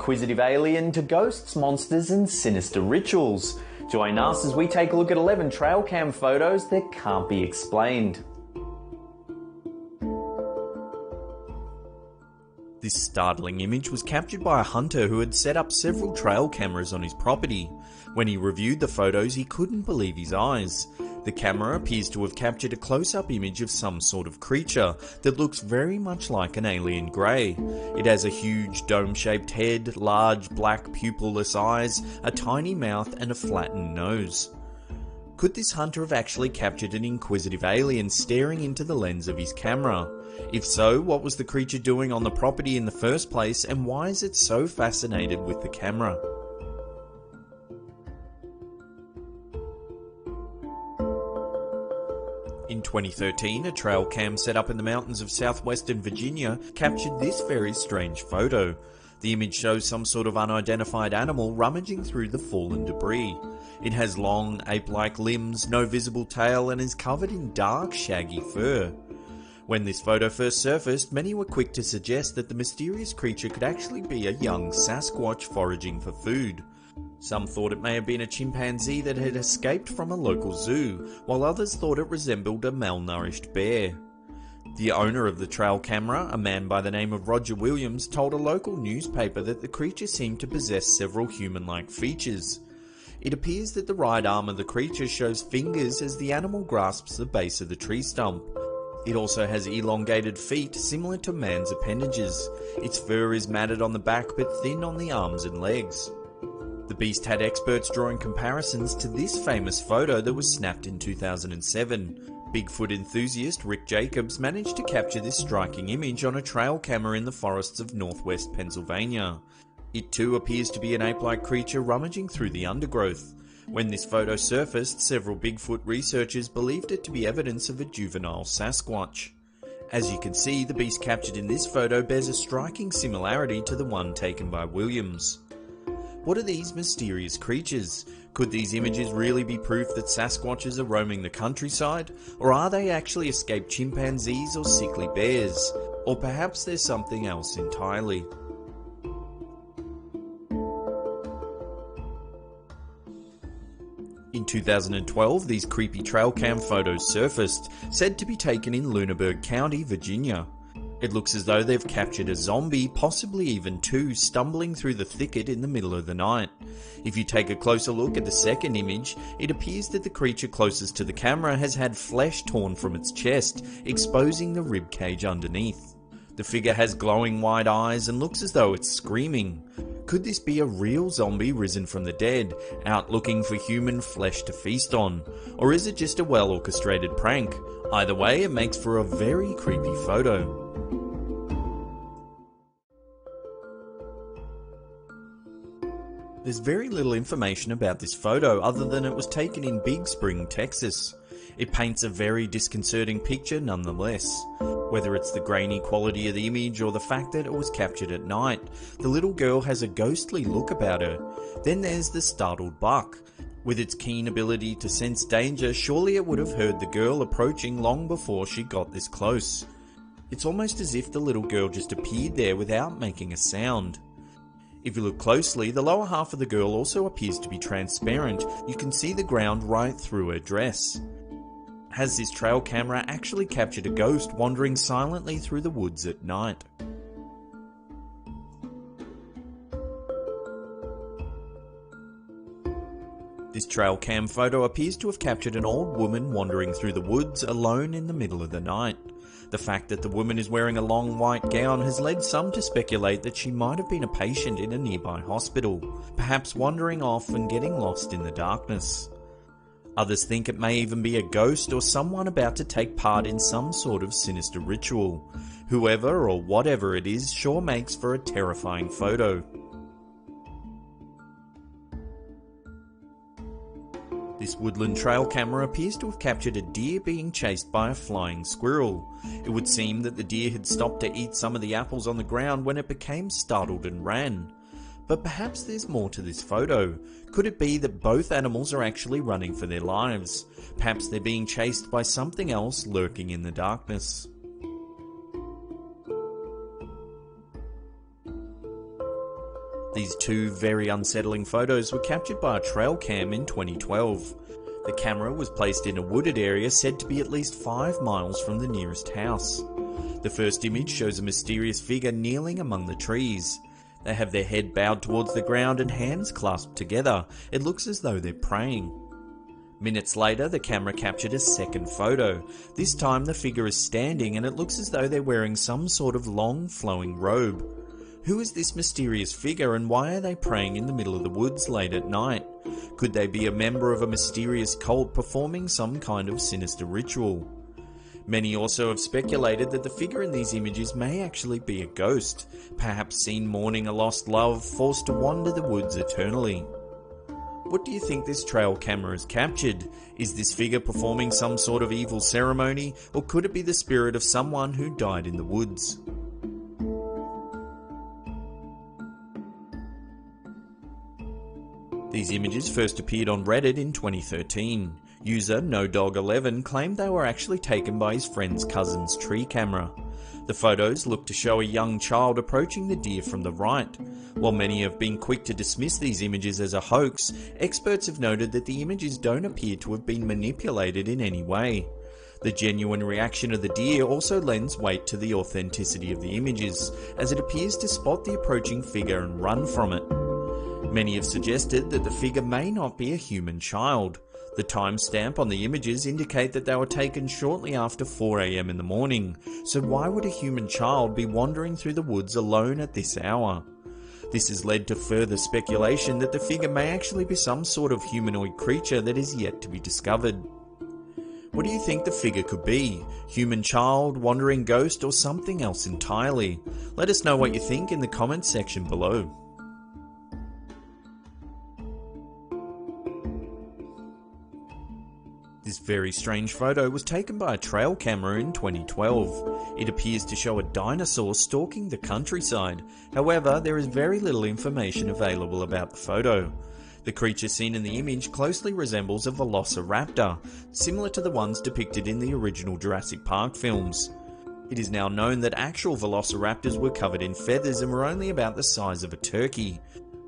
inquisitive alien to ghosts, monsters and sinister rituals. Join us as we take a look at 11 trail cam photos that can't be explained. This startling image was captured by a hunter who had set up several trail cameras on his property. When he reviewed the photos, he couldn't believe his eyes. The camera appears to have captured a close-up image of some sort of creature that looks very much like an alien grey. It has a huge dome-shaped head, large black pupilless eyes, a tiny mouth and a flattened nose. Could this hunter have actually captured an inquisitive alien staring into the lens of his camera? If so, what was the creature doing on the property in the first place, and why is it so fascinated with the camera? In 2013, a trail cam set up in the mountains of southwestern Virginia captured this very strange photo. The image shows some sort of unidentified animal rummaging through the fallen debris. It has long, ape-like limbs, no visible tail, and is covered in dark, shaggy fur. When this photo first surfaced, many were quick to suggest that the mysterious creature could actually be a young Sasquatch foraging for food. Some thought it may have been a chimpanzee that had escaped from a local zoo, while others thought it resembled a malnourished bear. The owner of the trail camera, a man by the name of Roger Williams, told a local newspaper that the creature seemed to possess several human-like features. It appears that the right arm of the creature shows fingers as the animal grasps the base of the tree stump. It also has elongated feet similar to man's appendages. Its fur is matted on the back but thin on the arms and legs. The beast had experts drawing comparisons to this famous photo that was snapped in 2007. Bigfoot enthusiast Rick Jacobs managed to capture this striking image on a trail camera in the forests of northwest Pennsylvania. It too appears to be an ape-like creature rummaging through the undergrowth. When this photo surfaced, several Bigfoot researchers believed it to be evidence of a juvenile Sasquatch. As you can see, the beast captured in this photo bears a striking similarity to the one taken by Williams. What are these mysterious creatures? Could these images really be proof that Sasquatches are roaming the countryside? Or are they actually escaped chimpanzees or sickly bears? Or perhaps there's something else entirely? In 2012, these creepy trail cam photos surfaced, said to be taken in Lunenburg County, Virginia. It looks as though they've captured a zombie, possibly even two, stumbling through the thicket in the middle of the night. If you take a closer look at the second image, it appears that the creature closest to the camera has had flesh torn from its chest, exposing the rib cage underneath. The figure has glowing white eyes and looks as though it's screaming. Could this be a real zombie risen from the dead, out looking for human flesh to feast on? Or is it just a well-orchestrated prank? Either way, it makes for a very creepy photo. There's very little information about this photo other than it was taken in Big Spring, Texas. It paints a very disconcerting picture nonetheless. Whether it's the grainy quality of the image or the fact that it was captured at night, the little girl has a ghostly look about her. Then there's the startled buck. With its keen ability to sense danger, surely it would have heard the girl approaching long before she got this close. It's almost as if the little girl just appeared there without making a sound. If you look closely, the lower half of the girl also appears to be transparent. You can see the ground right through her dress. Has this trail camera actually captured a ghost wandering silently through the woods at night? This trail cam photo appears to have captured an old woman wandering through the woods alone in the middle of the night. The fact that the woman is wearing a long white gown has led some to speculate that she might have been a patient in a nearby hospital, perhaps wandering off and getting lost in the darkness. Others think it may even be a ghost or someone about to take part in some sort of sinister ritual. Whoever or whatever it is sure makes for a terrifying photo. This woodland trail camera appears to have captured a deer being chased by a flying squirrel. It would seem that the deer had stopped to eat some of the apples on the ground when it became startled and ran. But perhaps there's more to this photo. Could it be that both animals are actually running for their lives? Perhaps they're being chased by something else lurking in the darkness. These two very unsettling photos were captured by a trail cam in 2012. The camera was placed in a wooded area said to be at least 5 miles from the nearest house. The first image shows a mysterious figure kneeling among the trees. They have their head bowed towards the ground and hands clasped together. It looks as though they're praying. Minutes later, the camera captured a second photo. This time the figure is standing and it looks as though they're wearing some sort of long flowing robe. Who is this mysterious figure and why are they praying in the middle of the woods late at night? Could they be a member of a mysterious cult performing some kind of sinister ritual? Many also have speculated that the figure in these images may actually be a ghost, perhaps seen mourning a lost love, forced to wander the woods eternally. What do you think this trail camera has captured? Is this figure performing some sort of evil ceremony, or could it be the spirit of someone who died in the woods? These images first appeared on Reddit in 2013. User NoDog11 claimed they were actually taken by his friend's cousin's tree camera. The photos look to show a young child approaching the deer from the right. While many have been quick to dismiss these images as a hoax, experts have noted that the images don't appear to have been manipulated in any way. The genuine reaction of the deer also lends weight to the authenticity of the images, as it appears to spot the approaching figure and run from it. Many have suggested that the figure may not be a human child. The timestamp on the images indicate that they were taken shortly after 4 AM in the morning, so why would a human child be wandering through the woods alone at this hour? This has led to further speculation that the figure may actually be some sort of humanoid creature that is yet to be discovered. What do you think the figure could be? Human child, wandering ghost, or something else entirely? Let us know what you think in the comments section below. This very strange photo was taken by a trail camera in 2012. It appears to show a dinosaur stalking the countryside. However, there is very little information available about the photo. The creature seen in the image closely resembles a velociraptor, similar to the ones depicted in the original Jurassic Park films. It is now known that actual velociraptors were covered in feathers and were only about the size of a turkey.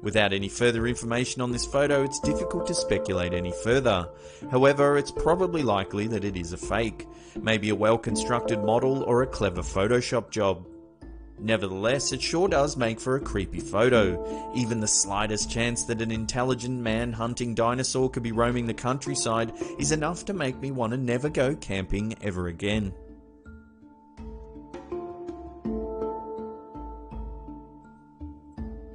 Without any further information on this photo, it's difficult to speculate any further. However, it's probably likely that it is a fake, maybe a well-constructed model or a clever Photoshop job. Nevertheless, it sure does make for a creepy photo. Even the slightest chance that an intelligent man-hunting dinosaur could be roaming the countryside is enough to make me want to never go camping ever again.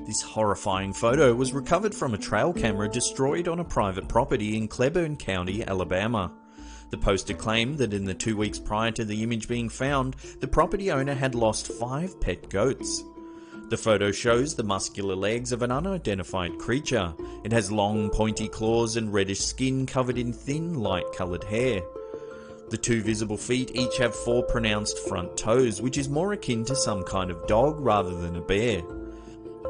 This horrifying photo was recovered from a trail camera destroyed on a private property in Cleburne County, Alabama. The poster claimed that in the 2 weeks prior to the image being found, the property owner had lost 5 pet goats. The photo shows the muscular legs of an unidentified creature. It has long, pointy claws and reddish skin covered in thin, light-coloured hair. The 2 visible feet each have 4 pronounced front toes, which is more akin to some kind of dog rather than a bear.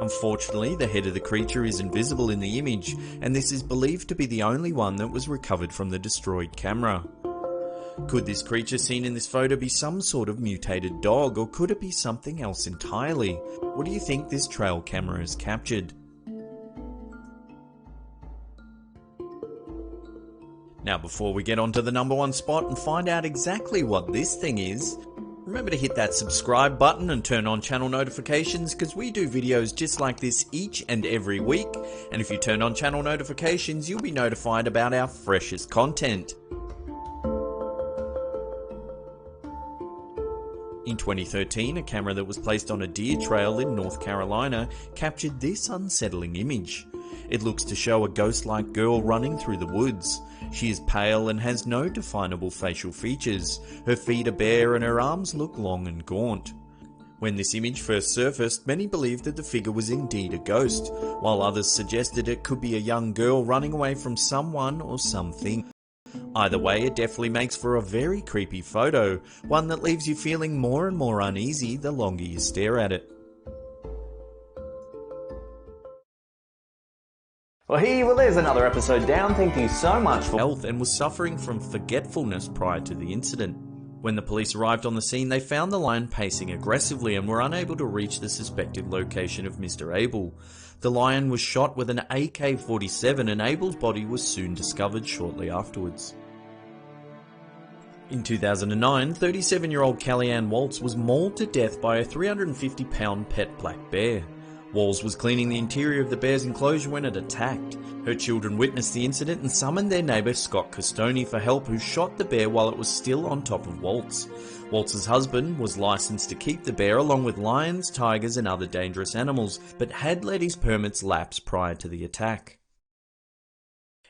Unfortunately, the head of the creature is invisible in the image, and this is believed to be the only one that was recovered from the destroyed camera. Could this creature seen in this photo be some sort of mutated dog, or could it be something else entirely? What do you think this trail camera has captured? Now, before we get on to the #1 spot and find out exactly what this thing is, remember to hit that subscribe button and turn on channel notifications, because we do videos just like this each and every week, and if you turn on channel notifications you'll be notified about our freshest content. In 2013, a camera that was placed on a deer trail in North Carolina captured this unsettling image. It looks to show a ghost-like girl running through the woods. She is pale and has no definable facial features. Her feet are bare and her arms look long and gaunt. When this image first surfaced, many believed that the figure was indeed a ghost, while others suggested it could be a young girl running away from someone or something. Either way, it definitely makes for a very creepy photo, one that leaves you feeling more and more uneasy the longer you stare at it. Well, there's another episode down. Thank you so much for health and was suffering from forgetfulness prior to the incident. When the police arrived on the scene, they found the lion pacing aggressively and were unable to reach the suspected location of Mr. Abel. The lion was shot with an AK-47 and Abel's body was soon discovered shortly afterwards. In 2009, 37-year-old Kellyanne Waltz was mauled to death by a 350-pound pet black bear. Waltz was cleaning the interior of the bear's enclosure when it attacked. Her children witnessed the incident and summoned their neighbour Scott Costoni for help, who shot the bear while it was still on top of Waltz. Waltz's husband was licensed to keep the bear along with lions, tigers and other dangerous animals, but had let his permits lapse prior to the attack.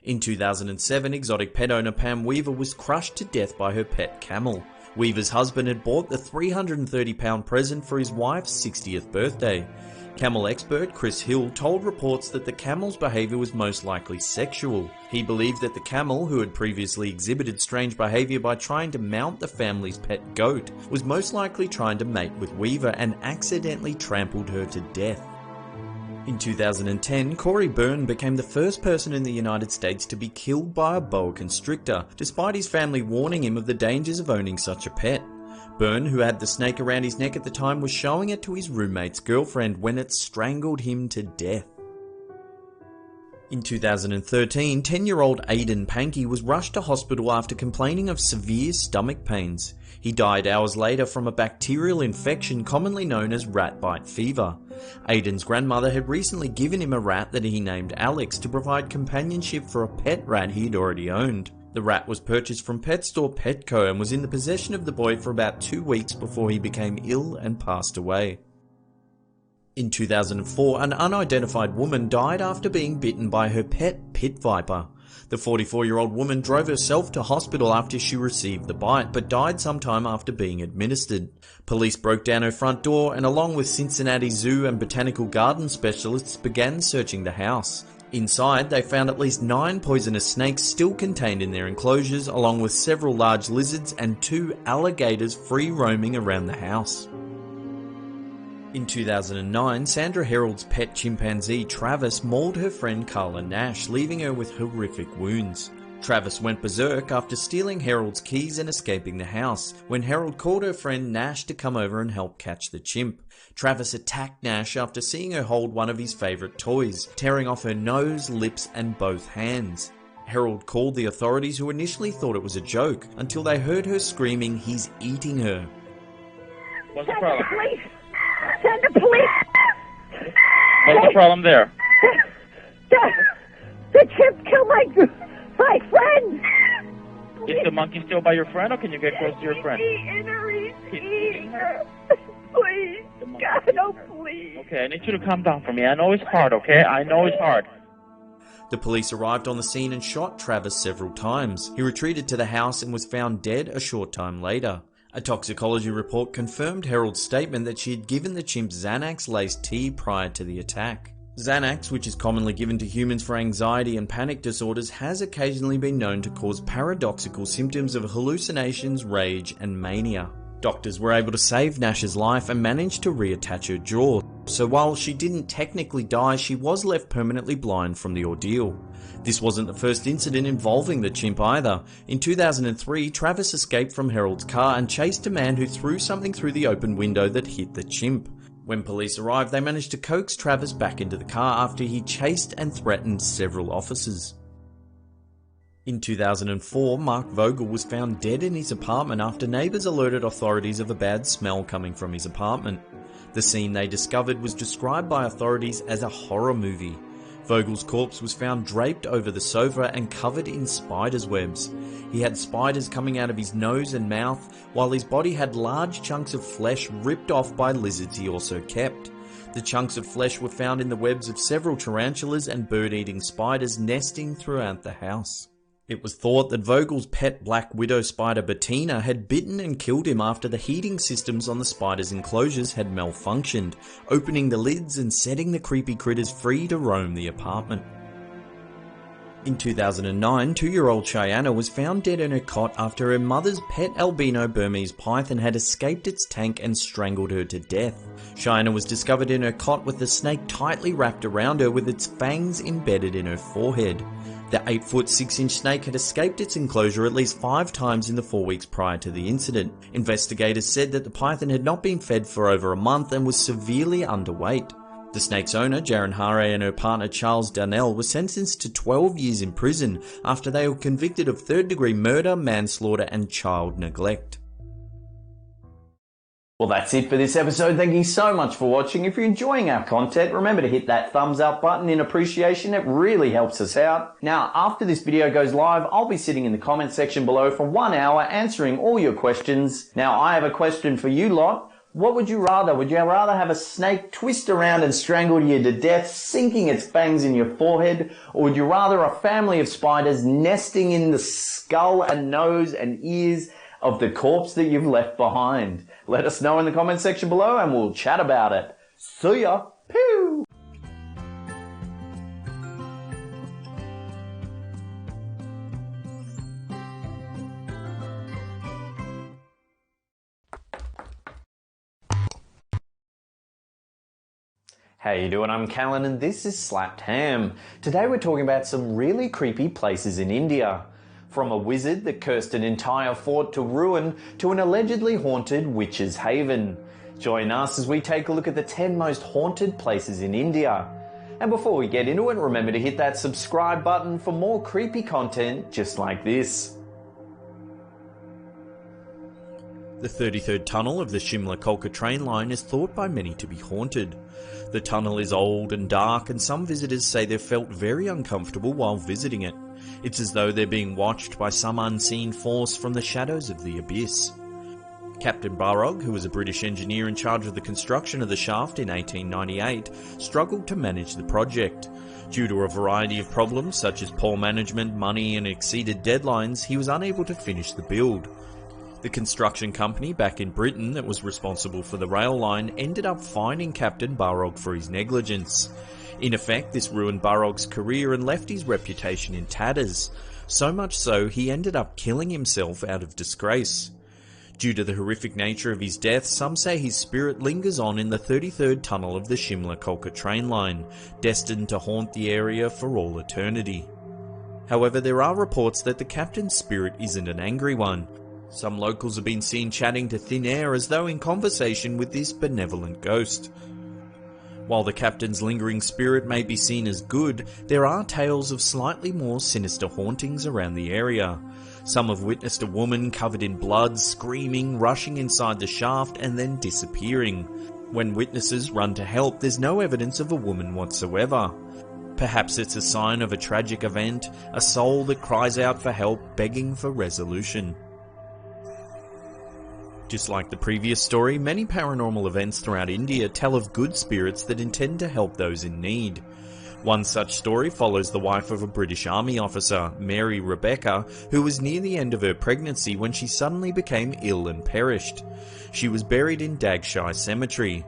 In 2007, exotic pet owner Pam Weaver was crushed to death by her pet camel. Weaver's husband had bought the 330-pound present for his wife's 60th birthday. Camel expert Chris Hill told reports that the camel's behaviour was most likely sexual. He believed that the camel, who had previously exhibited strange behaviour by trying to mount the family's pet goat, was most likely trying to mate with Weaver and accidentally trampled her to death. In 2010, Corey Byrne became the first person in the United States to be killed by a boa constrictor, despite his family warning him of the dangers of owning such a pet. Byrne, who had the snake around his neck at the time, was showing it to his roommate's girlfriend when it strangled him to death. In 2013, 10-year-old Aidan Pankey was rushed to hospital after complaining of severe stomach pains. He died hours later from a bacterial infection commonly known as rat bite fever. Aidan's grandmother had recently given him a rat that he named Alex to provide companionship for a pet rat he'd already owned. The rat was purchased from pet store Petco and was in the possession of the boy for about 2 weeks before he became ill and passed away. In 2004, an unidentified woman died after being bitten by her pet pit viper. The 44-year-old woman drove herself to hospital after she received the bite, but died sometime after being administered. Police broke down her front door and, along with Cincinnati Zoo and Botanical Garden specialists, began searching the house. Inside, they found at least 9 poisonous snakes still contained in their enclosures, along with several large lizards and 2 alligators free roaming around the house. In 2009, Sandra Herold's pet chimpanzee Travis mauled her friend Carla Nash, leaving her with horrific wounds. Travis went berserk after stealing Herold's keys and escaping the house, when Herold called her friend Nash to come over and help catch the chimp. Travis attacked Nash after seeing her hold one of his favourite toys, tearing off her nose, lips and both hands. Herold called the authorities, who initially thought it was a joke, until they heard her screaming, "He's eating her." What's the problem? Send the police! Send the police! What's the problem there? The chimp killed my friend! Is the monkey still by your friend, or can you get close to your friend? He's eating her. Please. God, oh please. Okay, I need you to calm down for me. I know it's hard, okay? I know it's hard. The police arrived on the scene and shot Travis several times. He retreated to the house and was found dead a short time later. A toxicology report confirmed Herold's statement that she had given the chimp Xanax-laced tea prior to the attack. Xanax, which is commonly given to humans for anxiety and panic disorders, has occasionally been known to cause paradoxical symptoms of hallucinations, rage, and mania. Doctors were able to save Nash's life and managed to reattach her jaw, so while she didn't technically die, she was left permanently blind from the ordeal. This wasn't the first incident involving the chimp either. In 2003, Travis escaped from Herold's car and chased a man who threw something through the open window that hit the chimp. When police arrived, they managed to coax Travis back into the car after he chased and threatened several officers. In 2004, Mark Vogel was found dead in his apartment after neighbours alerted authorities of a bad smell coming from his apartment. The scene they discovered was described by authorities as a horror movie. Vogel's corpse was found draped over the sofa and covered in spiders' webs. He had spiders coming out of his nose and mouth, while his body had large chunks of flesh ripped off by lizards he also kept. The chunks of flesh were found in the webs of several tarantulas and bird-eating spiders nesting throughout the house. It was thought that Vogel's pet black widow spider Bettina had bitten and killed him after the heating systems on the spider's enclosures had malfunctioned, opening the lids and setting the creepy critters free to roam the apartment. In 2009, 2-year-old Cheyenne was found dead in her cot after her mother's pet albino Burmese python had escaped its tank and strangled her to death. Cheyenne was discovered in her cot with the snake tightly wrapped around her with its fangs embedded in her forehead. The 8-foot 6-inch snake had escaped its enclosure at least 5 times in the 4 weeks prior to the incident. Investigators said that the python had not been fed for over a month and was severely underweight. The snake's owner, Jaren Hare, and her partner Charles Darnell were sentenced to 12 years in prison after they were convicted of third-degree murder, manslaughter, and child neglect. Well, that's it for this episode. Thank you so much for watching. If you're enjoying our content, remember to hit that thumbs up button in appreciation. It really helps us out. Now, after this video goes live, I'll be sitting in the comment section below for 1 hour answering all your questions. Now, I have a question for you lot. What would you rather? Would you rather have a snake twist around and strangle you to death, sinking its fangs in your forehead? Or would you rather a family of spiders nesting in the skull and nose and ears of the corpse that you've left behind? Let us know in the comment section below and we'll chat about it. See ya! Pew! How you doing? I'm Callan and this is Slapped Ham. Today we're talking about some really creepy places in India. From a wizard that cursed an entire fort to ruin to an allegedly haunted witch's haven. Join us as we take a look at the 10 most haunted places in India. And before we get into it, remember to hit that subscribe button for more creepy content just like this. The 33rd tunnel of the Shimla-Kolkata train line is thought by many to be haunted. The tunnel is old and dark, and some visitors say they felt very uncomfortable while visiting it. It's as though they're being watched by some unseen force from the shadows of the abyss. Captain Barrog, who was a British engineer in charge of the construction of the shaft in 1898, struggled to manage the project. Due to a variety of problems such as poor management, money and exceeded deadlines, he was unable to finish the build. The construction company back in Britain that was responsible for the rail line ended up fining Captain Barrog for his negligence. In effect, this ruined Barrog's career and left his reputation in tatters. So much so, he ended up killing himself out of disgrace. Due to the horrific nature of his death, some say his spirit lingers on in the 33rd tunnel of the Shimla-Kolkata train line, destined to haunt the area for all eternity. However, there are reports that the captain's spirit isn't an angry one. Some locals have been seen chatting to thin air as though in conversation with this benevolent ghost. While the captain's lingering spirit may be seen as good, there are tales of slightly more sinister hauntings around the area. Some have witnessed a woman covered in blood, screaming, rushing inside the shaft and then disappearing. When witnesses run to help, there's no evidence of a woman whatsoever. Perhaps it's a sign of a tragic event, a soul that cries out for help, begging for resolution. Just like the previous story, many paranormal events throughout India tell of good spirits that intend to help those in need. One such story follows the wife of a British Army officer, Mary Rebecca, who was near the end of her pregnancy when she suddenly became ill and perished. She was buried in Dagshire Cemetery.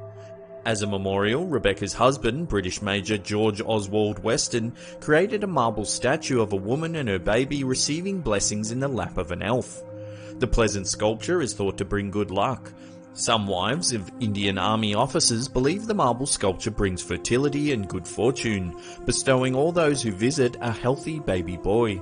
As a memorial, Rebecca's husband, British Major George Oswald Weston, created a marble statue of a woman and her baby receiving blessings in the lap of an elf. The pleasant sculpture is thought to bring good luck. Some wives of Indian Army officers believe the marble sculpture brings fertility and good fortune, bestowing all those who visit a healthy baby boy.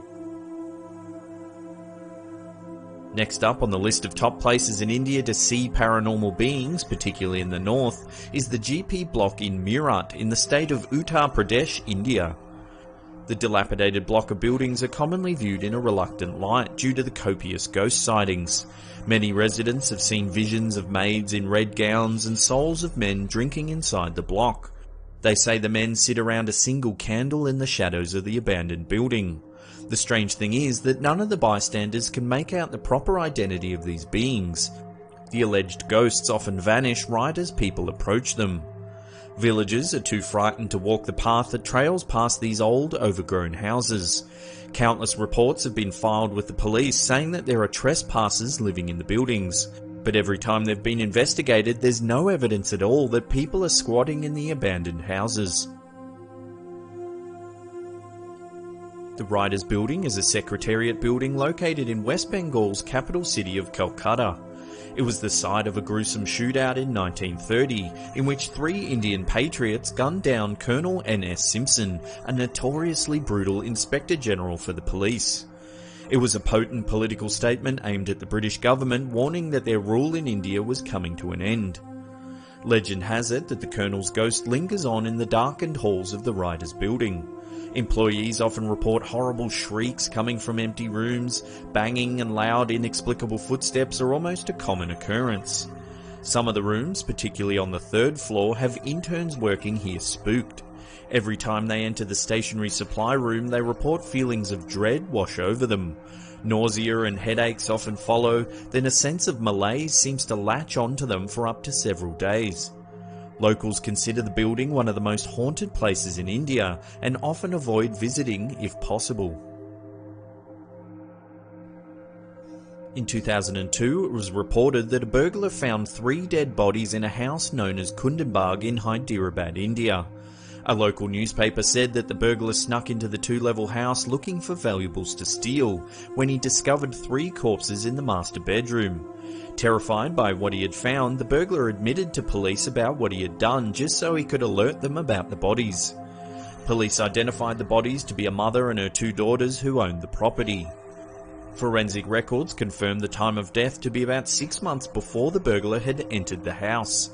Next up on the list of top places in India to see paranormal beings, particularly in the north, is the GP block in Meerut in the state of Uttar Pradesh, India. The dilapidated block of buildings are commonly viewed in a reluctant light due to the copious ghost sightings. Many residents have seen visions of maids in red gowns and souls of men drinking inside the block. They say the men sit around a single candle in the shadows of the abandoned building. The strange thing is that none of the bystanders can make out the proper identity of these beings. The alleged ghosts often vanish right as people approach them. Villagers are too frightened to walk the path that trails past these old, overgrown houses. Countless reports have been filed with the police saying that there are trespassers living in the buildings. But every time they've been investigated, there's no evidence at all that people are squatting in the abandoned houses. The Writers' Building is a secretariat building located in West Bengal's capital city of Calcutta. It was the site of a gruesome shootout in 1930, in which 3 Indian patriots gunned down Colonel N.S. Simpson, a notoriously brutal Inspector General for the police. It was a potent political statement aimed at the British government, warning that their rule in India was coming to an end. Legend has it that the Colonel's ghost lingers on in the darkened halls of the Writers' Building. Employees often report horrible shrieks coming from empty rooms. Banging and loud, inexplicable footsteps are almost a common occurrence. Some of the rooms, particularly on the 3rd floor, have interns working here spooked. Every time they enter the stationery supply room, they report feelings of dread wash over them. Nausea and headaches often follow, then a sense of malaise seems to latch onto them for up to several days. Locals consider the building one of the most haunted places in India and often avoid visiting if possible. In 2002, it was reported that a burglar found 3 dead bodies in a house known as Kundanbag in Hyderabad, India. A local newspaper said that the burglar snuck into the 2-level house looking for valuables to steal, when he discovered 3 corpses in the master bedroom. Terrified by what he had found, the burglar admitted to police about what he had done just so he could alert them about the bodies. Police identified the bodies to be a mother and her 2 daughters who owned the property. Forensic records confirmed the time of death to be about 6 months before the burglar had entered the house.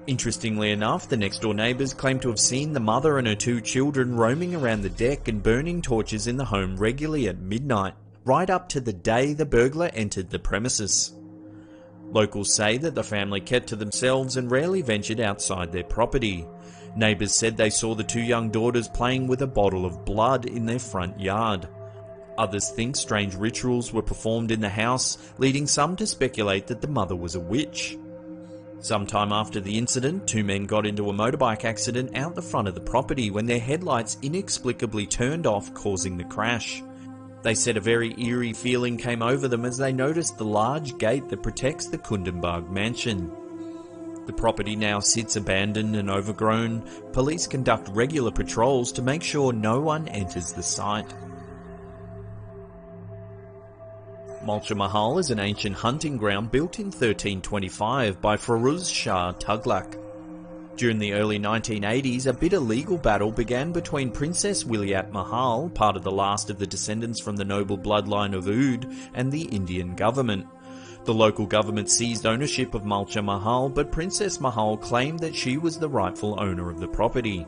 Interestingly enough, the next-door neighbours claim to have seen the mother and her 2 children roaming around the deck and burning torches in the home regularly at midnight, right up to the day the burglar entered the premises. Locals say that the family kept to themselves and rarely ventured outside their property. Neighbours said they saw the 2 young daughters playing with a bottle of blood in their front yard. Others think strange rituals were performed in the house, leading some to speculate that the mother was a witch. Sometime after the incident, 2 men got into a motorbike accident out the front of the property when their headlights inexplicably turned off, causing the crash. They said a very eerie feeling came over them as they noticed the large gate that protects the Kundanbag mansion. The property now sits abandoned and overgrown. Police conduct regular patrols to make sure no one enters the site. Mulcha Mahal is an ancient hunting ground built in 1325 by Firuz Shah Tughlaq. During the early 1980s, a bitter legal battle began between Princess Wilayat Mahal, part of the last of the descendants from the noble bloodline of Oud, and the Indian government. The local government seized ownership of Mulcha Mahal, but Princess Mahal claimed that she was the rightful owner of the property.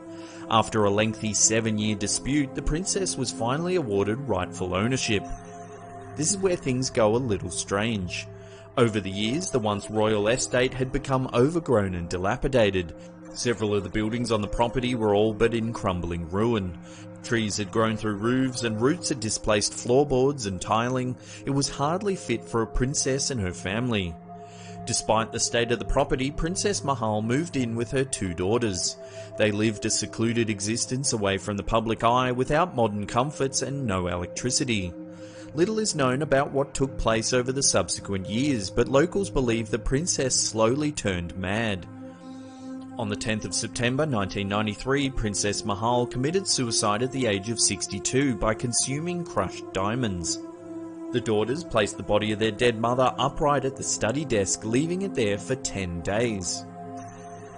After a lengthy 7-year dispute, the princess was finally awarded rightful ownership. This is where things go a little strange. Over the years, the once royal estate had become overgrown and dilapidated. Several of the buildings on the property were all but in crumbling ruin. Trees had grown through roofs and roots had displaced floorboards and tiling. It was hardly fit for a princess and her family. Despite the state of the property, Princess Mahal moved in with her 2 daughters. They lived a secluded existence away from the public eye without modern comforts and no electricity. Little is known about what took place over the subsequent years, but locals believe the princess slowly turned mad. On the 10th of September 1993, Princess Mahal committed suicide at the age of 62 by consuming crushed diamonds. The daughters placed the body of their dead mother upright at the study desk, leaving it there for 10 days.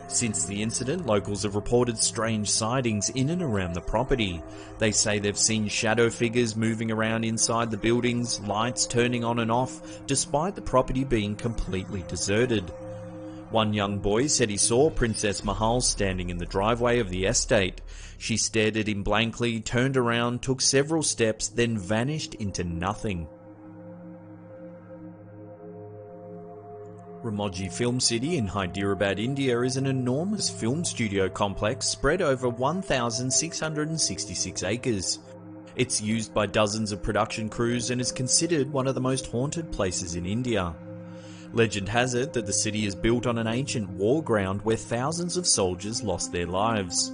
Since the incident, locals have reported strange sightings in and around the property. They say they've seen shadow figures moving around inside the buildings, lights turning on and off, despite the property being completely deserted. One young boy said he saw Princess Mahal standing in the driveway of the estate. She stared at him blankly, turned around, took several steps, then vanished into nothing. Ramoji Film City in Hyderabad, India is an enormous film studio complex spread over 1,666 acres. It's used by dozens of production crews and is considered one of the most haunted places in India. Legend has it that the city is built on an ancient war ground where thousands of soldiers lost their lives.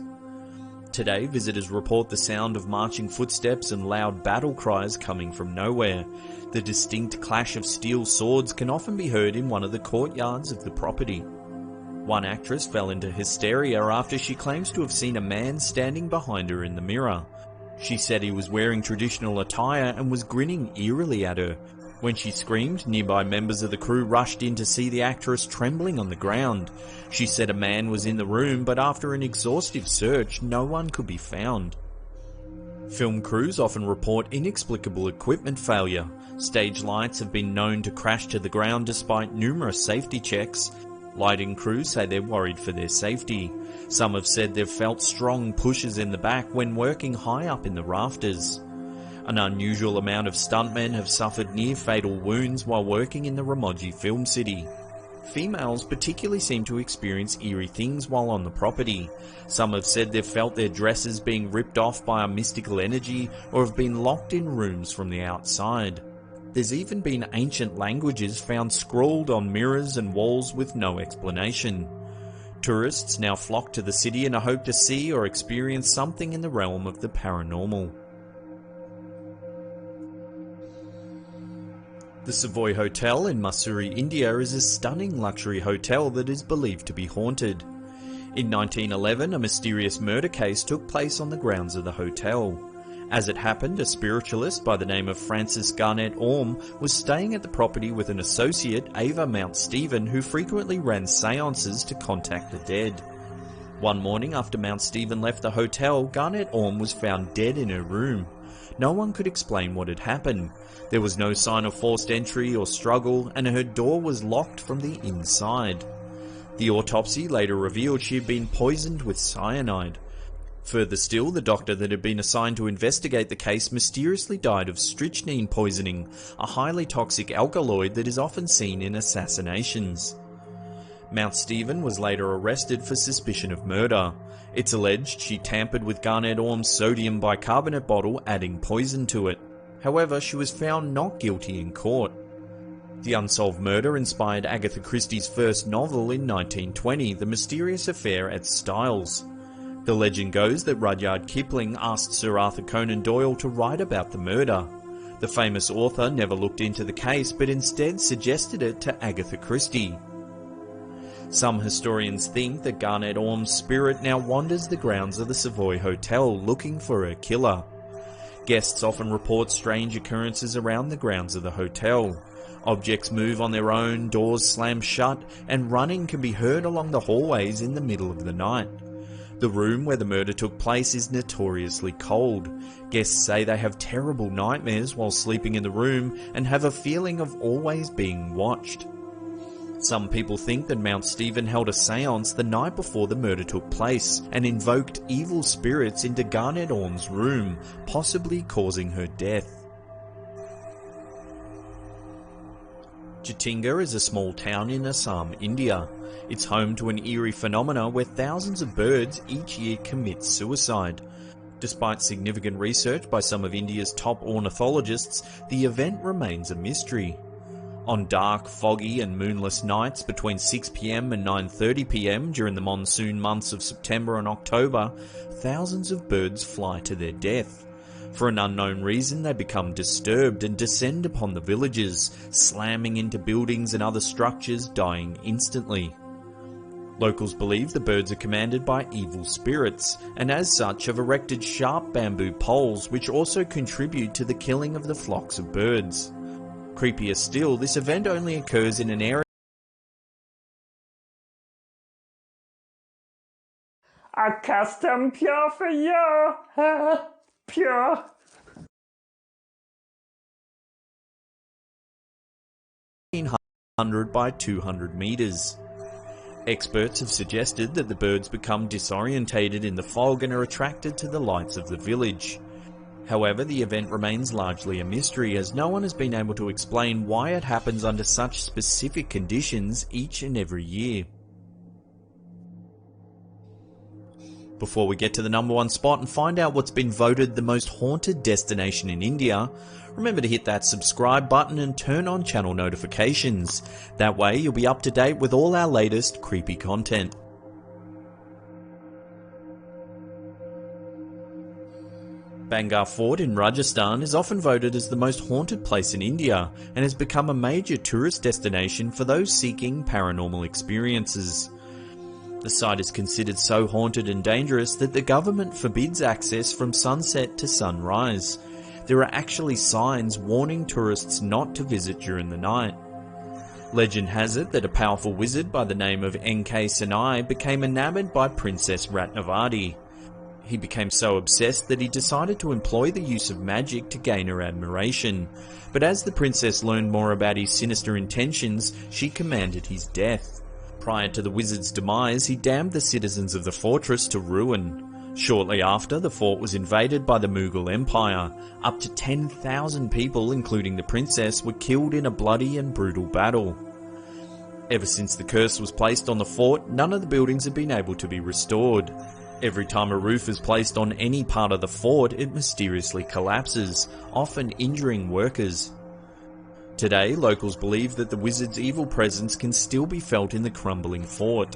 Today, visitors report the sound of marching footsteps and loud battle cries coming from nowhere. The distinct clash of steel swords can often be heard in one of the courtyards of the property. One actress fell into hysteria after she claims to have seen a man standing behind her in the mirror. She said he was wearing traditional attire and was grinning eerily at her. When she screamed, nearby members of the crew rushed in to see the actress trembling on the ground. She said a man was in the room, but after an exhaustive search, no one could be found. Film crews often report inexplicable equipment failure. Stage lights have been known to crash to the ground despite numerous safety checks. Lighting crews say they're worried for their safety. Some have said they've felt strong pushes in the back when working high up in the rafters. An unusual amount of stuntmen have suffered near-fatal wounds while working in the Ramogi film city. Females particularly seem to experience eerie things while on the property. Some have said they've felt their dresses being ripped off by a mystical energy or have been locked in rooms from the outside. There's even been ancient languages found scrawled on mirrors and walls with no explanation. Tourists now flock to the city in a hope to see or experience something in the realm of the paranormal. The Savoy Hotel in Mussoorie, India is a stunning luxury hotel that is believed to be haunted. In 1911, a mysterious murder case took place on the grounds of the hotel. As it happened, a spiritualist by the name of Francis Garnett Orme was staying at the property with an associate, Ava Mount Stephen, who frequently ran seances to contact the dead. One morning after Mount Stephen left the hotel, Garnett Orme was found dead in her room. No one could explain what had happened. There was no sign of forced entry or struggle, and her door was locked from the inside. The autopsy later revealed she had been poisoned with cyanide. Further still, the doctor that had been assigned to investigate the case mysteriously died of strychnine poisoning, a highly toxic alkaloid that is often seen in assassinations. Mount Stephen was later arrested for suspicion of murder. It's alleged she tampered with Garnett Orme's sodium bicarbonate bottle, adding poison to it. However, she was found not guilty in court. The unsolved murder inspired Agatha Christie's first novel in 1920, The Mysterious Affair at Styles. The legend goes that Rudyard Kipling asked Sir Arthur Conan Doyle to write about the murder. The famous author never looked into the case, but instead suggested it to Agatha Christie. Some historians think that Garnett Orme's spirit now wanders the grounds of the Savoy Hotel looking for her killer. Guests often report strange occurrences around the grounds of the hotel. Objects move on their own, doors slam shut, and running can be heard along the hallways in the middle of the night. The room where the murder took place is notoriously cold. Guests say they have terrible nightmares while sleeping in the room and have a feeling of always being watched. Some people think that Mount Stephen held a seance the night before the murder took place and invoked evil spirits into Garnett Orme's room, possibly causing her death. Jatinga is a small town in Assam, India. It's home to an eerie phenomena where thousands of birds each year commit suicide. Despite significant research by some of India's top ornithologists, the event remains a mystery. On dark, foggy and moonless nights between 6 p.m. and 9:30 p.m. during the monsoon months of September and October, thousands of birds fly to their death. For an unknown reason, they become disturbed and descend upon the villages, slamming into buildings and other structures, dying instantly. Locals believe the birds are commanded by evil spirits, and as such have erected sharp bamboo poles which also contribute to the killing of the flocks of birds. Creepier still, this event only occurs in an area A custom pure for you, pure. 100 by 200 meters. Experts have suggested that the birds become disorientated in the fog and are attracted to the lights of the village. However, the event remains largely a mystery, as no one has been able to explain why it happens under such specific conditions each and every year. Before we get to the number one spot and find out what's been voted the most haunted destination in India, remember to hit that subscribe button and turn on channel notifications. That way you'll be up to date with all our latest creepy content. Bangar Fort in Rajasthan is often voted as the most haunted place in India and has become a major tourist destination for those seeking paranormal experiences. The site is considered so haunted and dangerous that the government forbids access from sunset to sunrise. There are actually signs warning tourists not to visit during the night. Legend has it that a powerful wizard by the name of N.K. Sinai became enamored by Princess Ratnavati. He became so obsessed that he decided to employ the use of magic to gain her admiration. But as the princess learned more about his sinister intentions, she commanded his death. Prior to the wizard's demise, he damned the citizens of the fortress to ruin. Shortly after, the fort was invaded by the Mughal Empire. Up to 10,000 people, including the princess, were killed in a bloody and brutal battle. Ever since the curse was placed on the fort, none of the buildings have been able to be restored. Every time a roof is placed on any part of the fort, it mysteriously collapses, often injuring workers. Today, locals believe that the wizard's evil presence can still be felt in the crumbling fort.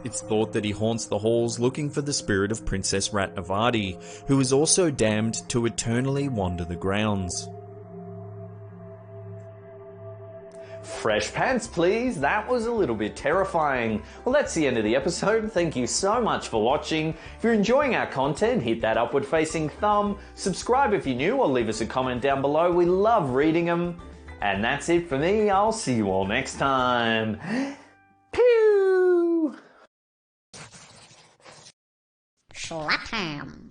It's thought that he haunts the halls looking for the spirit of Princess Ratnavati, who is also damned to eternally wander the grounds. Fresh pants, please. That was a little bit terrifying. Well, that's the end of the episode. Thank you so much for watching. If you're enjoying our content, hit that upward facing thumb, subscribe if you're new, or leave us a comment down below. We love reading them. And that's it for me. I'll see you all next time. Pew! Slap ham.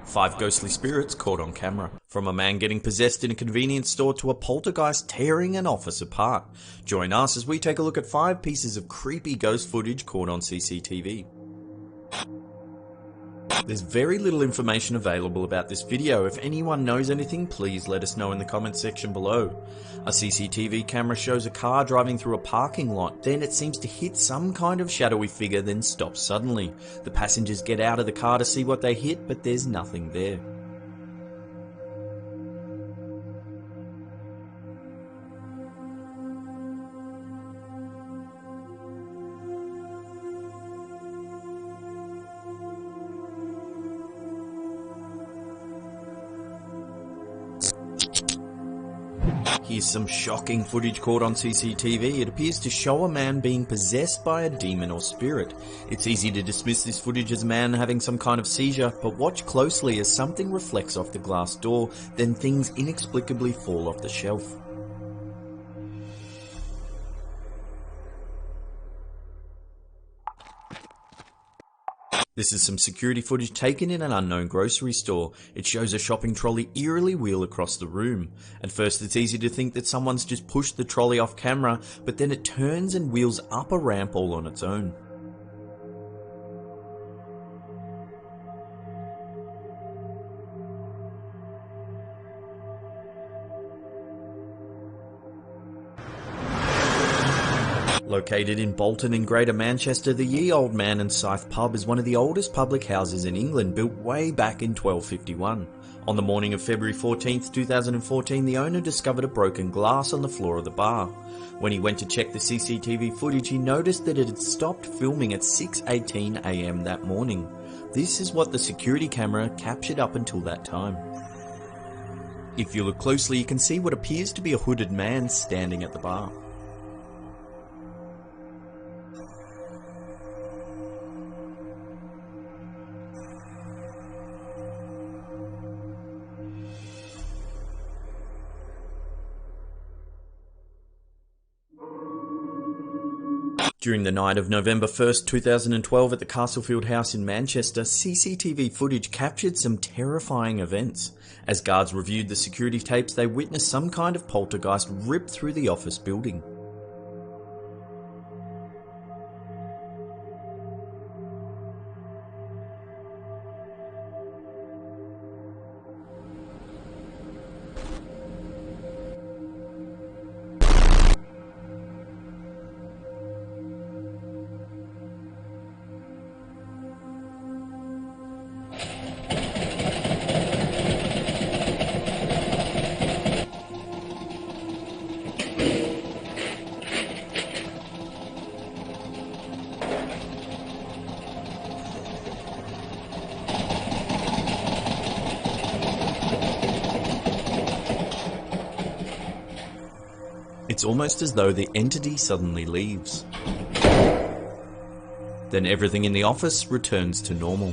5 ghostly spirits caught on camera. From a man getting possessed in a convenience store to a poltergeist tearing an office apart. Join us as we take a look at 5 pieces of creepy ghost footage caught on CCTV. There's very little information available about this video. If anyone knows anything, please let us know in the comments section below. A CCTV camera shows a car driving through a parking lot, then it seems to hit some kind of shadowy figure, then stops suddenly. The passengers get out of the car to see what they hit, but there's nothing there. Here's some shocking footage caught on CCTV. It appears to show a man being possessed by a demon or spirit. It's easy to dismiss this footage as a man having some kind of seizure, but watch closely as something reflects off the glass door, then things inexplicably fall off the shelf. This is some security footage taken in an unknown grocery store. It shows a shopping trolley eerily wheel across the room. At first it's easy to think that someone's just pushed the trolley off camera, but then it turns and wheels up a ramp all on its own. Located in Bolton in Greater Manchester, the Ye Old Man and Scythe pub is one of the oldest public houses in England, built way back in 1251. On the morning of February 14th, 2014, the owner discovered a broken glass on the floor of the bar. When he went to check the CCTV footage, he noticed that it had stopped filming at 6:18 AM that morning. This is what the security camera captured up until that time. If you look closely, you can see what appears to be a hooded man standing at the bar. During the night of November 1st, 2012 at the Castlefield House in Manchester, CCTV footage captured some terrifying events. As guards reviewed the security tapes, they witnessed some kind of poltergeist rip through the office building. It's almost as though the entity suddenly leaves. Then everything in the office returns to normal.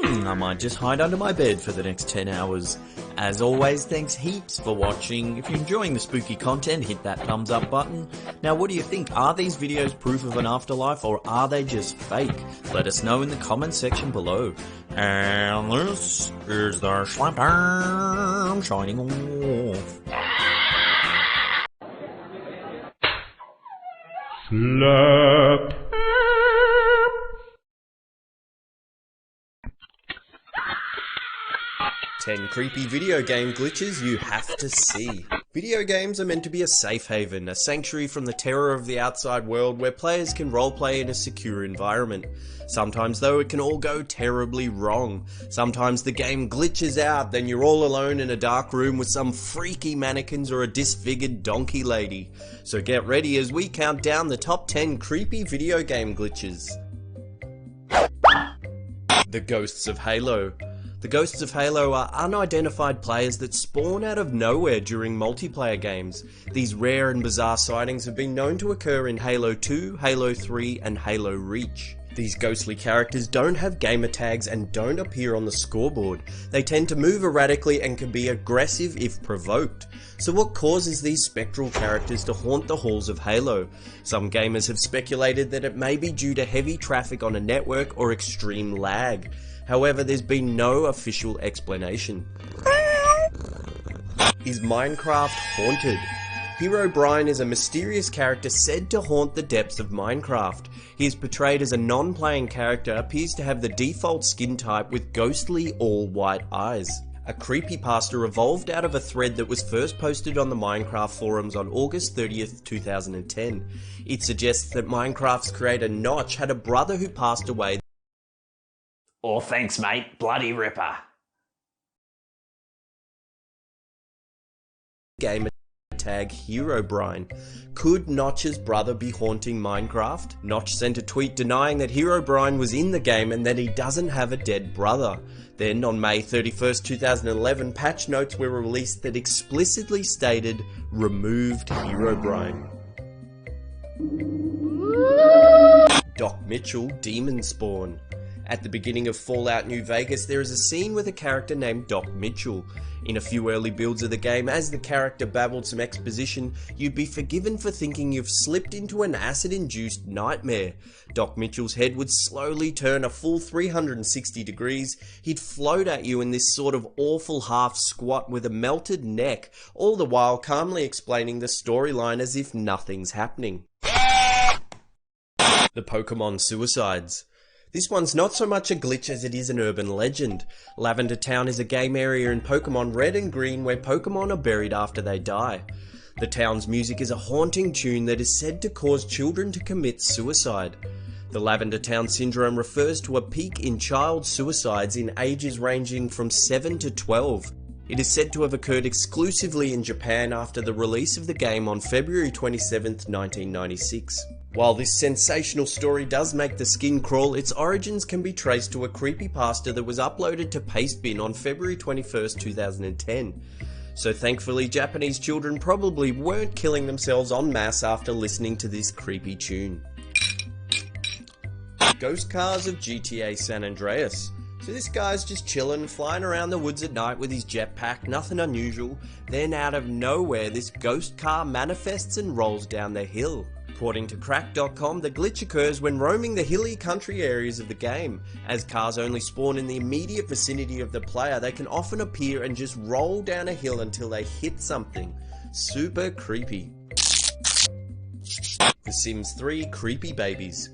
I might just hide under my bed for the next 10 hours. As always, thanks heaps for watching. If you're enjoying the spooky content, hit that thumbs up button. Now, what do you think? Are these videos proof of an afterlife, or are they just fake? Let us know in the comments section below. And this is the Slap Time signing off. Slap. 10 creepy video game glitches you have to see. Video games are meant to be a safe haven, a sanctuary from the terror of the outside world where players can roleplay in a secure environment. Sometimes though it can all go terribly wrong. Sometimes the game glitches out, then you're all alone in a dark room with some freaky mannequins or a disfigured donkey lady. So get ready as we count down the top 10 creepy video game glitches. The Ghosts of Halo. The Ghosts of Halo are unidentified players that spawn out of nowhere during multiplayer games. These rare and bizarre sightings have been known to occur in Halo 2, Halo 3 and Halo Reach. These ghostly characters don't have gamer tags and don't appear on the scoreboard. They tend to move erratically and can be aggressive if provoked. So what causes these spectral characters to haunt the halls of Halo? Some gamers have speculated that it may be due to heavy traffic on a network or extreme lag. However, there's been no official explanation. Is Minecraft haunted? Herobrine is a mysterious character said to haunt the depths of Minecraft. He is portrayed as a non-playing character, appears to have the default skin type with ghostly all-white eyes. A creepypasta evolved out of a thread that was first posted on the Minecraft forums on August 30th, 2010. It suggests that Minecraft's creator Notch had a brother who passed away. Oh, thanks, mate. Bloody ripper. Gamer tag Herobrine. Could Notch's brother be haunting Minecraft? Notch sent a tweet denying that Herobrine was in the game and that he doesn't have a dead brother. Then, on May 31st, 2011, patch notes were released that explicitly stated, "Removed Herobrine." Doc Mitchell Demon Spawn. At the beginning of Fallout New Vegas, there is a scene with a character named Doc Mitchell. In a few early builds of the game, as the character babbled some exposition, you'd be forgiven for thinking you've slipped into an acid-induced nightmare. Doc Mitchell's head would slowly turn a full 360 degrees, he'd float at you in this sort of awful half squat with a melted neck, all the while calmly explaining the storyline as if nothing's happening. The Pokemon Suicides. This one's not so much a glitch as it is an urban legend. Lavender Town is a game area in Pokemon Red and Green where Pokemon are buried after they die. The town's music is a haunting tune that is said to cause children to commit suicide. The Lavender Town Syndrome refers to a peak in child suicides in ages ranging from 7 to 12. It is said to have occurred exclusively in Japan after the release of the game on February 27th, 1996. While this sensational story does make the skin crawl, its origins can be traced to a creepypasta that was uploaded to Pastebin on February 21st, 2010. So thankfully, Japanese children probably weren't killing themselves en masse after listening to this creepy tune. Ghost cars of GTA San Andreas. So this guy's just chilling, flying around the woods at night with his jetpack, nothing unusual. Then out of nowhere, this ghost car manifests and rolls down the hill. According to Crack.com, the glitch occurs when roaming the hilly country areas of the game. As cars only spawn in the immediate vicinity of the player, they can often appear and just roll down a hill until they hit something. Super creepy. The Sims 3 Creepy Babies.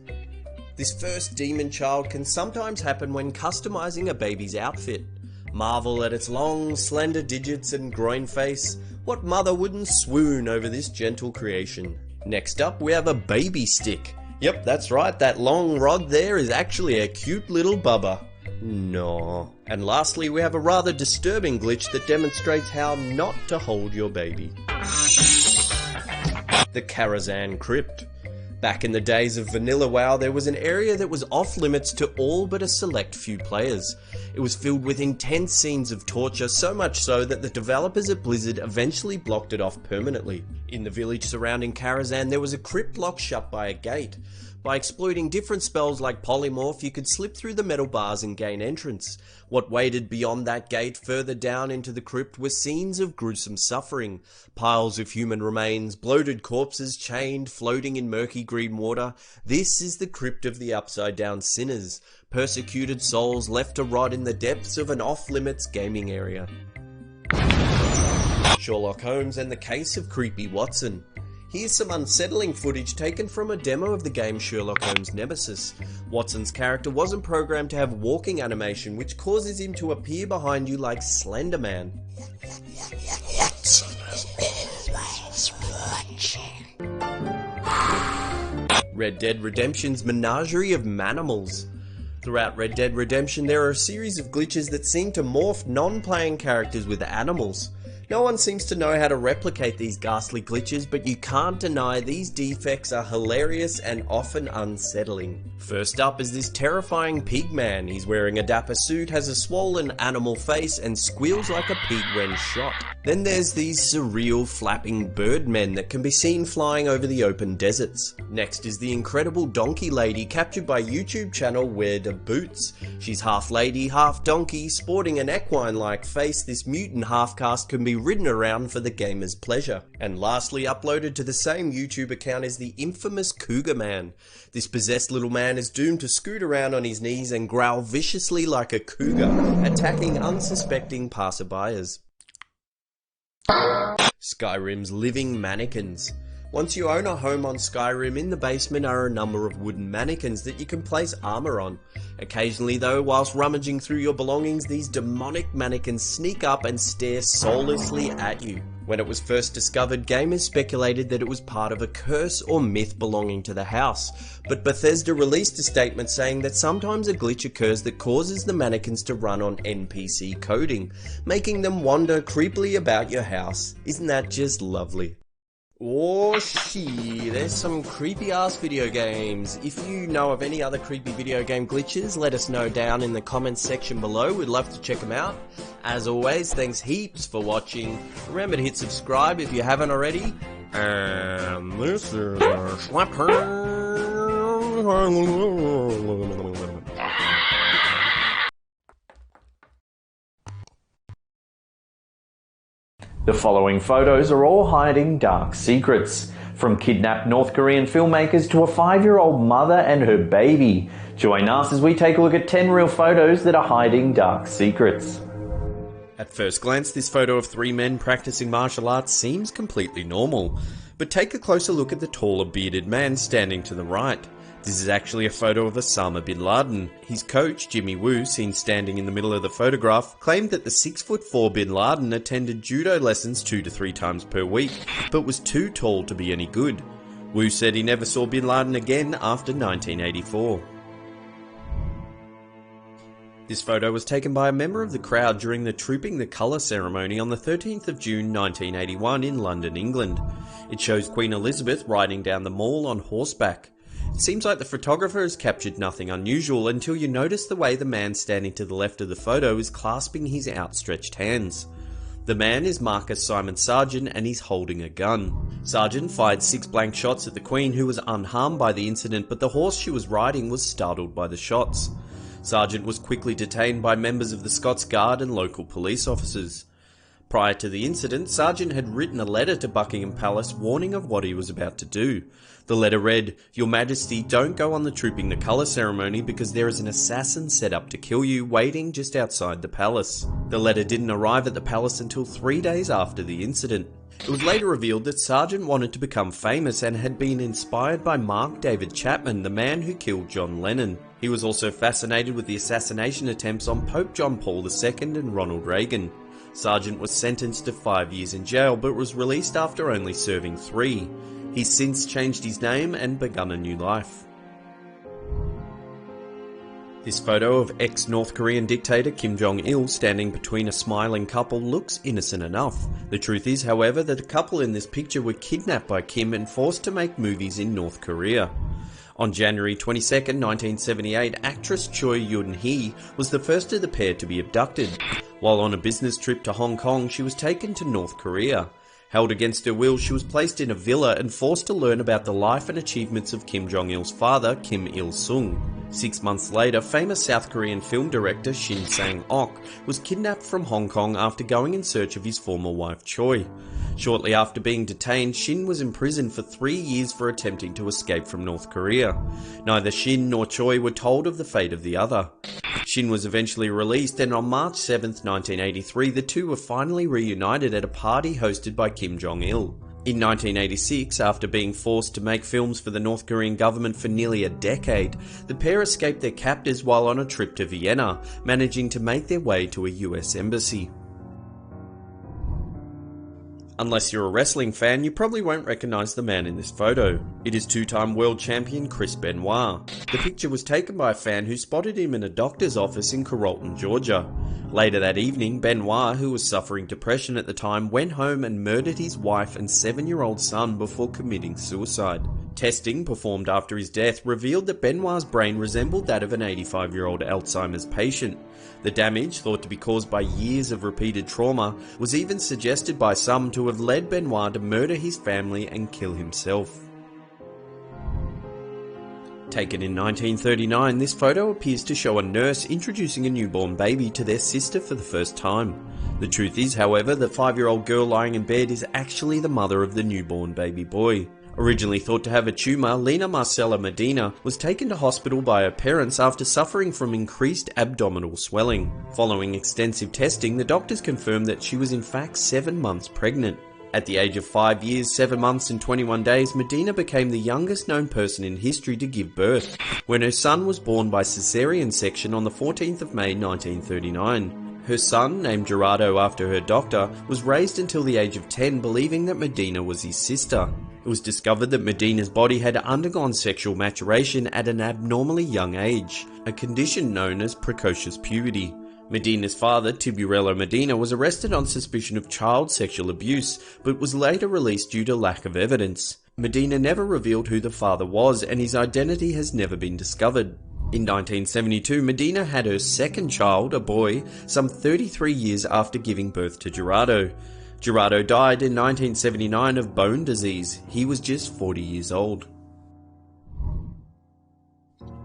This first demon child can sometimes happen when customizing a baby's outfit. Marvel at its long, slender digits and groin face. What mother wouldn't swoon over this gentle creation? Next up, we have a baby stick. Yep, that's right, that long rod there is actually a cute little bubba. No. And lastly, we have a rather disturbing glitch that demonstrates how not to hold your baby. The Karazhan Crypt. Back in the days of Vanilla WoW, there was an area that was off limits to all but a select few players. It was filled with intense scenes of torture, so much so that the developers at Blizzard eventually blocked it off permanently. In the village surrounding Karazhan, there was a crypt locked shut by a gate. By exploiting different spells like Polymorph, you could slip through the metal bars and gain entrance. What waited beyond that gate further down into the crypt were scenes of gruesome suffering. Piles of human remains, bloated corpses chained, floating in murky green water. This is the crypt of the upside down sinners, persecuted souls left to rot in the depths of an off-limits gaming area. Sherlock Holmes and the Case of Creepy Watson. Here's some unsettling footage taken from a demo of the game Sherlock Holmes Nemesis. Watson's character wasn't programmed to have walking animation, which causes him to appear behind you like Slender Man. Red Dead Redemption's menagerie of manimals. Throughout Red Dead Redemption, there are a series of glitches that seem to morph non-playing characters with animals. No one seems to know how to replicate these ghastly glitches, but you can't deny these defects are hilarious and often unsettling. First up is this terrifying pig man. He's wearing a dapper suit, has a swollen animal face, and squeals like a pig when shot. Then there's these surreal flapping birdmen that can be seen flying over the open deserts. Next is the incredible donkey lady captured by YouTube channel Where Da Boots. She's half lady, half donkey, sporting an equine-like face. This mutant half-caste can be ridden around for the gamer's pleasure. And lastly, uploaded to the same YouTube account is the infamous Cougar Man. This possessed little man is doomed to scoot around on his knees and growl viciously like a cougar, attacking unsuspecting passerbyers. Skyrim's living mannequins. Once you own a home on Skyrim, in the basement are a number of wooden mannequins that you can place armor on. Occasionally though, whilst rummaging through your belongings, these demonic mannequins sneak up and stare soullessly at you. When it was first discovered, gamers speculated that it was part of a curse or myth belonging to the house, but Bethesda released a statement saying that sometimes a glitch occurs that causes the mannequins to run on NPC coding, making them wander creepily about your house. Isn't that just lovely? Oh there's some creepy ass video games. If you know of any other creepy video game glitches, let us know down in the comments section below. We'd love to check them out. As always, thanks heaps for watching. Remember to hit subscribe if you haven't already. And this is Slapper. The following photos are all hiding dark secrets. From kidnapped North Korean filmmakers to a 5-year-old mother and her baby. Join us as we take a look at 10 real photos that are hiding dark secrets. At first glance, this photo of 3 men practicing martial arts seems completely normal. But take a closer look at the taller bearded man standing to the right. This is actually a photo of Osama bin Laden. His coach, Jimmy Woo, seen standing in the middle of the photograph, claimed that the 6'4" bin Laden attended judo lessons 2 to 3 times per week, but was too tall to be any good. Woo said he never saw bin Laden again after 1984. This photo was taken by a member of the crowd during the Trooping the Colour ceremony on the 13th of June 1981 in London, England. It shows Queen Elizabeth riding down the Mall on horseback. It seems like the photographer has captured nothing unusual until you notice the way the man standing to the left of the photo is clasping his outstretched hands. The man is Marcus Simon Sargent and he's holding a gun. Sargent fired 6 blank shots at the Queen, who was unharmed by the incident, but the horse she was riding was startled by the shots. Sargent was quickly detained by members of the Scots Guard and local police officers. Prior to the incident, Sargent had written a letter to Buckingham Palace warning of what he was about to do. The letter read, "Your Majesty, don't go on the Trooping the Colour ceremony because there is an assassin set up to kill you waiting just outside the palace." The letter didn't arrive at the palace until 3 days after the incident. It was later revealed that Sargent wanted to become famous and had been inspired by Mark David Chapman, the man who killed John Lennon. He was also fascinated with the assassination attempts on Pope John Paul II and Ronald Reagan. Sargent was sentenced to 5 years in jail but was released after only serving 3. He's since changed his name and begun a new life. This photo of ex-North Korean dictator Kim Jong-il standing between a smiling couple looks innocent enough. The truth is, however, that the couple in this picture were kidnapped by Kim and forced to make movies in North Korea. On January 22, 1978, actress Choi Yoon-hee was the first of the pair to be abducted. While on a business trip to Hong Kong, she was taken to North Korea. Held against her will, she was placed in a villa and forced to learn about the life and achievements of Kim Jong-il's father, Kim Il-sung. 6 months later, famous South Korean film director Shin Sang-ok was kidnapped from Hong Kong after going in search of his former wife Choi. Shortly after being detained, Shin was imprisoned for 3 years for attempting to escape from North Korea. Neither Shin nor Choi were told of the fate of the other. Shin was eventually released, and on March 7, 1983, the two were finally reunited at a party hosted by Kim Jong-il. In 1986, after being forced to make films for the North Korean government for nearly a decade, the pair escaped their captors while on a trip to Vienna, managing to make their way to a US embassy. Unless you're a wrestling fan, you probably won't recognise the man in this photo. It is two-time world champion Chris Benoit. The picture was taken by a fan who spotted him in a doctor's office in Carrollton, Georgia. Later that evening, Benoit, who was suffering depression at the time, went home and murdered his wife and 7-year-old son before committing suicide. Testing performed after his death revealed that Benoit's brain resembled that of an 85-year-old Alzheimer's patient. The damage, thought to be caused by years of repeated trauma, was even suggested by some to have led Benoit to murder his family and kill himself. Taken in 1939, this photo appears to show a nurse introducing a newborn baby to their sister for the first time. The truth is, however, the 5-year-old girl lying in bed is actually the mother of the newborn baby boy. Originally thought to have a tumour, Lena Marcela Medina was taken to hospital by her parents after suffering from increased abdominal swelling. Following extensive testing, the doctors confirmed that she was in fact 7 months pregnant. At the age of 5 years, 7 months and 21 days, Medina became the youngest known person in history to give birth, when her son was born by caesarean section on the 14th of May 1939. Her son, named Gerardo after her doctor, was raised until the age of 10 believing that Medina was his sister. It was discovered that Medina's body had undergone sexual maturation at an abnormally young age, a condition known as precocious puberty. Medina's father, Tiburello Medina, was arrested on suspicion of child sexual abuse, but was later released due to lack of evidence. Medina never revealed who the father was, and his identity has never been discovered. In 1972, Medina had her second child, a boy, some 33 years after giving birth to Gerardo. Gerardo died in 1979 of bone disease. He was just 40 years old.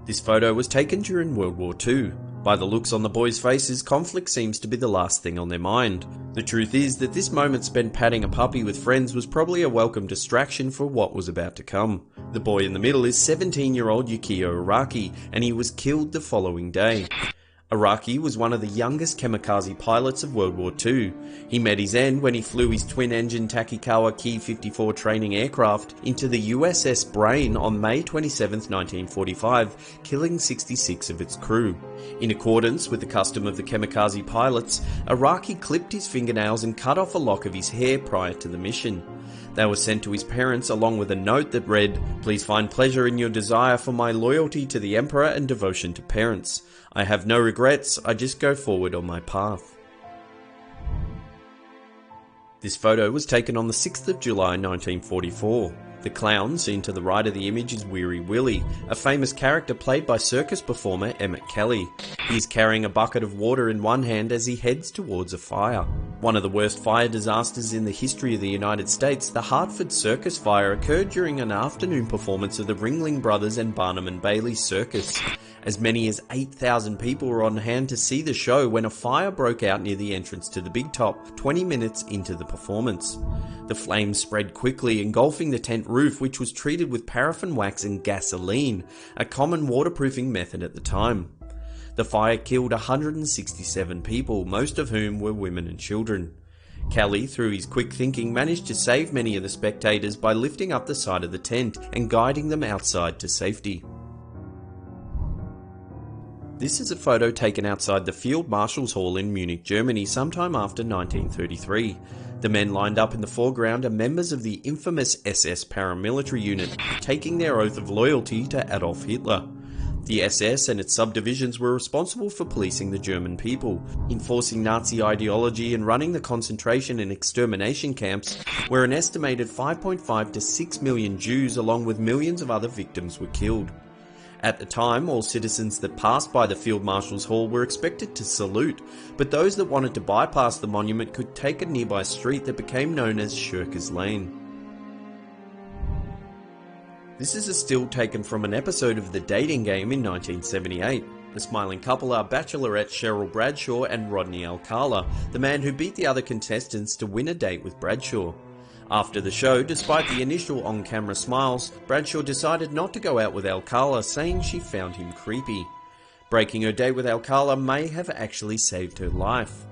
This photo was taken during World War II. By the looks on the boys' faces, conflict seems to be the last thing on their mind. The truth is that this moment spent patting a puppy with friends was probably a welcome distraction for what was about to come. The boy in the middle is 17-year-old Yukio Araki, and he was killed the following day. Araki was one of the youngest kamikaze pilots of World War II. He met his end when he flew his twin-engine Takikawa Ki-54 training aircraft into the USS Brain on May 27, 1945, killing 66 of its crew. In accordance with the custom of the kamikaze pilots, Araki clipped his fingernails and cut off a lock of his hair prior to the mission. They were sent to his parents along with a note that read, "Please find pleasure in your desire for my loyalty to the Emperor and devotion to parents. I have no regrets, I just go forward on my path." This photo was taken on the 6th of July 1944. The clown seen to the right of the image is Weary Willie, a famous character played by circus performer Emmett Kelly. He is carrying a bucket of water in one hand as he heads towards a fire. One of the worst fire disasters in the history of the United States, the Hartford Circus Fire, occurred during an afternoon performance of the Ringling Brothers and Barnum and Bailey Circus. As many as 8,000 people were on hand to see the show when a fire broke out near the entrance to the Big Top 20 minutes into the performance. The flames spread quickly, engulfing the tent roof, which was treated with paraffin wax and gasoline, a common waterproofing method at the time. The fire killed 167 people, most of whom were women and children. Kelly, through his quick thinking, managed to save many of the spectators by lifting up the side of the tent and guiding them outside to safety. This is a photo taken outside the Field Marshal's Hall in Munich, Germany, sometime after 1933. The men lined up in the foreground are members of the infamous SS paramilitary unit, taking their oath of loyalty to Adolf Hitler. The SS and its subdivisions were responsible for policing the German people, enforcing Nazi ideology and running the concentration and extermination camps where an estimated 5.5 to 6 million Jews along with millions of other victims were killed. At the time, all citizens that passed by the Field Marshal's Hall were expected to salute, but those that wanted to bypass the monument could take a nearby street that became known as Shirker's Lane. This is a still taken from an episode of The Dating Game in 1978. The smiling couple are bachelorette Cheryl Bradshaw and Rodney Alcala, the man who beat the other contestants to win a date with Bradshaw. After the show, despite the initial on-camera smiles, Bradshaw decided not to go out with Alcala, saying she found him creepy. Breaking her date with Alcala may have actually saved her life.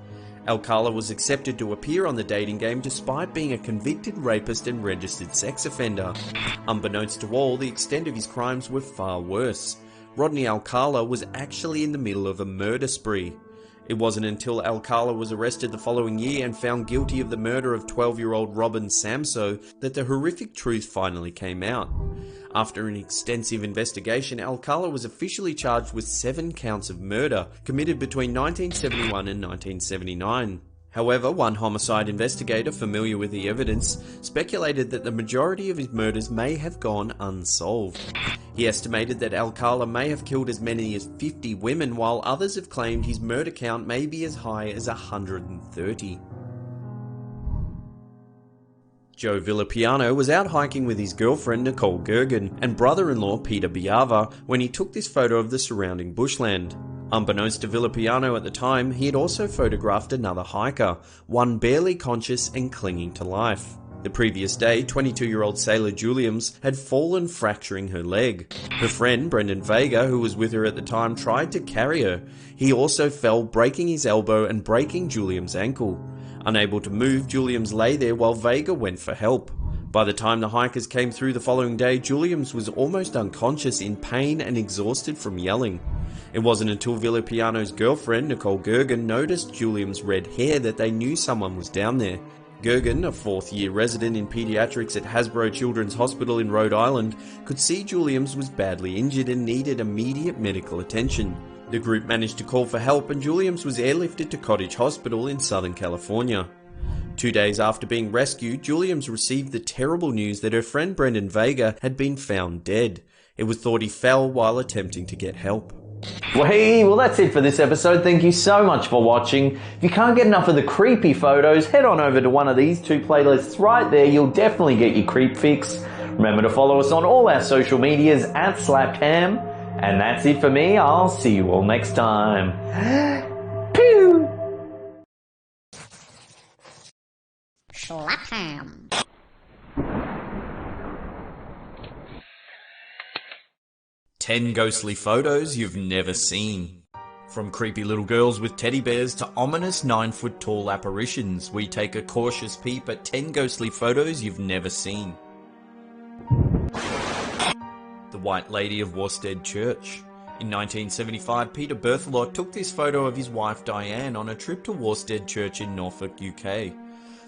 Alcala was accepted to appear on The Dating Game despite being a convicted rapist and registered sex offender. Unbeknownst to all, the extent of his crimes were far worse. Rodney Alcala was actually in the middle of a murder spree. It wasn't until Alcala was arrested the following year and found guilty of the murder of 12-year-old Robin Samso that the horrific truth finally came out. After an extensive investigation, Alcala was officially charged with 7 counts of murder, committed between 1971 and 1979. However, one homicide investigator familiar with the evidence speculated that the majority of his murders may have gone unsolved. He estimated that Alcala may have killed as many as 50 women, while others have claimed his murder count may be as high as 130. Joe Villapiano was out hiking with his girlfriend Nicole Gergen and brother-in-law Peter Biava when he took this photo of the surrounding bushland. Unbeknownst to Villapiano at the time, he had also photographed another hiker, one barely conscious and clinging to life. The previous day, 22-year-old Sailor Juliams had fallen, fracturing her leg. Her friend, Brendan Vega, who was with her at the time, tried to carry her. He also fell, breaking his elbow and breaking Juliams' ankle. Unable to move, Juliams lay there while Vega went for help. By the time the hikers came through the following day, Juliams was almost unconscious, in pain and exhausted from yelling. It wasn't until Villapiano's girlfriend, Nicole Gergen, noticed Juliams' red hair that they knew someone was down there. Gergen, a fourth-year resident in pediatrics at Hasbro Children's Hospital in Rhode Island, could see Juliams was badly injured and needed immediate medical attention. The group managed to call for help and Juliams was airlifted to Cottage Hospital in Southern California. 2 days after being rescued, Juliams received the terrible news that her friend Brendan Vega had been found dead. It was thought he fell while attempting to get help. Well, that's it for this episode. Thank you so much for watching. If you can't get enough of the creepy photos, head on over to one of these 2 playlists right there. You'll definitely get your creep fix. Remember to follow us on all our social medias at SlapCam. And that's it for me. I'll see you all next time. Pew! Slap 10 ghostly photos you've never seen. From creepy little girls with teddy bears to ominous 9-foot-tall apparitions, we take a cautious peep at 10 ghostly photos you've never seen. The White Lady of Worstead Church. In 1975, Peter Berthelot took this photo of his wife Diane on a trip to Worstead Church in Norfolk, UK.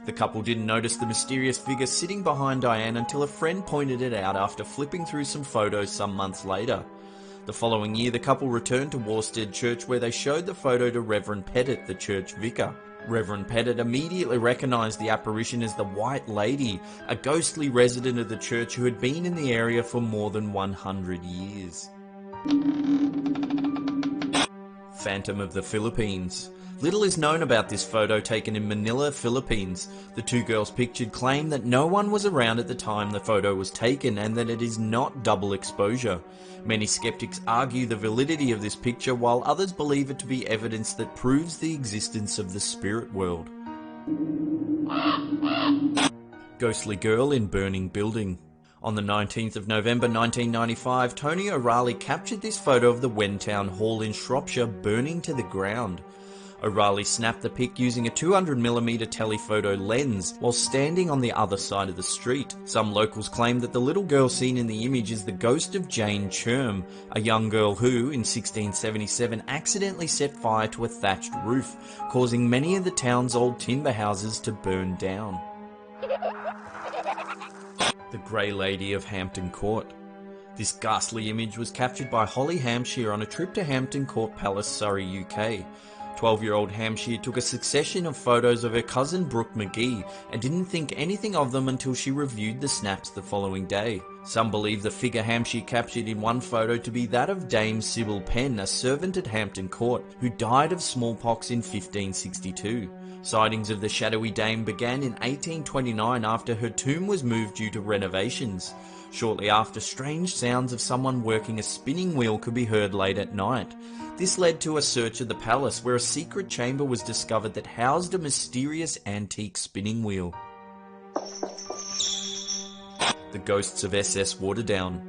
The couple didn't notice the mysterious figure sitting behind Diane until a friend pointed it out after flipping through some photos some months later. The following year, the couple returned to Worstead Church where they showed the photo to Reverend Pettit, the church vicar. Reverend Pettit immediately recognised the apparition as the White Lady, a ghostly resident of the church who had been in the area for more than 100 years. Phantom of the Philippines. Little is known about this photo taken in Manila, Philippines. The 2 girls pictured claim that no one was around at the time the photo was taken and that it is not double exposure. Many skeptics argue the validity of this picture, while others believe it to be evidence that proves the existence of the spirit world. Ghostly girl in burning building. On the 19th of November 1995, Tony O'Reilly captured this photo of the Wentown Hall in Shropshire burning to the ground. O'Reilly snapped the pic using a 200mm telephoto lens while standing on the other side of the street. Some locals claim that the little girl seen in the image is the ghost of Jane Churm, a young girl who, in 1677, accidentally set fire to a thatched roof, causing many of the town's old timber houses to burn down. The Grey Lady of Hampton Court. This ghastly image was captured by Holly Hampshire on a trip to Hampton Court Palace, Surrey, UK. 12-year-old Hampshire took a succession of photos of her cousin Brooke McGee and didn't think anything of them until she reviewed the snaps the following day. Some believe the figure Hampshire captured in one photo to be that of Dame Sybil Penn, a servant at Hampton Court, who died of smallpox in 1562. Sightings of the shadowy dame began in 1829 after her tomb was moved due to renovations. Shortly after, strange sounds of someone working a spinning wheel could be heard late at night. This led to a search of the palace, where a secret chamber was discovered that housed a mysterious antique spinning wheel. The ghosts of SS Waterdown.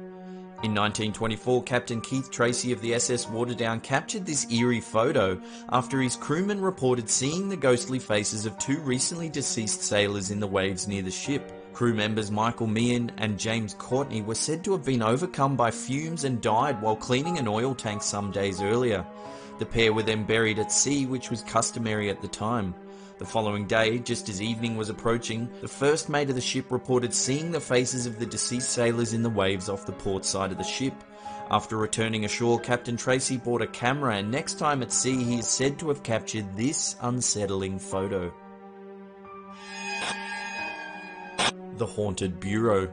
In 1924, Captain Keith Tracy of the SS Waterdown captured this eerie photo after his crewmen reported seeing the ghostly faces of two recently deceased sailors in the waves near the ship. Crew members Michael Meehan and James Courtney were said to have been overcome by fumes and died while cleaning an oil tank some days earlier. The pair were then buried at sea, which was customary at the time. The following day, just as evening was approaching, the first mate of the ship reported seeing the faces of the deceased sailors in the waves off the port side of the ship. After returning ashore, Captain Tracy bought a camera, and next time at sea he is said to have captured this unsettling photo. The Haunted Bureau.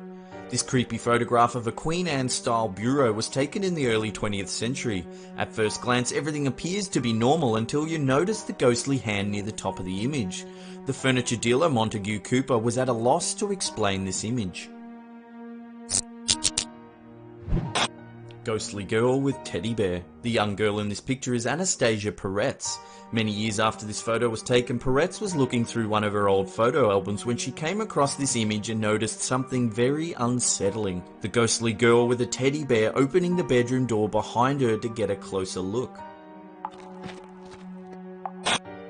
This creepy photograph of a Queen Anne-style bureau was taken in the early 20th century. At first glance, everything appears to be normal until you notice the ghostly hand near the top of the image. The furniture dealer Montague Cooper was at a loss to explain this image. Ghostly girl with teddy bear. The young girl in this picture is Anastasia Peretz. Many years after this photo was taken, Peretz was looking through one of her old photo albums when she came across this image and noticed something very unsettling. The ghostly girl with a teddy bear opening the bedroom door behind her to get a closer look.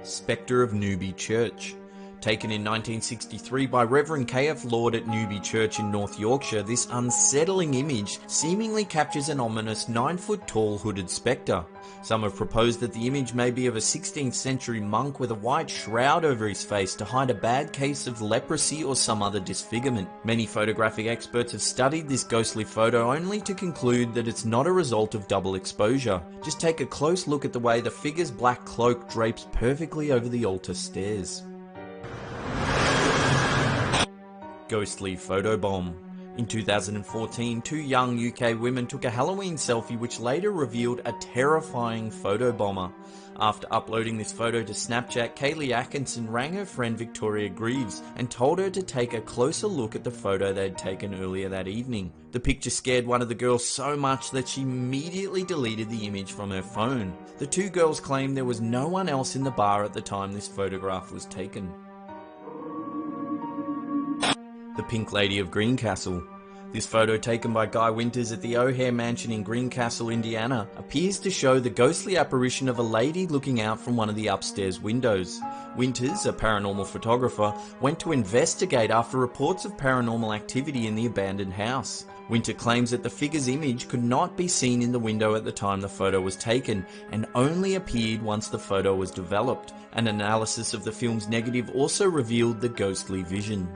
Spectre of Newby Church. Taken in 1963 by Reverend K.F. Lord at Newby Church in North Yorkshire, this unsettling image seemingly captures an ominous 9-foot-tall hooded spectre. Some have proposed that the image may be of a 16th century monk with a white shroud over his face to hide a bad case of leprosy or some other disfigurement. Many photographic experts have studied this ghostly photo only to conclude that it's not a result of double exposure. Just take a close look at the way the figure's black cloak drapes perfectly over the altar stairs. Ghostly photobomb. In 2014, two young UK women took a Halloween selfie which later revealed a terrifying photobomber. After uploading this photo to Snapchat, Kaylee Atkinson rang her friend Victoria Greaves and told her to take a closer look at the photo they'd taken earlier that evening. The picture scared one of the girls so much that she immediately deleted the image from her phone. The two girls claimed there was no one else in the bar at the time this photograph was taken. The Pink Lady of Greencastle. This photo taken by Guy Winters at the O'Hare Mansion in Greencastle, Indiana, appears to show the ghostly apparition of a lady looking out from one of the upstairs windows. Winters, a paranormal photographer, went to investigate after reports of paranormal activity in the abandoned house. Winter claims that the figure's image could not be seen in the window at the time the photo was taken, and only appeared once the photo was developed. An analysis of the film's negative also revealed the ghostly vision.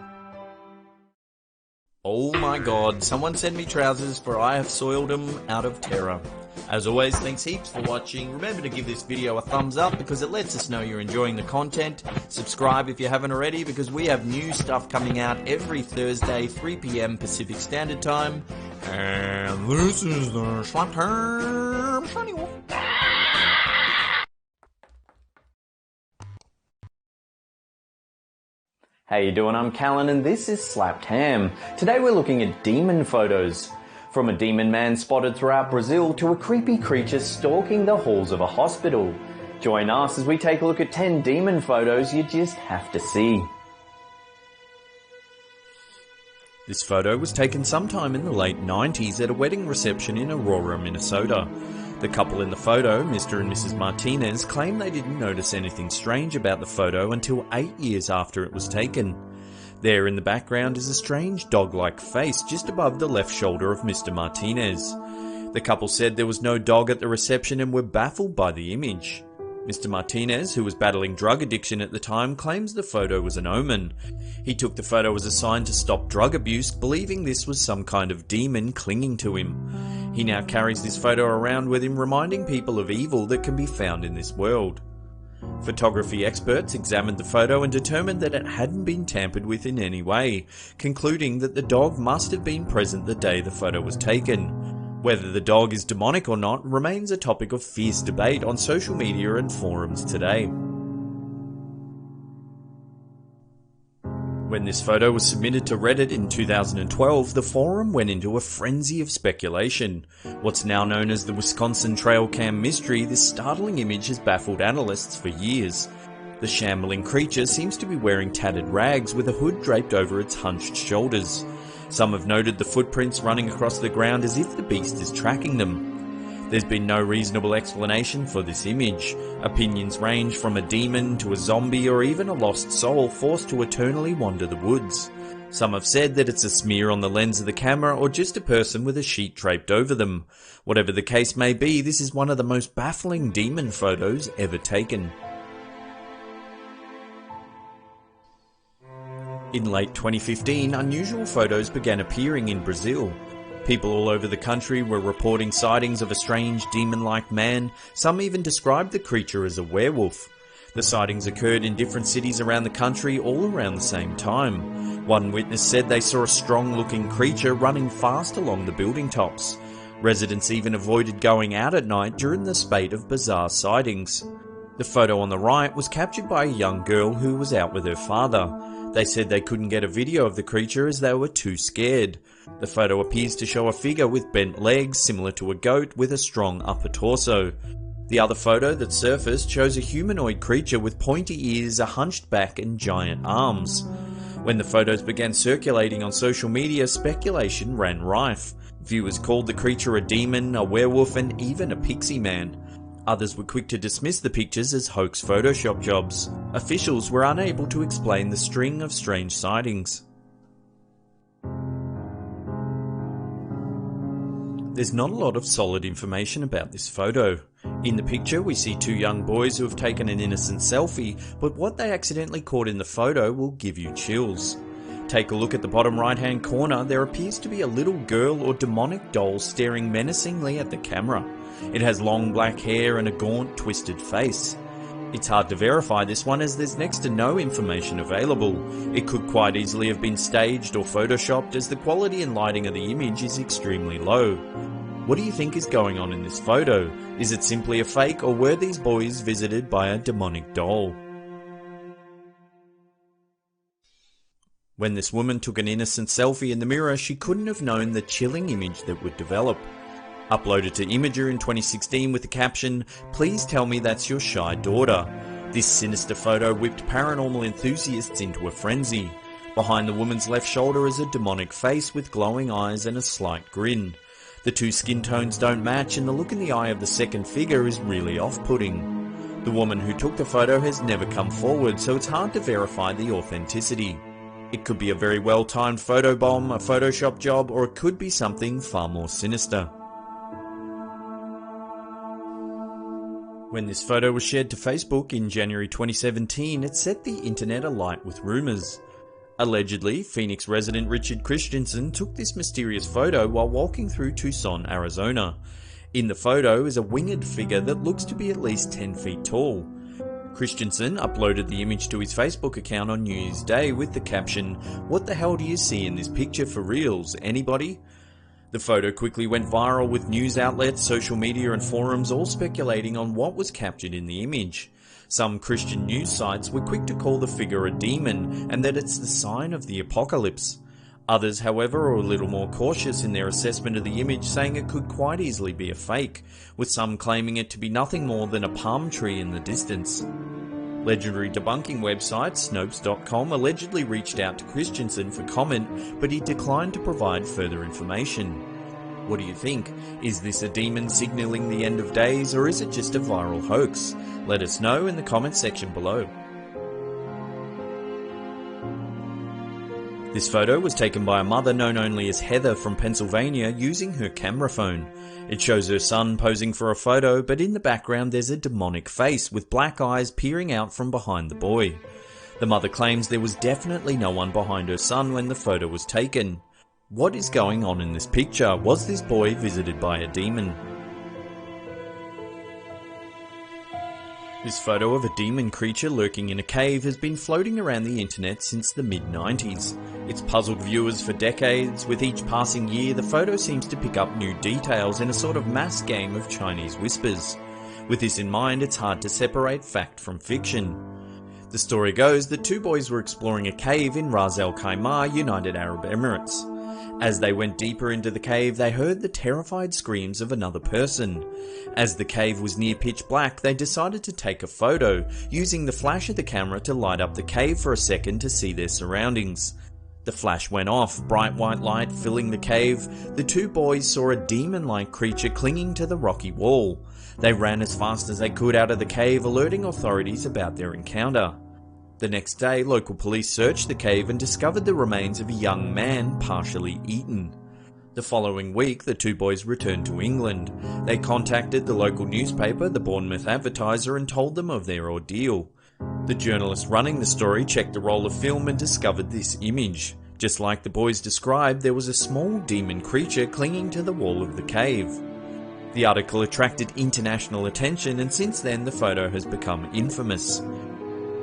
Oh my god, someone send me trousers for I have soiled them out of terror. As always, thanks heaps for watching. Remember to give this video a thumbs up because it lets us know you're enjoying the content. Subscribe if you haven't already because we have new stuff coming out every Thursday, 3 PM Pacific Standard Time. And this is the Slap Term Shiny Wolf. How you doing? I'm Callan and this is Slapped Ham. Today we're looking at demon photos. From a demon man spotted throughout Brazil to a creepy creature stalking the halls of a hospital. Join us as we take a look at 10 demon photos you just have to see. This photo was taken sometime in the late 90s at a wedding reception in Aurora, Minnesota. The couple in the photo, Mr. and Mrs. Martinez, claim they didn't notice anything strange about the photo until 8 years after it was taken. There in the background is a strange dog-like face just above the left shoulder of Mr. Martinez. The couple said there was no dog at the reception and were baffled by the image. Mr. Martinez, who was battling drug addiction at the time, claims the photo was an omen. He took the photo as a sign to stop drug abuse, believing this was some kind of demon clinging to him. He now carries this photo around with him, reminding people of evil that can be found in this world. Photography experts examined the photo and determined that it hadn't been tampered with in any way, concluding that the dog must have been present the day the photo was taken. Whether the dog is demonic or not remains a topic of fierce debate on social media and forums today. When this photo was submitted to Reddit in 2012, the forum went into a frenzy of speculation. What's now known as the Wisconsin trail cam mystery, this startling image has baffled analysts for years. The shambling creature seems to be wearing tattered rags with a hood draped over its hunched shoulders. Some have noted the footprints running across the ground as if the beast is tracking them. There's been no reasonable explanation for this image. Opinions range from a demon to a zombie or even a lost soul forced to eternally wander the woods. Some have said that it's a smear on the lens of the camera or just a person with a sheet draped over them. Whatever the case may be, this is one of the most baffling demon photos ever taken. In late 2015, unusual photos began appearing in Brazil. People all over the country were reporting sightings of a strange demon-like man. Some even described the creature as a werewolf. The sightings occurred in different cities around the country all around the same time. One witness said they saw a strong-looking creature running fast along the building tops. Residents even avoided going out at night during the spate of bizarre sightings. The photo on the right was captured by a young girl who was out with her father. They said they couldn't get a video of the creature as they were too scared. The photo appears to show a figure with bent legs similar to a goat with a strong upper torso. The other photo that surfaced shows a humanoid creature with pointy ears, a hunched back and giant arms. When the photos began circulating on social media, speculation ran rife. Viewers called the creature a demon, a werewolf and even a pixie man. Others were quick to dismiss the pictures as hoax Photoshop jobs. Officials were unable to explain the string of strange sightings. There's not a lot of solid information about this photo. In the picture we see two young boys who have taken an innocent selfie, but what they accidentally caught in the photo will give you chills. Take a look at the bottom right hand corner. There appears to be a little girl or demonic doll staring menacingly at the camera. It has long black hair and a gaunt, twisted face. It's hard to verify this one as there's next to no information available. It could quite easily have been staged or photoshopped as the quality and lighting of the image is extremely low. What do you think is going on in this photo? Is it simply a fake or were these boys visited by a demonic doll? When this woman took an innocent selfie in the mirror, she couldn't have known the chilling image that would develop. Uploaded to Imager in 2016 with the caption, "Please tell me that's your shy daughter." This sinister photo whipped paranormal enthusiasts into a frenzy. Behind the woman's left shoulder is a demonic face with glowing eyes and a slight grin. The two skin tones don't match and the look in the eye of the second figure is really off-putting. The woman who took the photo has never come forward, so it's hard to verify the authenticity. It could be a very well-timed photobomb, a Photoshop job, or it could be something far more sinister. When this photo was shared to Facebook in January 2017, it set the internet alight with rumours. Allegedly, Phoenix resident Richard Christensen took this mysterious photo while walking through Tucson, Arizona. In the photo is a winged figure that looks to be at least 10 feet tall. Christensen uploaded the image to his Facebook account on New Year's Day with the caption, "What the hell do you see in this picture for reals? Anybody?" The photo quickly went viral with news outlets, social media and forums all speculating on what was captured in the image. Some Christian news sites were quick to call the figure a demon and that it's the sign of the apocalypse. Others, however, are a little more cautious in their assessment of the image, saying it could quite easily be a fake, with some claiming it to be nothing more than a palm tree in the distance. Legendary debunking website Snopes.com allegedly reached out to Christensen for comment, but he declined to provide further information. What do you think? Is this a demon signalling the end of days, or is it just a viral hoax? Let us know in the comments section below. This photo was taken by a mother known only as Heather from Pennsylvania using her camera phone. It shows her son posing for a photo, but in the background there's a demonic face with black eyes peering out from behind the boy. The mother claims there was definitely no one behind her son when the photo was taken. What is going on in this picture? Was this boy visited by a demon? This photo of a demon creature lurking in a cave has been floating around the internet since the mid-90s. It's puzzled viewers for decades. With each passing year, the photo seems to pick up new details in a sort of mass game of Chinese whispers. With this in mind, it's hard to separate fact from fiction. The story goes that two boys were exploring a cave in Ras Al Khaimah, United Arab Emirates. As they went deeper into the cave, they heard the terrified screams of another person. As the cave was near pitch black, they decided to take a photo, using the flash of the camera to light up the cave for a second to see their surroundings. The flash went off, bright white light filling the cave. The two boys saw a demon-like creature clinging to the rocky wall. They ran as fast as they could out of the cave, alerting authorities about their encounter. The next day, local police searched the cave and discovered the remains of a young man partially eaten. The following week, the two boys returned to England. They contacted the local newspaper, the Bournemouth Advertiser, and told them of their ordeal. The journalist running the story checked the roll of film and discovered this image. Just like the boys described, there was a small demon creature clinging to the wall of the cave. The article attracted international attention, and since then the photo has become infamous.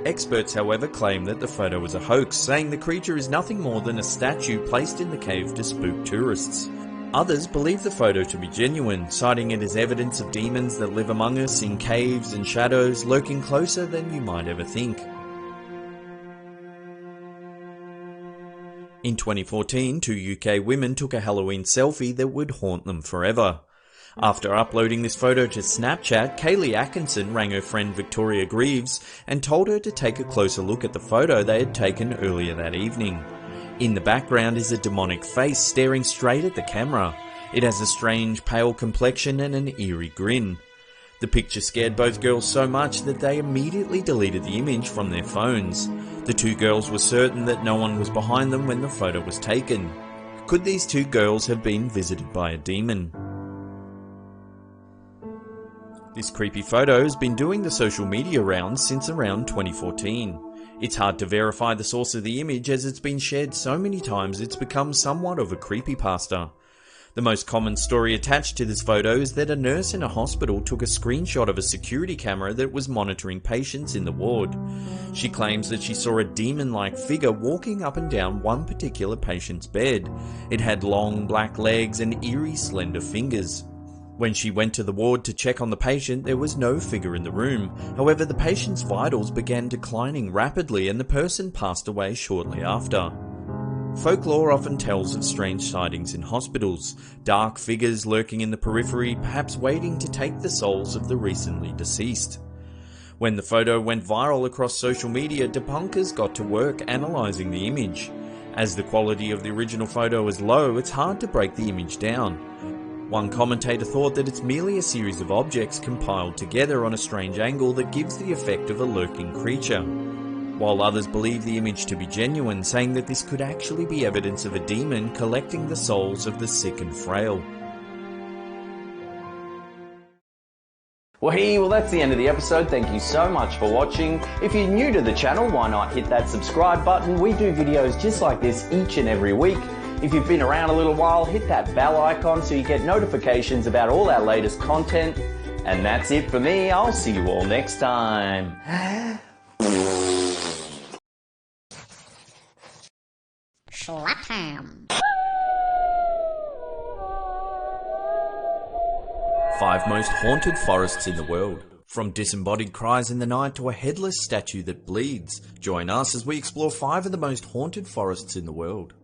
Experts, however, claim that the photo was a hoax, saying the creature is nothing more than a statue placed in the cave to spook tourists. Others believe the photo to be genuine, citing it as evidence of demons that live among us in caves and shadows, lurking closer than you might ever think. In 2014, two UK women took a Halloween selfie that would haunt them forever. After uploading this photo to Snapchat, Kaylee Atkinson rang her friend Victoria Greaves and told her to take a closer look at the photo they had taken earlier that evening. In the background is a demonic face staring straight at the camera. It has a strange pale complexion and an eerie grin. The picture scared both girls so much that they immediately deleted the image from their phones. The two girls were certain that no one was behind them when the photo was taken. Could these two girls have been visited by a demon? This creepy photo has been doing the social media rounds since around 2014. It's hard to verify the source of the image as it's been shared so many times it's become somewhat of a creepypasta. The most common story attached to this photo is that a nurse in a hospital took a screenshot of a security camera that was monitoring patients in the ward. She claims that she saw a demon-like figure walking up and down one particular patient's bed. It had long black legs and eerie slender fingers. When she went to the ward to check on the patient, there was no figure in the room. However, the patient's vitals began declining rapidly and the person passed away shortly after. Folklore often tells of strange sightings in hospitals, dark figures lurking in the periphery, perhaps waiting to take the souls of the recently deceased. When the photo went viral across social media, debunkers got to work analysing the image. As the quality of the original photo is low, it's hard to break the image down. One commentator thought that it's merely a series of objects compiled together on a strange angle that gives the effect of a lurking creature, while others believe the image to be genuine, saying that this could actually be evidence of a demon collecting the souls of the sick and frail. Well, that's the end of the episode. Thank you so much for watching. If you're new to the channel, why not hit that subscribe button? We do videos just like this each and every week. If you've been around a little while, hit that bell icon so you get notifications about all our latest content. And that's it for me. I'll see you all next time. Schlapham. 5 most haunted forests in the world. From disembodied cries in the night to a headless statue that bleeds. Join us as we explore 5 of the most haunted forests in the world.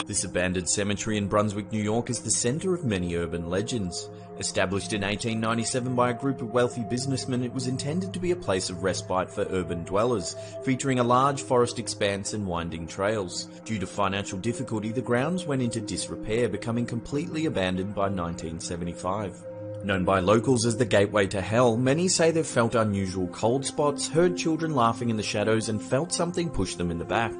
This abandoned cemetery in Brunswick, New York is the center of many urban legends. Established in 1897 by a group of wealthy businessmen, it was intended to be a place of respite for urban dwellers, featuring a large forest expanse and winding trails. Due to financial difficulty, the grounds went into disrepair, becoming completely abandoned by 1975. Known by locals as the gateway to hell, many say they've felt unusual cold spots, heard children laughing in the shadows, and felt something push them in the back.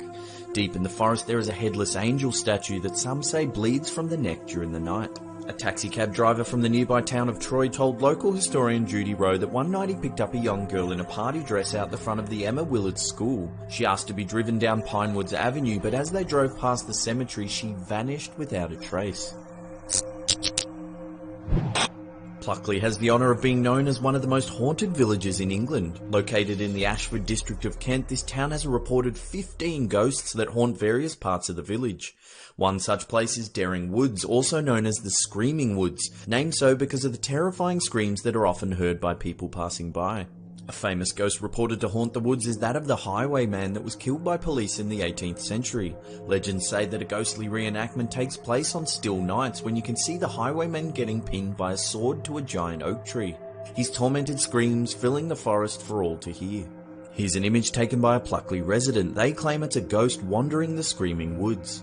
Deep in the forest there is a headless angel statue that some say bleeds from the neck during the night. A taxicab driver from the nearby town of Troy told local historian Judy Rowe that one night he picked up a young girl in a party dress out the front of the Emma Willard School. She asked to be driven down Pinewoods Avenue, but as they drove past the cemetery she vanished without a trace. Pluckley has the honour of being known as one of the most haunted villages in England. Located in the Ashford district of Kent, this town has a reported 15 ghosts that haunt various parts of the village. One such place is Daring Woods, also known as the Screaming Woods, named so because of the terrifying screams that are often heard by people passing by. A famous ghost reported to haunt the woods is that of the highwayman that was killed by police in the 18th century. Legends say that a ghostly reenactment takes place on still nights when you can see the highwayman getting pinned by a sword to a giant oak tree. His tormented screams filling the forest for all to hear. Here's an image taken by a Pluckley resident. They claim it's a ghost wandering the Screaming Woods.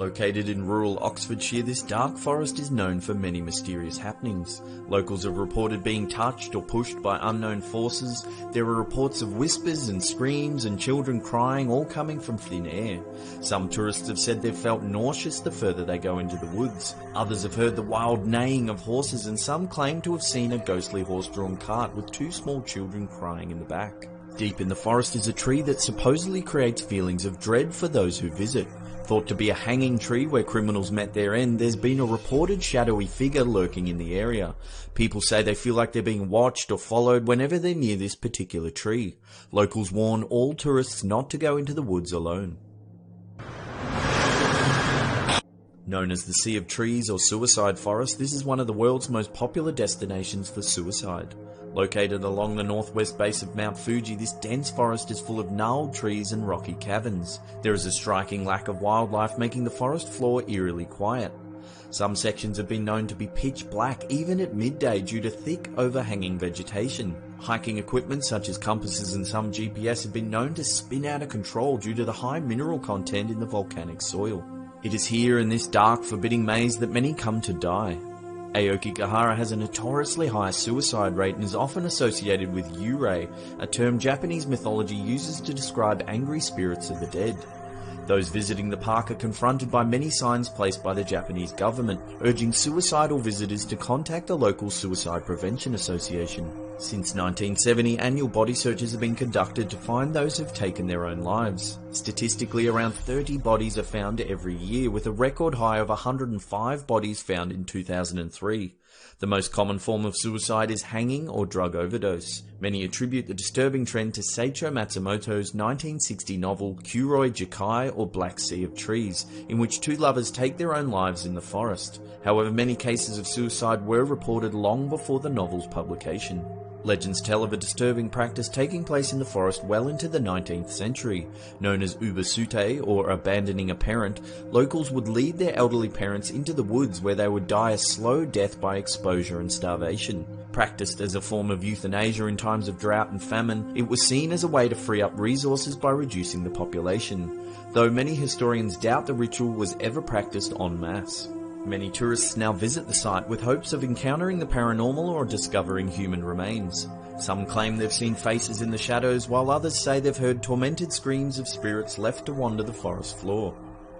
Located in rural Oxfordshire, this dark forest is known for many mysterious happenings. Locals have reported being touched or pushed by unknown forces. There are reports of whispers and screams and children crying, all coming from thin air. Some tourists have said they've felt nauseous the further they go into the woods. Others have heard the wild neighing of horses, and some claim to have seen a ghostly horse-drawn cart with two small children crying in the back. Deep in the forest is a tree that supposedly creates feelings of dread for those who visit. Thought to be a hanging tree where criminals met their end, there's been a reported shadowy figure lurking in the area. People say they feel like they're being watched or followed whenever they're near this particular tree. Locals warn all tourists not to go into the woods alone. Known as the Sea of Trees or Suicide Forest, this is one of the world's most popular destinations for suicide. Located along the northwest base of Mount Fuji, this dense forest is full of gnarled trees and rocky caverns. There is a striking lack of wildlife, making the forest floor eerily quiet. Some sections have been known to be pitch black even at midday due to thick overhanging vegetation. Hiking equipment such as compasses and some GPS have been known to spin out of control due to the high mineral content in the volcanic soil. It is here in this dark, forbidding maze that many come to die. Aokigahara has a notoriously high suicide rate and is often associated with yurei, a term Japanese mythology uses to describe angry spirits of the dead. Those visiting the park are confronted by many signs placed by the Japanese government, urging suicidal visitors to contact a local suicide prevention association. Since 1970, annual body searches have been conducted to find those who've taken their own lives. Statistically, around 30 bodies are found every year, with a record high of 105 bodies found in 2003. The most common form of suicide is hanging or drug overdose. Many attribute the disturbing trend to Seicho Matsumoto's 1960 novel Kuroi Jikai, or Black Sea of Trees, in which two lovers take their own lives in the forest. However, many cases of suicide were reported long before the novel's publication. Legends tell of a disturbing practice taking place in the forest well into the 19th century. Known as ubasute, or abandoning a parent, locals would lead their elderly parents into the woods where they would die a slow death by exposure and starvation. Practiced as a form of euthanasia in times of drought and famine, it was seen as a way to free up resources by reducing the population, though many historians doubt the ritual was ever practiced en masse. Many tourists now visit the site with hopes of encountering the paranormal or discovering human remains. Some claim they've seen faces in the shadows, while others say they've heard tormented screams of spirits left to wander the forest floor.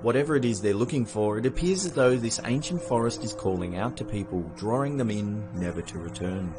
Whatever it is they're looking for, it appears as though this ancient forest is calling out to people, drawing them in, never to return.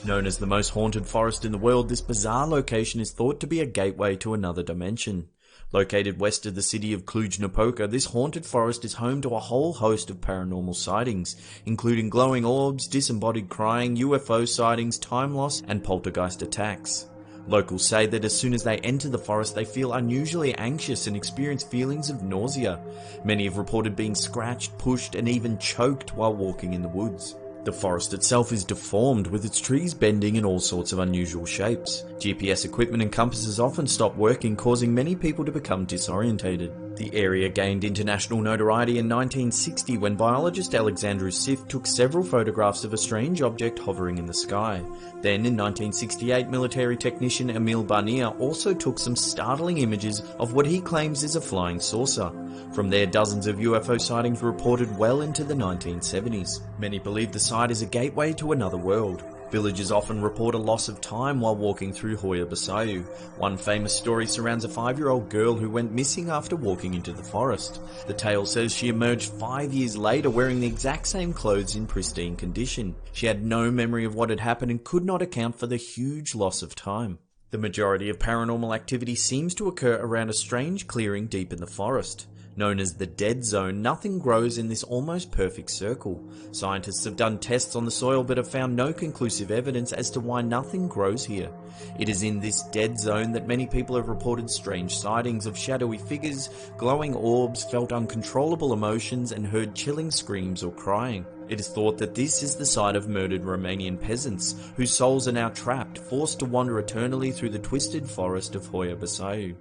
Known as the most haunted forest in the world, this bizarre location is thought to be a gateway to another dimension. Located west of the city of Cluj-Napoca, this haunted forest is home to a whole host of paranormal sightings, including glowing orbs, disembodied crying, UFO sightings, time loss, and poltergeist attacks. Locals say that as soon as they enter the forest, they feel unusually anxious and experience feelings of nausea. Many have reported being scratched, pushed, and even choked while walking in the woods. The forest itself is deformed, with its trees bending in all sorts of unusual shapes. GPS equipment and compasses often stop working, causing many people to become disorientated. The area gained international notoriety in 1960 when biologist Alexandru Sif took several photographs of a strange object hovering in the sky. Then in 1968, military technician Emil Barnier also took some startling images of what he claims is a flying saucer. From there, dozens of UFO sightings were reported well into the 1970s. Many believe the site is a gateway to another world. Villagers often report a loss of time while walking through Hoya Basayu. One famous story surrounds a 5-year-old girl who went missing after walking into the forest. The tale says she emerged 5 years later wearing the exact same clothes in pristine condition. She had no memory of what had happened and could not account for the huge loss of time. The majority of paranormal activity seems to occur around a strange clearing deep in the forest. Known as the Dead Zone, nothing grows in this almost perfect circle. Scientists have done tests on the soil but have found no conclusive evidence as to why nothing grows here. It is in this dead zone that many people have reported strange sightings of shadowy figures, glowing orbs, felt uncontrollable emotions, and heard chilling screams or crying. It is thought that this is the site of murdered Romanian peasants, whose souls are now trapped, forced to wander eternally through the twisted forest of Hoya Basayu.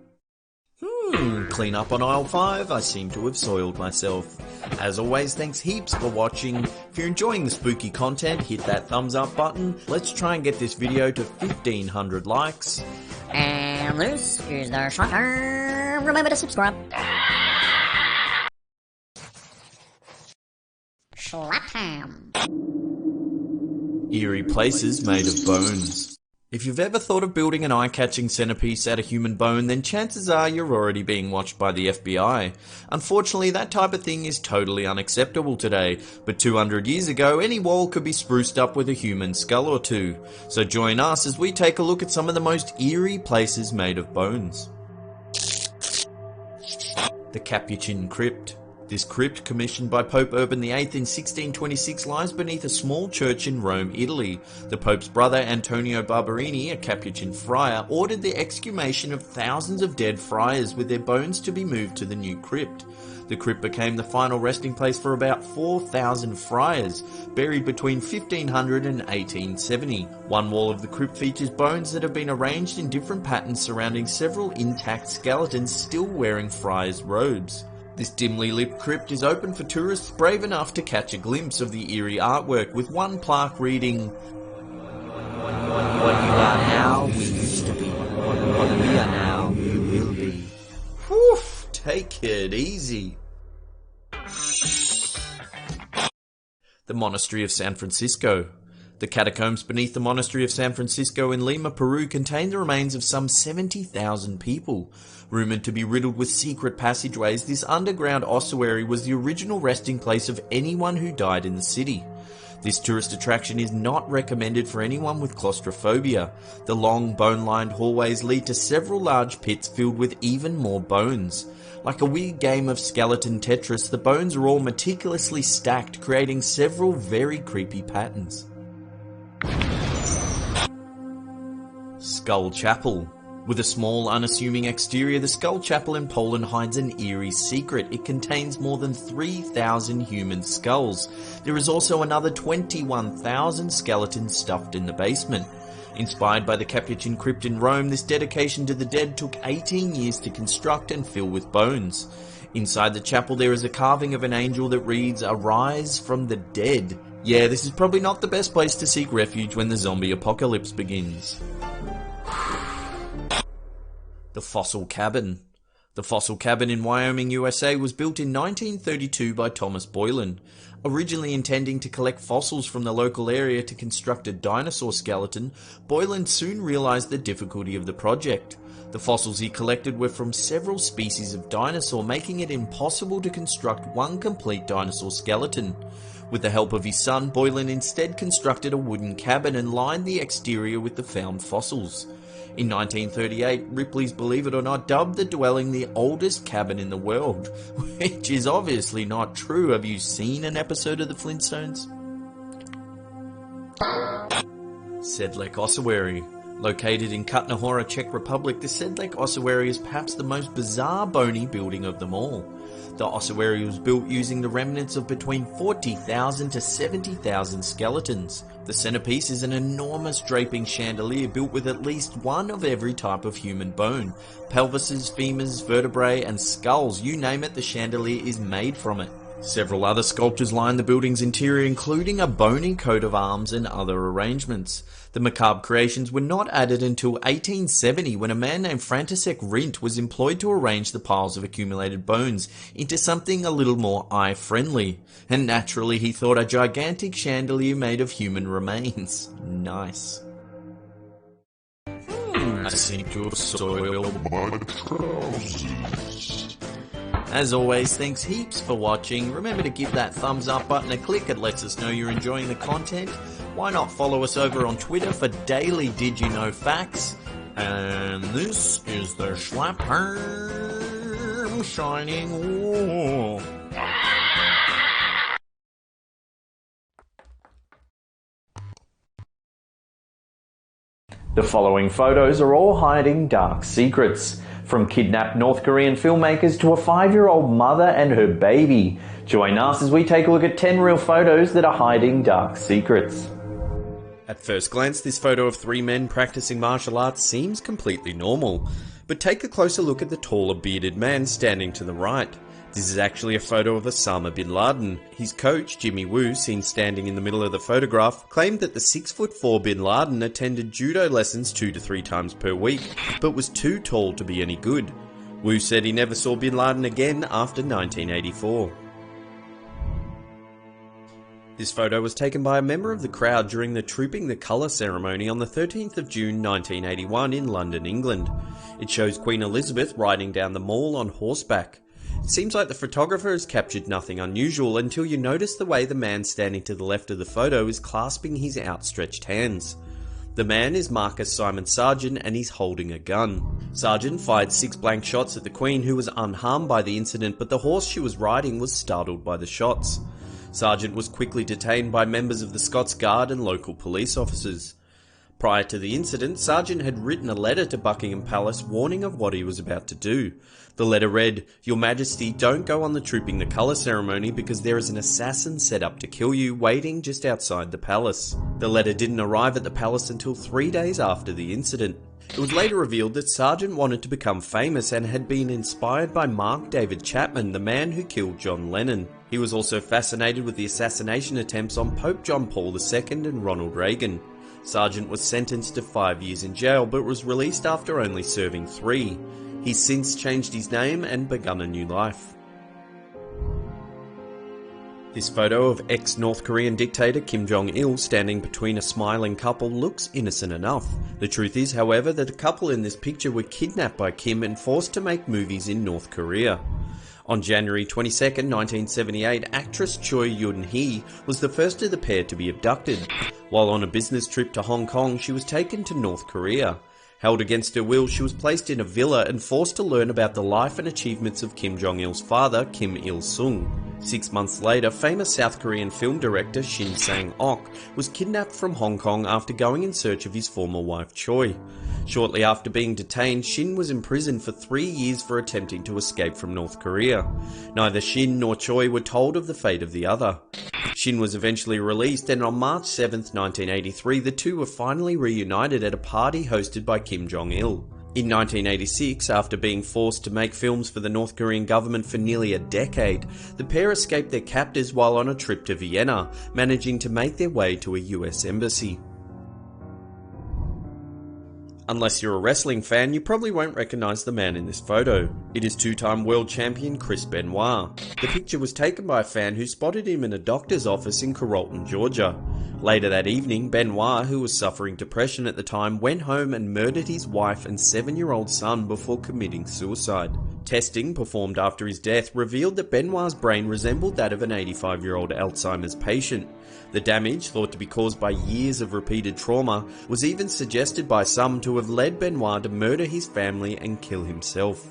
Clean up on aisle 5, I seem to have soiled myself. As always, thanks heaps for watching. If you're enjoying the spooky content, hit that thumbs up button. Let's try and get this video to 1,500 likes. And this is the short term. Remember to subscribe. Slap time. Eerie places made of bones. If you've ever thought of building an eye-catching centerpiece out of human bone, then chances are you're already being watched by the FBI. Unfortunately, that type of thing is totally unacceptable today, but 200 years ago, any wall could be spruced up with a human skull or two. So join us as we take a look at some of the most eerie places made of bones. The Capuchin Crypt. This crypt, commissioned by Pope Urban VIII in 1626, lies beneath a small church in Rome, Italy. The Pope's brother, Antonio Barberini, a Capuchin friar, ordered the exhumation of thousands of dead friars with their bones to be moved to the new crypt. The crypt became the final resting place for about 4,000 friars, buried between 1500 and 1870. One wall of the crypt features bones that have been arranged in different patterns surrounding several intact skeletons still wearing friars' robes. This dimly lit crypt is open for tourists brave enough to catch a glimpse of the eerie artwork, with one plaque reading, "What you are now, we used to be. What we are now, we will be." Whew, take it easy. The Monastery of San Francisco. The catacombs beneath the Monastery of San Francisco in Lima, Peru contain the remains of some 70,000 people. Rumoured to be riddled with secret passageways, this underground ossuary was the original resting place of anyone who died in the city. This tourist attraction is not recommended for anyone with claustrophobia. The long, bone-lined hallways lead to several large pits filled with even more bones. Like a weird game of skeleton Tetris, the bones are all meticulously stacked, creating several very creepy patterns. Skull Chapel. With a small, unassuming exterior, the Skull Chapel in Poland hides an eerie secret. It contains more than 3,000 human skulls. There is also another 21,000 skeletons stuffed in the basement. Inspired by the Capuchin Crypt in Rome, this dedication to the dead took 18 years to construct and fill with bones. Inside the chapel there is a carving of an angel that reads, "Arise from the dead." Yeah, this is probably not the best place to seek refuge when the zombie apocalypse begins. The Fossil Cabin. The Fossil Cabin in Wyoming, USA was built in 1932 by Thomas Boylan. Originally intending to collect fossils from the local area to construct a dinosaur skeleton, Boylan soon realized the difficulty of the project. The fossils he collected were from several species of dinosaur, making it impossible to construct one complete dinosaur skeleton. With the help of his son, Boylan instead constructed a wooden cabin and lined the exterior with the found fossils. In 1938, Ripley's Believe It or Not dubbed the dwelling the oldest cabin in the world, which is obviously not true. Have you seen an episode of the Flintstones? Sedlec Ossuary. Located in Kutna-Hora, Czech Republic, the said lake ossuary is perhaps the most bizarre bony building of them all. The ossuary was built using the remnants of between 40,000 to 70,000 skeletons. The centerpiece is an enormous draping chandelier built with at least one of every type of human bone. Pelvises, femurs, vertebrae and skulls, you name it, the chandelier is made from it. Several other sculptures line the building's interior, including a bony coat of arms and other arrangements. The macabre creations were not added until 1870, when a man named František Rint was employed to arrange the piles of accumulated bones into something a little more eye-friendly. And naturally he thought a gigantic chandelier made of human remains. Nice. I seem to have soiled my trousers. As always, thanks heaps for watching. Remember to give that thumbs up button a click, it lets us know you're enjoying the content. Why not follow us over on Twitter for daily Did You Know facts? And this is the Schlapperm Shining Wool. The following photos are all hiding dark secrets. From kidnapped North Korean filmmakers to a 5-year-old mother and her baby. Join us as we take a look at 10 real photos that are hiding dark secrets. At first glance, this photo of 3 men practicing martial arts seems completely normal. But take a closer look at the taller bearded man standing to the right. This is actually a photo of Osama bin Laden. His coach, Jimmy Woo, seen standing in the middle of the photograph, claimed that the 6'4" bin Laden attended judo lessons 2 to 3 times per week, but was too tall to be any good. Woo said he never saw bin Laden again after 1984. This photo was taken by a member of the crowd during the Trooping the Colour ceremony on the 13th of June 1981 in London, England. It shows Queen Elizabeth riding down the Mall on horseback. It seems like the photographer has captured nothing unusual until you notice the way the man standing to the left of the photo is clasping his outstretched hands. The man is Marcus Simon Sargent and he's holding a gun. Sargent fired 6 blank shots at the Queen, who was unharmed by the incident, but the horse she was riding was startled by the shots. Sargent was quickly detained by members of the Scots Guard and local police officers. Prior to the incident, Sargent had written a letter to Buckingham Palace warning of what he was about to do. The letter read, "Your Majesty, don't go on the Trooping the Colour ceremony because there is an assassin set up to kill you waiting just outside the palace." The letter didn't arrive at the palace until 3 days after the incident. It was later revealed that Sargent wanted to become famous and had been inspired by Mark David Chapman, the man who killed John Lennon. He was also fascinated with the assassination attempts on Pope John Paul II and Ronald Reagan. Sargent was sentenced to 5 years in jail but was released after only serving 3. He's since changed his name and begun a new life. This photo of ex-North Korean dictator Kim Jong-il standing between a smiling couple looks innocent enough. The truth is, however, that the couple in this picture were kidnapped by Kim and forced to make movies in North Korea. On January 22nd, 1978, actress Choi Yun-hee was the first of the pair to be abducted. While on a business trip to Hong Kong, she was taken to North Korea. Held against her will, she was placed in a villa and forced to learn about the life and achievements of Kim Jong-il's father, Kim Il-sung. 6 months later, famous South Korean film director Shin Sang-ok was kidnapped from Hong Kong after going in search of his former wife Choi. Shortly after being detained, Shin was imprisoned for 3 years for attempting to escape from North Korea. Neither Shin nor Choi were told of the fate of the other. Shin was eventually released, and on March 7, 1983, the two were finally reunited at a party hosted by Kim Jong-il. In 1986, after being forced to make films for the North Korean government for nearly a decade, the pair escaped their captors while on a trip to Vienna, managing to make their way to a US embassy. Unless you're a wrestling fan, you probably won't recognise the man in this photo. It is 2-time world champion Chris Benoit. The picture was taken by a fan who spotted him in a doctor's office in Carrollton, Georgia. Later that evening, Benoit, who was suffering depression at the time, went home and murdered his wife and 7-year-old son before committing suicide. Testing performed after his death revealed that Benoit's brain resembled that of an 85-year-old Alzheimer's patient. The damage, thought to be caused by years of repeated trauma, was even suggested by some to have led Benoit to murder his family and kill himself.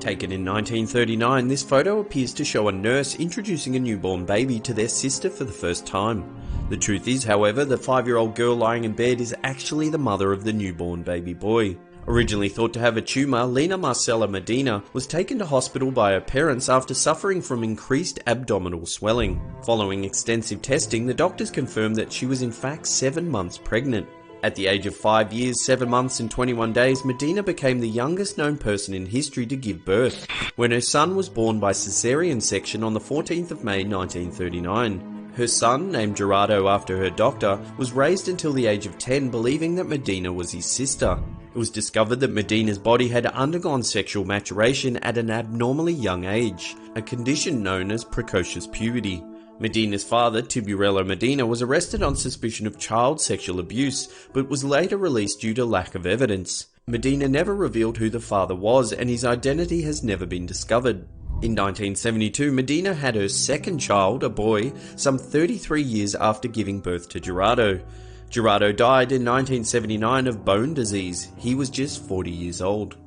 Taken in 1939, this photo appears to show a nurse introducing a newborn baby to their sister for the first time. The truth is, however, the 5-year-old girl lying in bed is actually the mother of the newborn baby boy. Originally thought to have a tumour, Lena Marcela Medina was taken to hospital by her parents after suffering from increased abdominal swelling. Following extensive testing, the doctors confirmed that she was in fact 7 months pregnant. At the age of 5 years, 7 months and 21 days, Medina became the youngest known person in history to give birth, when her son was born by caesarean section on the 14th of May 1939. Her son, named Gerardo after her doctor, was raised until the age of 10 believing that Medina was his sister. It was discovered that Medina's body had undergone sexual maturation at an abnormally young age, a condition known as precocious puberty. Medina's father, Tiburello Medina, was arrested on suspicion of child sexual abuse, but was later released due to lack of evidence. Medina never revealed who the father was, and his identity has never been discovered. In 1972, Medina had her second child, a boy, some 33 years after giving birth to Gerardo. Gerardo died in 1979 of bone disease. He was just 40 years old.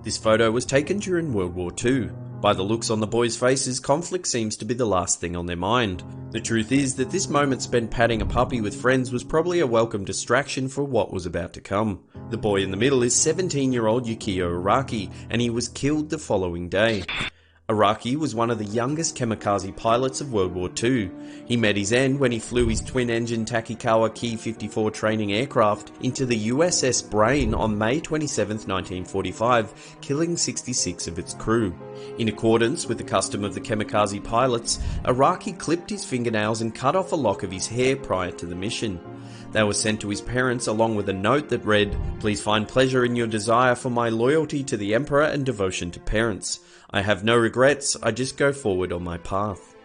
This photo was taken during World War II. By the looks on the boys' faces, conflict seems to be the last thing on their mind. The truth is that this moment spent patting a puppy with friends was probably a welcome distraction for what was about to come. The boy in the middle is 17-year-old Yukio Araki, and he was killed the following day. Araki was one of the youngest kamikaze pilots of World War II. He met his end when he flew his twin-engine Takikawa Ki-54 training aircraft into the USS Brain on May 27, 1945, killing 66 of its crew. In accordance with the custom of the kamikaze pilots, Araki clipped his fingernails and cut off a lock of his hair prior to the mission. They were sent to his parents along with a note that read, "Please find pleasure in your desire for my loyalty to the Emperor and devotion to parents. I have no regrets, I just go forward on my path."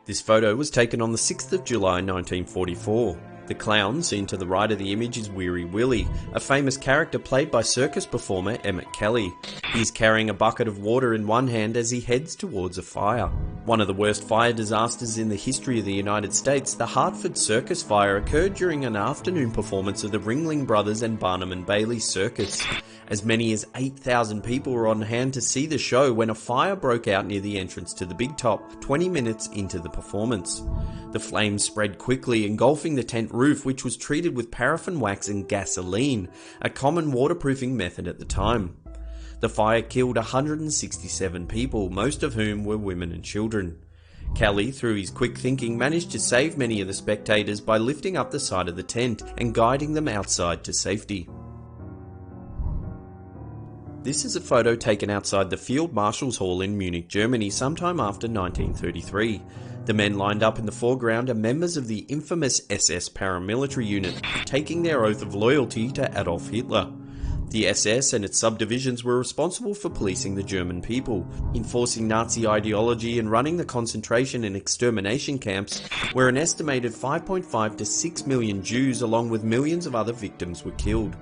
This photo was taken on the 6th of July 1944. The clown seen to the right of the image is Weary Willie, a famous character played by circus performer Emmett Kelly. He is carrying a bucket of water in one hand as he heads towards a fire. One of the worst fire disasters in the history of the United States, the Hartford Circus Fire, occurred during an afternoon performance of the Ringling Brothers and Barnum and Bailey Circus. As many as 8,000 people were on hand to see the show when a fire broke out near the entrance to the Big Top 20 minutes into the performance. The flames spread quickly, engulfing the tent roof, which was treated with paraffin wax and gasoline, a common waterproofing method at the time. The fire killed 167 people, most of whom were women and children. Kelly, through his quick thinking, managed to save many of the spectators by lifting up the side of the tent and guiding them outside to safety. This is a photo taken outside the Field Marshal's Hall in Munich, Germany, sometime after 1933. The men lined up in the foreground are members of the infamous SS paramilitary unit, taking their oath of loyalty to Adolf Hitler. The SS and its subdivisions were responsible for policing the German people, enforcing Nazi ideology and running the concentration and extermination camps, where an estimated 5.5 to 6 million Jews along with millions of other victims were killed.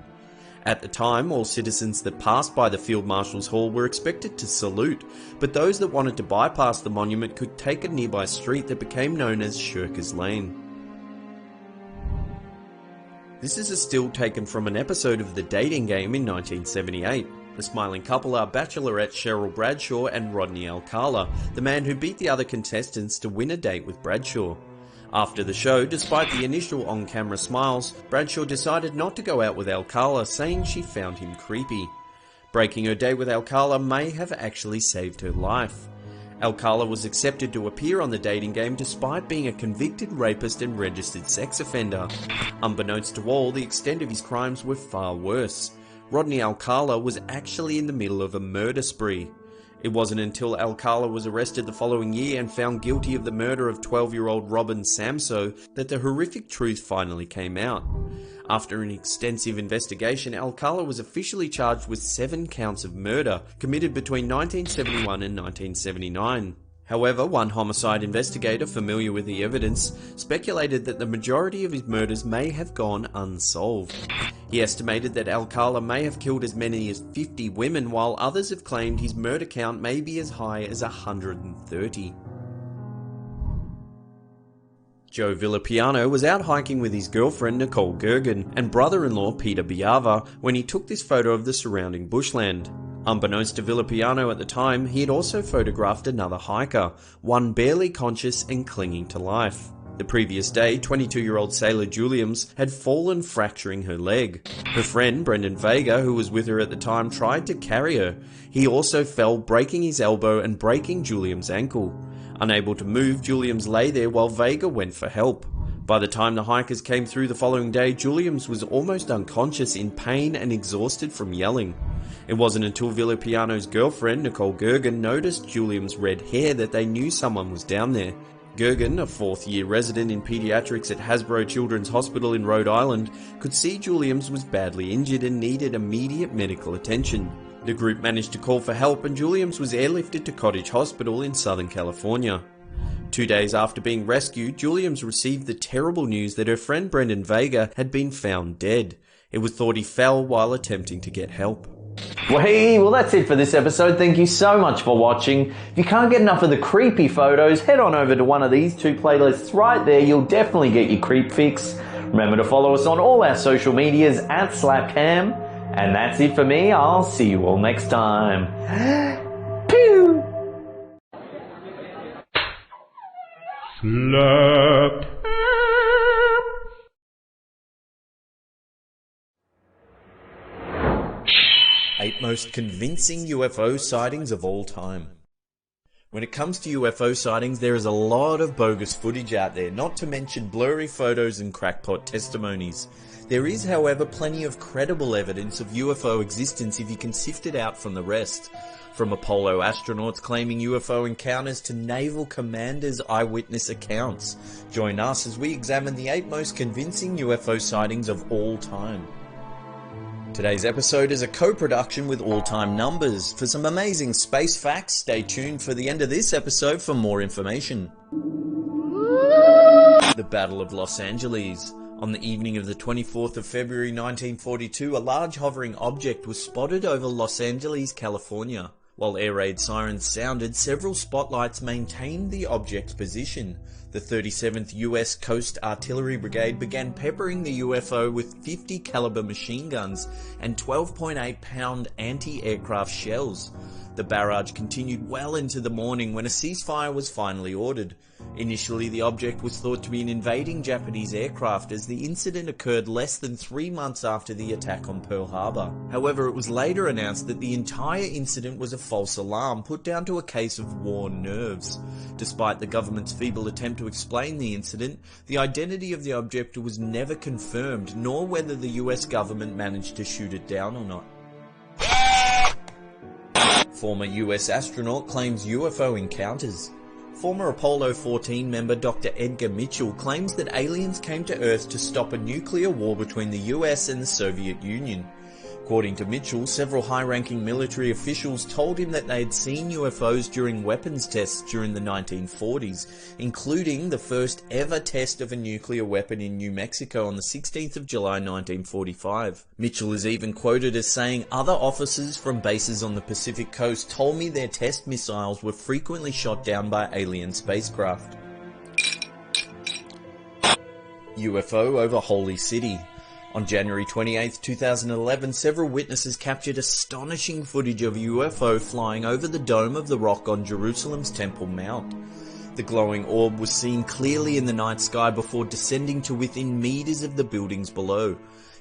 At the time, all citizens that passed by the Field Marshal's Hall were expected to salute, but those that wanted to bypass the monument could take a nearby street that became known as Shirker's Lane. This is a still taken from an episode of The Dating Game in 1978. The smiling couple are bachelorette Cheryl Bradshaw and Rodney Alcala, the man who beat the other contestants to win a date with Bradshaw. After the show, despite the initial on-camera smiles, Bradshaw decided not to go out with Alcala, saying she found him creepy. Breaking her date with Alcala may have actually saved her life. Alcala was accepted to appear on The Dating Game despite being a convicted rapist and registered sex offender. Unbeknownst to all, the extent of his crimes were far worse. Rodney Alcala was actually in the middle of a murder spree. It wasn't until Alcala was arrested the following year and found guilty of the murder of 12-year-old Robin Samso that the horrific truth finally came out. After an extensive investigation, Alcala was officially charged with 7 counts of murder committed between 1971 and 1979. However, one homicide investigator familiar with the evidence speculated that the majority of his murders may have gone unsolved. He estimated that Alcala may have killed as many as 50 women, while others have claimed his murder count may be as high as 130. Joe Villapiano was out hiking with his girlfriend Nicole Gergen and brother-in-law Peter Biava when he took this photo of the surrounding bushland. Unbeknownst to Villapiano at the time, he had also photographed another hiker, one barely conscious and clinging to life. The previous day, 22-year-old Sailor Juliams had fallen, fracturing her leg. Her friend, Brendan Vega, who was with her at the time, tried to carry her. He also fell, breaking his elbow and breaking Juliams' ankle. Unable to move, Juliams lay there while Vega went for help. By the time the hikers came through the following day, Juliams was almost unconscious, in pain and exhausted from yelling. It wasn't until Villapiano's girlfriend, Nicole Gergen, noticed Juliams' red hair that they knew someone was down there. Gergen, a fourth-year resident in paediatrics at Hasbro Children's Hospital in Rhode Island, could see Juliams was badly injured and needed immediate medical attention. The group managed to call for help and Juliams was airlifted to Cottage Hospital in Southern California. 2 days after being rescued, Juliams received the terrible news that her friend Brendan Vega had been found dead. It was thought he fell while attempting to get help. Well, that's it for this episode. Thank you so much for watching. If you can't get enough of the creepy photos, head on over to one of these two playlists right there. You'll definitely get your creep fix. Remember to follow us on all our social medias at Slapcam. And that's it for me. I'll see you all next time. Pew! Slap. 8 most convincing UFO sightings of all time. When it comes to UFO sightings, there is a lot of bogus footage out there, not to mention blurry photos and crackpot testimonies. There is, however, plenty of credible evidence of UFO existence if you can sift it out from the rest. From Apollo astronauts claiming UFO encounters to naval commanders' eyewitness accounts. Join us as we examine the 8 most convincing UFO sightings of all time. Today's episode is a co-production with All Time Numbers. For some amazing space facts, stay tuned for the end of this episode for more information. The Battle of Los Angeles. On the evening of the 24th of February 1942, a large hovering object was spotted over Los Angeles, California. While air raid sirens sounded, several spotlights maintained the object's position. The 37th US Coast Artillery Brigade began peppering the UFO with 50 caliber machine guns and 12.8 pound anti-aircraft shells. The barrage continued well into the morning when a ceasefire was finally ordered. Initially, the object was thought to be an invading Japanese aircraft, as the incident occurred less than 3 months after the attack on Pearl Harbor. However, it was later announced that the entire incident was a false alarm put down to a case of worn nerves. Despite the government's feeble attempt to explain the incident, the identity of the object was never confirmed, nor whether the US government managed to shoot it down or not. Former US astronaut claims UFO encounters. Former Apollo 14 member Dr. Edgar Mitchell claims that aliens came to Earth to stop a nuclear war between the US and the Soviet Union. According to Mitchell, several high-ranking military officials told him that they had seen UFOs during weapons tests during the 1940s, including the first ever test of a nuclear weapon in New Mexico on the 16th of July 1945. Mitchell is even quoted as saying, "Other officers from bases on the Pacific coast told me their test missiles were frequently shot down by alien spacecraft." UFO over Holy City. On January 28, 2011, several witnesses captured astonishing footage of a UFO flying over the Dome of the Rock on Jerusalem's Temple Mount. The glowing orb was seen clearly in the night sky before descending to within meters of the buildings below.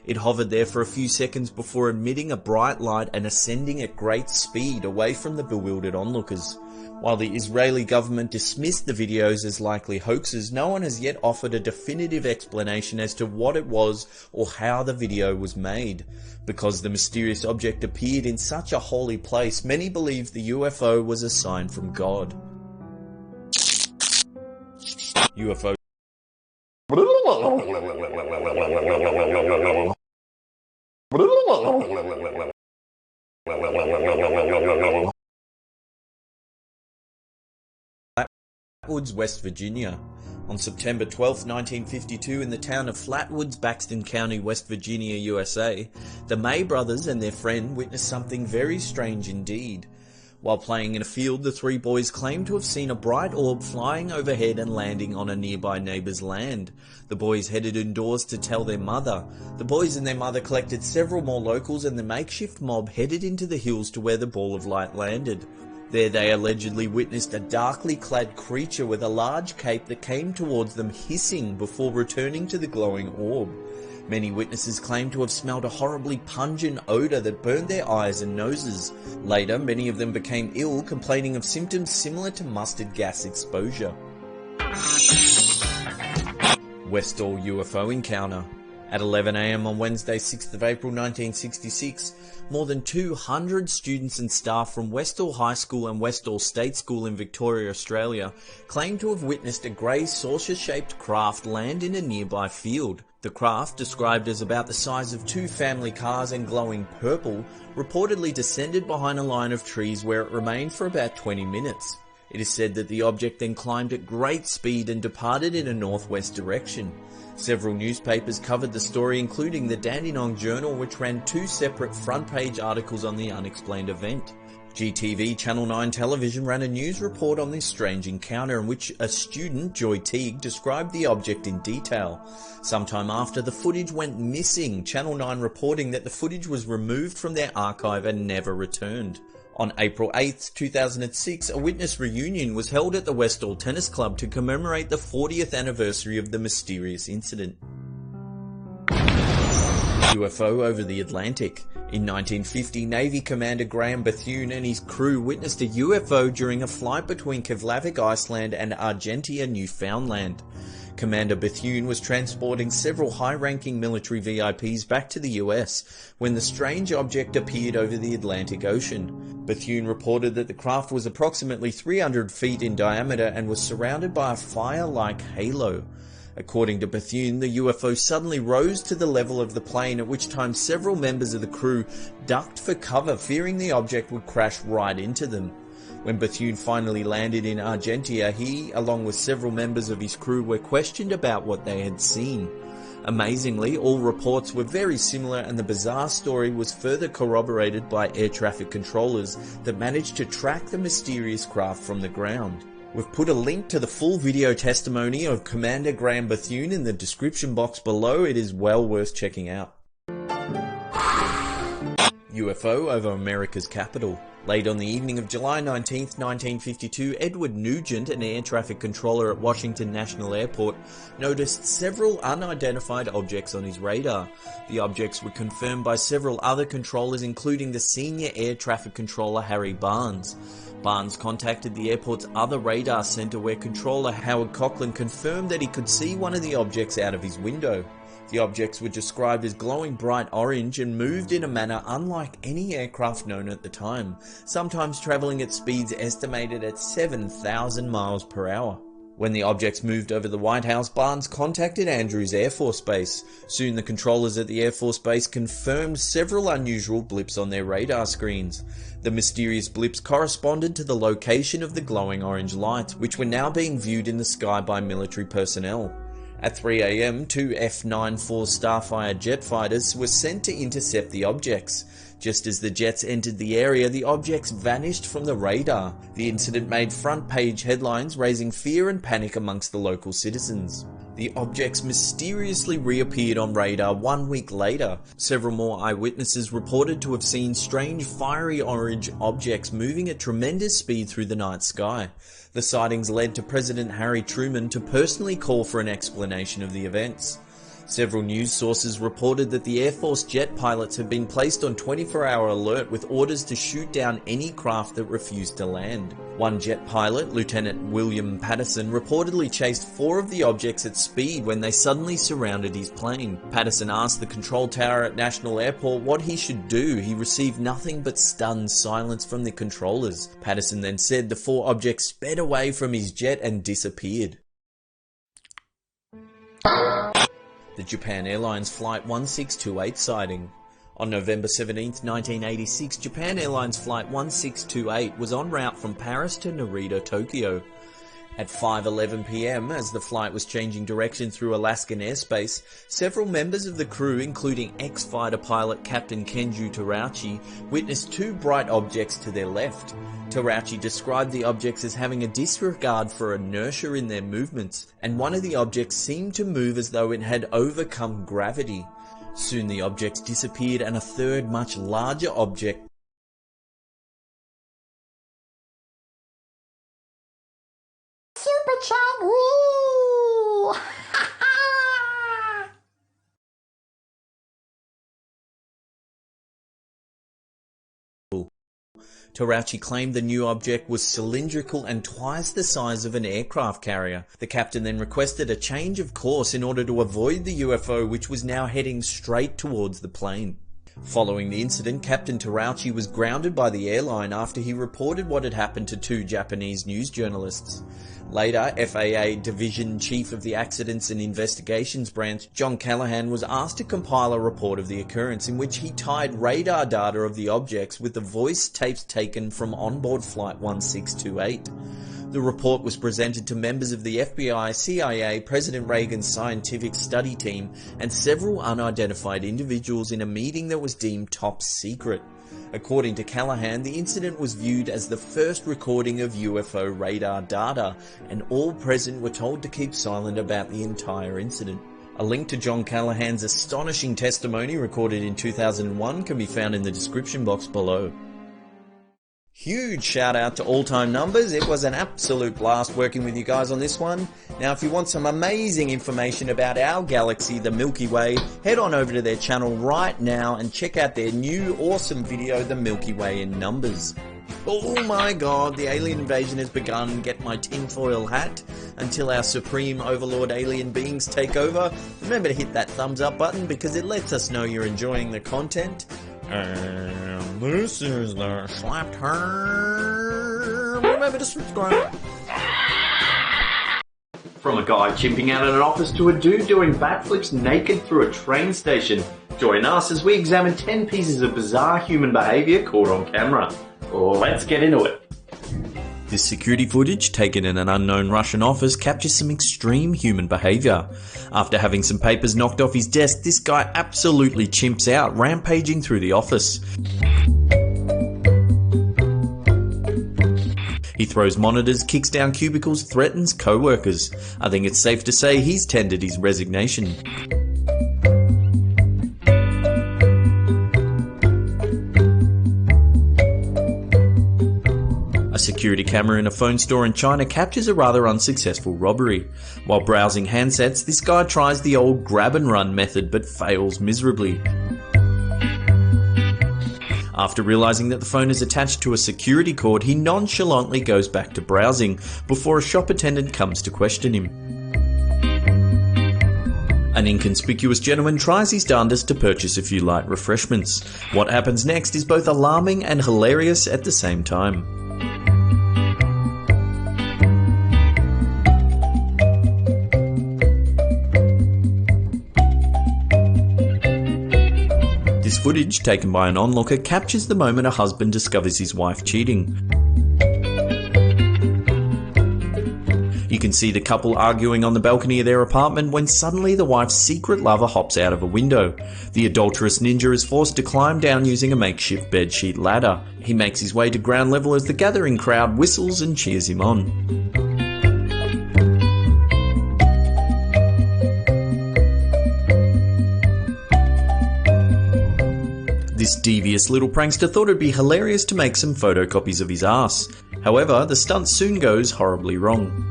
It hovered there for a few seconds before emitting a bright light and ascending at great speed away from the bewildered onlookers. While the Israeli government dismissed the videos as likely hoaxes, no one has yet offered a definitive explanation as to what it was or how the video was made. Because the mysterious object appeared in such a holy place, many believe the UFO was a sign from God. UFO. Flatwoods, West Virginia. On September 12, 1952, in the town of Flatwoods, Baxton County, West Virginia, USA, the May brothers and their friend witnessed something very strange indeed. While playing in a field, the three boys claimed to have seen a bright orb flying overhead and landing on a nearby neighbour's land. The boys headed indoors to tell their mother. The boys and their mother collected several more locals, and the makeshift mob headed into the hills to where the ball of light landed. There they allegedly witnessed a darkly clad creature with a large cape that came towards them hissing before returning to the glowing orb. Many witnesses claimed to have smelled a horribly pungent odour that burned their eyes and noses. Later, many of them became ill, complaining of symptoms similar to mustard gas exposure. Westall UFO encounter. At 11 AM on Wednesday 6th of April 1966, more than 200 students and staff from Westall High School and Westall State School in Victoria, Australia, claimed to have witnessed a grey saucer-shaped craft land in a nearby field. The craft, described as about the size of 2 family cars and glowing purple, reportedly descended behind a line of trees where it remained for about 20 minutes. It is said that the object then climbed at great speed and departed in a northwest direction. Several newspapers covered the story, including the Dandenong Journal, which ran 2 separate front-page articles on the unexplained event. GTV Channel 9 Television ran a news report on this strange encounter in which a student, Joy Teague, described the object in detail. Sometime after, the footage went missing, Channel 9 reporting that the footage was removed from their archive and never returned. On April 8, 2006, a witness reunion was held at the Westall Tennis Club to commemorate the 40th anniversary of the mysterious incident. UFO over the Atlantic. In 1950, Navy Commander Graham Bethune and his crew witnessed a UFO during a flight between Keflavik, Iceland and Argentia, Newfoundland. Commander Bethune was transporting several high-ranking military VIPs back to the US when the strange object appeared over the Atlantic Ocean. Bethune reported that the craft was approximately 300 feet in diameter and was surrounded by a fire-like halo. According to Bethune, the UFO suddenly rose to the level of the plane, at which time several members of the crew ducked for cover, fearing the object would crash right into them. When Bethune finally landed in Argentia, he, along with several members of his crew, were questioned about what they had seen. Amazingly, all reports were very similar, and the bizarre story was further corroborated by air traffic controllers that managed to track the mysterious craft from the ground. We've put a link to the full video testimony of Commander Graham Bethune in the description box below. It is well worth checking out. UFO over America's capital. Late on the evening of July 19, 1952, Edward Nugent, an air traffic controller at Washington National Airport, noticed several unidentified objects on his radar. The objects were confirmed by several other controllers, including the senior air traffic controller Harry Barnes. Barnes contacted the airport's other radar center, where controller Howard Cochran confirmed that he could see one of the objects out of his window. The objects were described as glowing bright orange and moved in a manner unlike any aircraft known at the time, sometimes travelling at speeds estimated at 7,000 miles per hour. When the objects moved over the White House, Barnes contacted Andrews Air Force Base. Soon the controllers at the Air Force Base confirmed several unusual blips on their radar screens. The mysterious blips corresponded to the location of the glowing orange lights, which were now being viewed in the sky by military personnel. At 3 AM, 2 F-94 Starfire jet fighters were sent to intercept the objects. Just as the jets entered the area, the objects vanished from the radar. The incident made front-page headlines, raising fear and panic amongst the local citizens. The objects mysteriously reappeared on radar 1 week later. Several more eyewitnesses reported to have seen strange fiery orange objects moving at tremendous speed through the night sky. The sightings led to President Harry Truman to personally call for an explanation of the events. Several news sources reported that the Air Force jet pilots had been placed on 24-hour alert with orders to shoot down any craft that refused to land. One jet pilot, Lieutenant William Patterson, reportedly chased 4 of the objects at speed when they suddenly surrounded his plane. Patterson asked the control tower at National Airport what he should do. He received nothing but stunned silence from the controllers. Patterson then said the 4 objects sped away from his jet and disappeared. The Japan Airlines Flight 1628 sighting. On November 17, 1986, Japan Airlines Flight 1628 was en route from Paris to Narita, Tokyo. At 5:11 p.m, as the flight was changing direction through Alaskan airspace, several members of the crew, including ex-fighter pilot Captain Kenju Terauchi, witnessed two bright objects to their left. Terauchi described the objects as having a disregard for inertia in their movements, and one of the objects seemed to move as though it had overcome gravity. Soon the objects disappeared and a third, much larger object Super Woo! Terauchi claimed the new object was cylindrical and twice the size of an aircraft carrier. The captain then requested a change of course in order to avoid the UFO, which was now heading straight towards the plane. Following the incident, Captain Terauchi was grounded by the airline after he reported what had happened to two Japanese news journalists. Later, FAA Division Chief of the Accidents and Investigations Branch, John Callahan, was asked to compile a report of the occurrence in which he tied radar data of the objects with the voice tapes taken from onboard Flight 1628. The report was presented to members of the FBI, CIA, President Reagan's scientific study team, and several unidentified individuals in a meeting that was deemed top secret. According to Callahan, the incident was viewed as the first recording of UFO radar data, and all present were told to keep silent about the entire incident. A link to John Callahan's astonishing testimony recorded in 2001 can be found in the description box below. Huge shout out to All Time Numbers. It was an absolute blast working with you guys on this one. Now if you want some amazing information about our galaxy, the Milky Way, head on over to their channel right now and check out their new awesome video, The Milky Way in Numbers. Oh my god, the alien invasion has begun. Get my tinfoil hat until our supreme overlord alien beings take over. Remember to hit that thumbs up button because it lets us know you're enjoying the content. And this is the Slapped Her. Remember to subscribe. From a guy chimping out in an office to a dude doing backflips naked through a train station. Join us as we examine 10 pieces of bizarre human behaviour caught on camera. Let's get into it. This security footage, taken in an unknown Russian office, captures some extreme human behaviour. After having some papers knocked off his desk, this guy absolutely chimps out, rampaging through the office. He throws monitors, kicks down cubicles, threatens co-workers. I think it's safe to say he's tendered his resignation. A security camera in a phone store in China captures a rather unsuccessful robbery. While browsing handsets, this guy tries the old grab and run method but fails miserably. After realizing that the phone is attached to a security cord, he nonchalantly goes back to browsing before a shop attendant comes to question him. An inconspicuous gentleman tries his darndest to purchase a few light refreshments. What happens next is both alarming and hilarious at the same time. This footage, taken by an onlooker, captures the moment a husband discovers his wife cheating. You can see the couple arguing on the balcony of their apartment when suddenly the wife's secret lover hops out of a window. The adulterous ninja is forced to climb down using a makeshift bedsheet ladder. He makes his way to ground level as the gathering crowd whistles and cheers him on. This devious little prankster thought it'd be hilarious to make some photocopies of his ass. However, the stunt soon goes horribly wrong.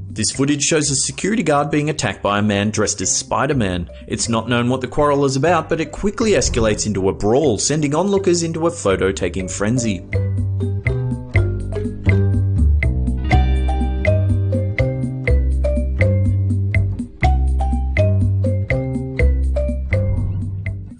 This footage shows a security guard being attacked by a man dressed as Spider-Man. It's not known what the quarrel is about, but it quickly escalates into a brawl, sending onlookers into a photo-taking frenzy.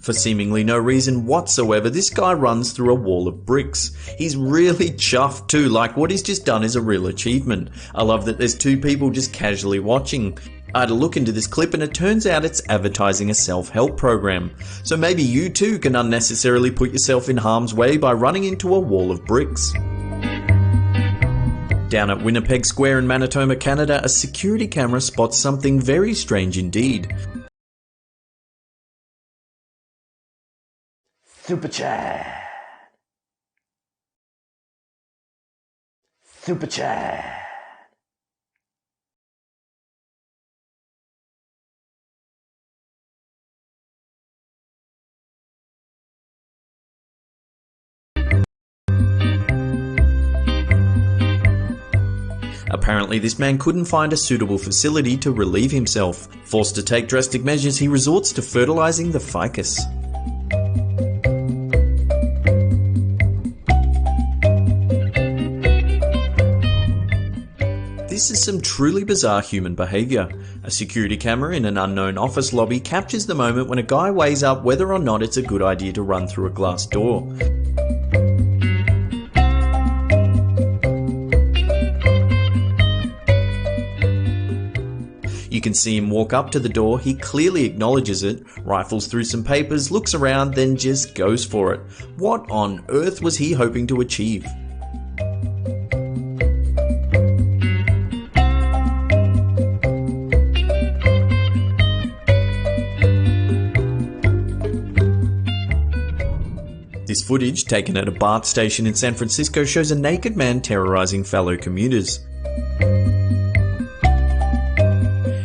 For seemingly no reason whatsoever, this guy runs through a wall of bricks. He's really chuffed too, like what he's just done is a real achievement. I love that there's two people just casually watching. I had a look into this clip and it turns out it's advertising a self-help program. So maybe you too can unnecessarily put yourself in harm's way by running into a wall of bricks. Down at Winnipeg Square in Manitoba, Canada, a security camera spots something very strange indeed. Super chat. Super chat. Apparently this man couldn't find a suitable facility to relieve himself. Forced to take drastic measures, he resorts to fertilizing the ficus. This is some truly bizarre human behaviour. A security camera in an unknown office lobby captures the moment when a guy weighs up whether or not it's a good idea to run through a glass door. You can see him walk up to the door, he clearly acknowledges it, rifles through some papers, looks around, then just goes for it. What on earth was he hoping to achieve? This footage, taken at a BART station in San Francisco, shows a naked man terrorizing fellow commuters.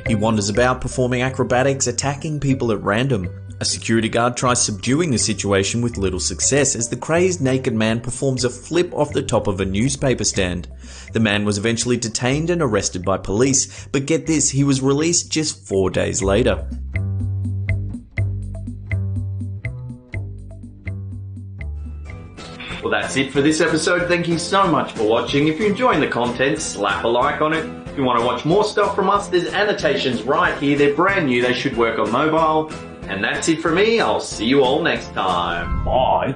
He wanders about performing acrobatics, attacking people at random. A security guard tries subduing the situation with little success as the crazed naked man performs a flip off the top of a newspaper stand. The man was eventually detained and arrested by police, but get this, he was released just 4 days later. Well, that's it for this episode. Thank you so much for watching. If you're enjoying the content, slap a like on it. If you want to watch more stuff from us, there's annotations right here. They're brand new. They should work on mobile. And that's it for me. I'll see you all next time. Bye.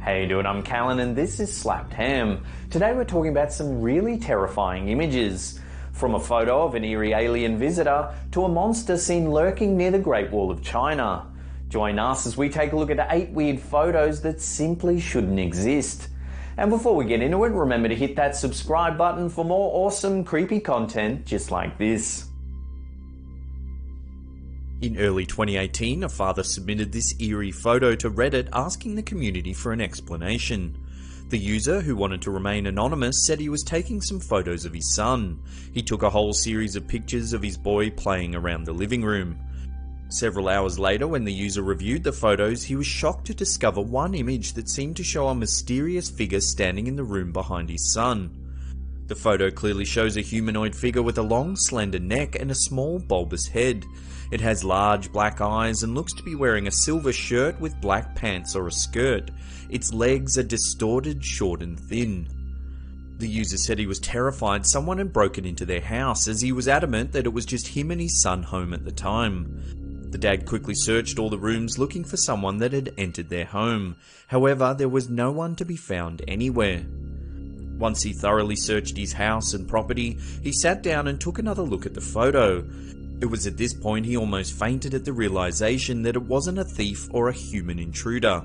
How you doing? I'm Callan and this is Slapped Ham. Today we're talking about some really terrifying images. From a photo of an eerie alien visitor to a monster seen lurking near the Great Wall of China. Join us as we take a look at 8 weird photos that simply shouldn't exist. And before we get into it, remember to hit that subscribe button for more awesome creepy content just like this. In early 2018, a father submitted this eerie photo to Reddit asking the community for an explanation. The user, who wanted to remain anonymous, said he was taking some photos of his son. He took a whole series of pictures of his boy playing around the living room. Several hours later, when the user reviewed the photos, he was shocked to discover one image that seemed to show a mysterious figure standing in the room behind his son. The photo clearly shows a humanoid figure with a long, slender neck and a small, bulbous head. It has large black eyes and looks to be wearing a silver shirt with black pants or a skirt. Its legs are distorted, short and thin. The user said he was terrified someone had broken into their house, as he was adamant that it was just him and his son home at the time. The dad quickly searched all the rooms looking for someone that had entered their home. However, there was no one to be found anywhere. Once he thoroughly searched his house and property, he sat down and took another look at the photo. It was at this point he almost fainted at the realization that it wasn't a thief or a human intruder.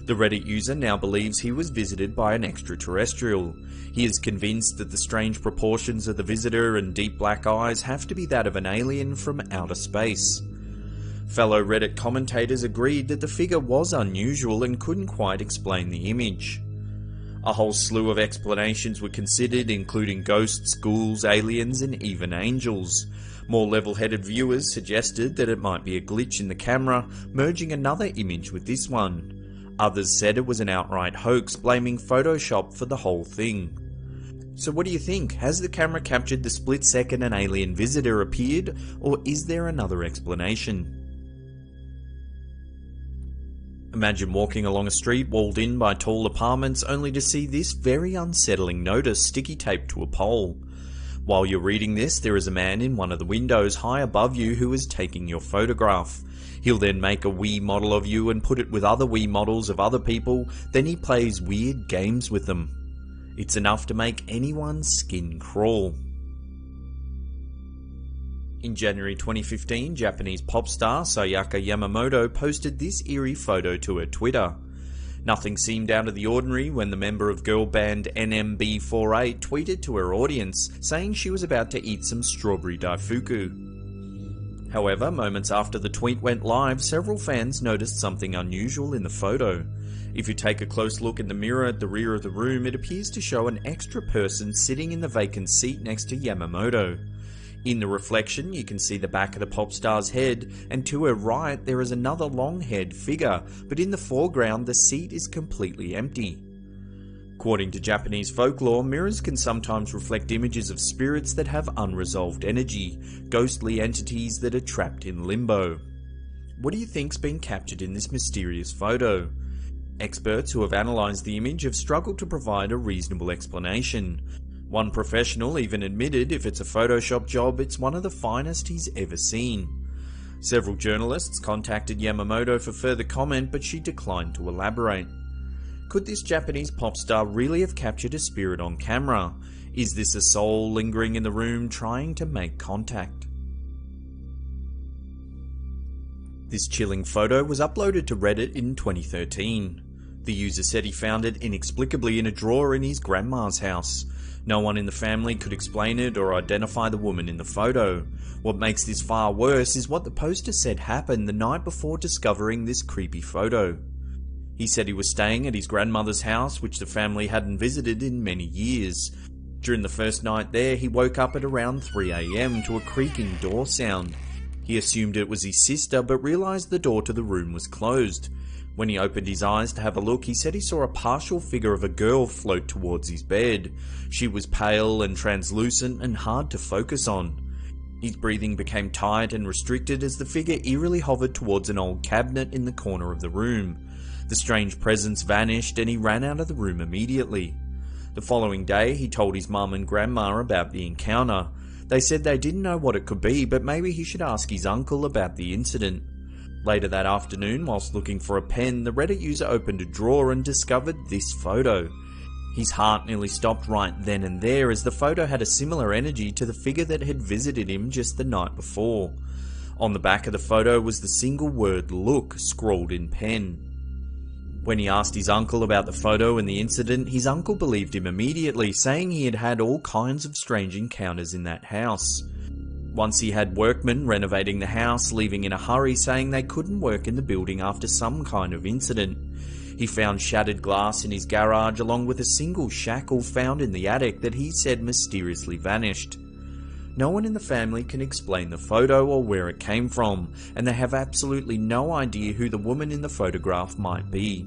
The Reddit user now believes he was visited by an extraterrestrial. He is convinced that the strange proportions of the visitor and deep black eyes have to be that of an alien from outer space. Fellow Reddit commentators agreed that the figure was unusual and couldn't quite explain the image. A whole slew of explanations were considered, including ghosts, ghouls, aliens, and even angels. More level-headed viewers suggested that it might be a glitch in the camera, merging another image with this one. Others said it was an outright hoax, blaming Photoshop for the whole thing. So what do you think? Has the camera captured the split second an alien visitor appeared, or is there another explanation? Imagine walking along a street walled in by tall apartments only to see this very unsettling notice sticky taped to a pole. While you're reading this, there is a man in one of the windows high above you who is taking your photograph. He'll then make a Wii model of you and put it with other Wii models of other people, then he plays weird games with them. It's enough to make anyone's skin crawl. In January 2015, Japanese pop star Sayaka Yamamoto posted this eerie photo to her Twitter. Nothing seemed out of the ordinary when the member of girl band NMB48 tweeted to her audience, saying she was about to eat some strawberry daifuku. However, moments after the tweet went live, several fans noticed something unusual in the photo. If you take a close look in the mirror at the rear of the room, it appears to show an extra person sitting in the vacant seat next to Yamamoto. In the reflection, you can see the back of the pop star's head, and to her right there is another long-haired figure, but in the foreground the seat is completely empty. According to Japanese folklore, mirrors can sometimes reflect images of spirits that have unresolved energy, ghostly entities that are trapped in limbo. What do you think's been captured in this mysterious photo? Experts who have analysed the image have struggled to provide a reasonable explanation. One professional even admitted if it's a Photoshop job, it's one of the finest he's ever seen. Several journalists contacted Yamamoto for further comment, but she declined to elaborate. Could this Japanese pop star really have captured a spirit on camera? Is this a soul lingering in the room trying to make contact? This chilling photo was uploaded to Reddit in 2013. The user said he found it inexplicably in a drawer in his grandma's house. No one in the family could explain it or identify the woman in the photo. What makes this far worse is what the poster said happened the night before discovering this creepy photo. He said he was staying at his grandmother's house, which the family hadn't visited in many years. During the first night there, he woke up at around 3 AM to a creaking door sound. He assumed it was his sister, but realised the door to the room was closed. When he opened his eyes to have a look, he said he saw a partial figure of a girl float towards his bed. She was pale and translucent and hard to focus on. His breathing became tight and restricted as the figure eerily hovered towards an old cabinet in the corner of the room. The strange presence vanished and he ran out of the room immediately. The following day, he told his mum and grandma about the encounter. They said they didn't know what it could be, but maybe he should ask his uncle about the incident. Later that afternoon, whilst looking for a pen, the Reddit user opened a drawer and discovered this photo. His heart nearly stopped right then and there, as the photo had a similar energy to the figure that had visited him just the night before. On the back of the photo was the single word "look" scrawled in pen. When he asked his uncle about the photo and the incident, his uncle believed him immediately, saying he had had all kinds of strange encounters in that house. Once he had workmen renovating the house, leaving in a hurry, saying they couldn't work in the building after some kind of incident. He found shattered glass in his garage along with a single shackle found in the attic that he said mysteriously vanished. No one in the family can explain the photo or where it came from, and they have absolutely no idea who the woman in the photograph might be.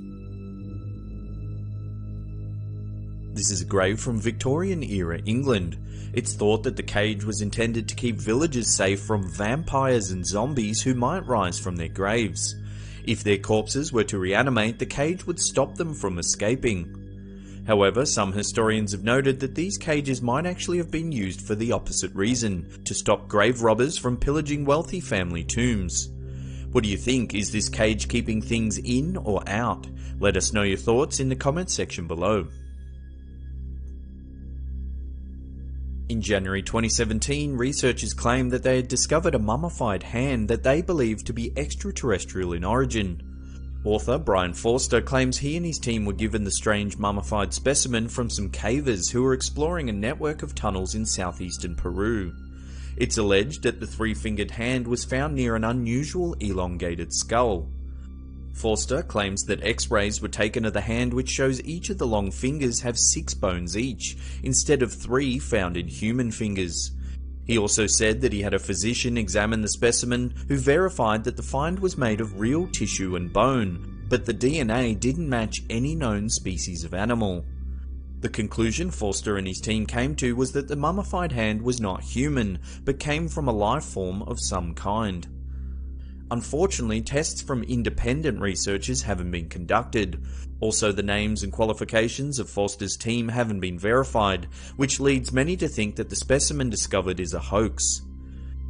This is a grave from Victorian-era England. It's thought that the cage was intended to keep villagers safe from vampires and zombies who might rise from their graves. If their corpses were to reanimate, the cage would stop them from escaping. However, some historians have noted that these cages might actually have been used for the opposite reason, to stop grave robbers from pillaging wealthy family tombs. What do you think? Is this cage keeping things in or out? Let us know your thoughts in the comments section below. In January 2017, researchers claimed that they had discovered a mummified hand that they believed to be extraterrestrial in origin. Author Brian Forster claims he and his team were given the strange mummified specimen from some cavers who were exploring a network of tunnels in southeastern Peru. It's alleged that the three-fingered hand was found near an unusual elongated skull. Forster claims that X-rays were taken of the hand, which shows each of the long fingers have 6 bones each, instead of 3 found in human fingers. He also said that he had a physician examine the specimen who verified that the find was made of real tissue and bone, but the DNA didn't match any known species of animal. The conclusion Forster and his team came to was that the mummified hand was not human, but came from a life form of some kind. Unfortunately, tests from independent researchers haven't been conducted. Also, the names and qualifications of Forster's team haven't been verified, which leads many to think that the specimen discovered is a hoax.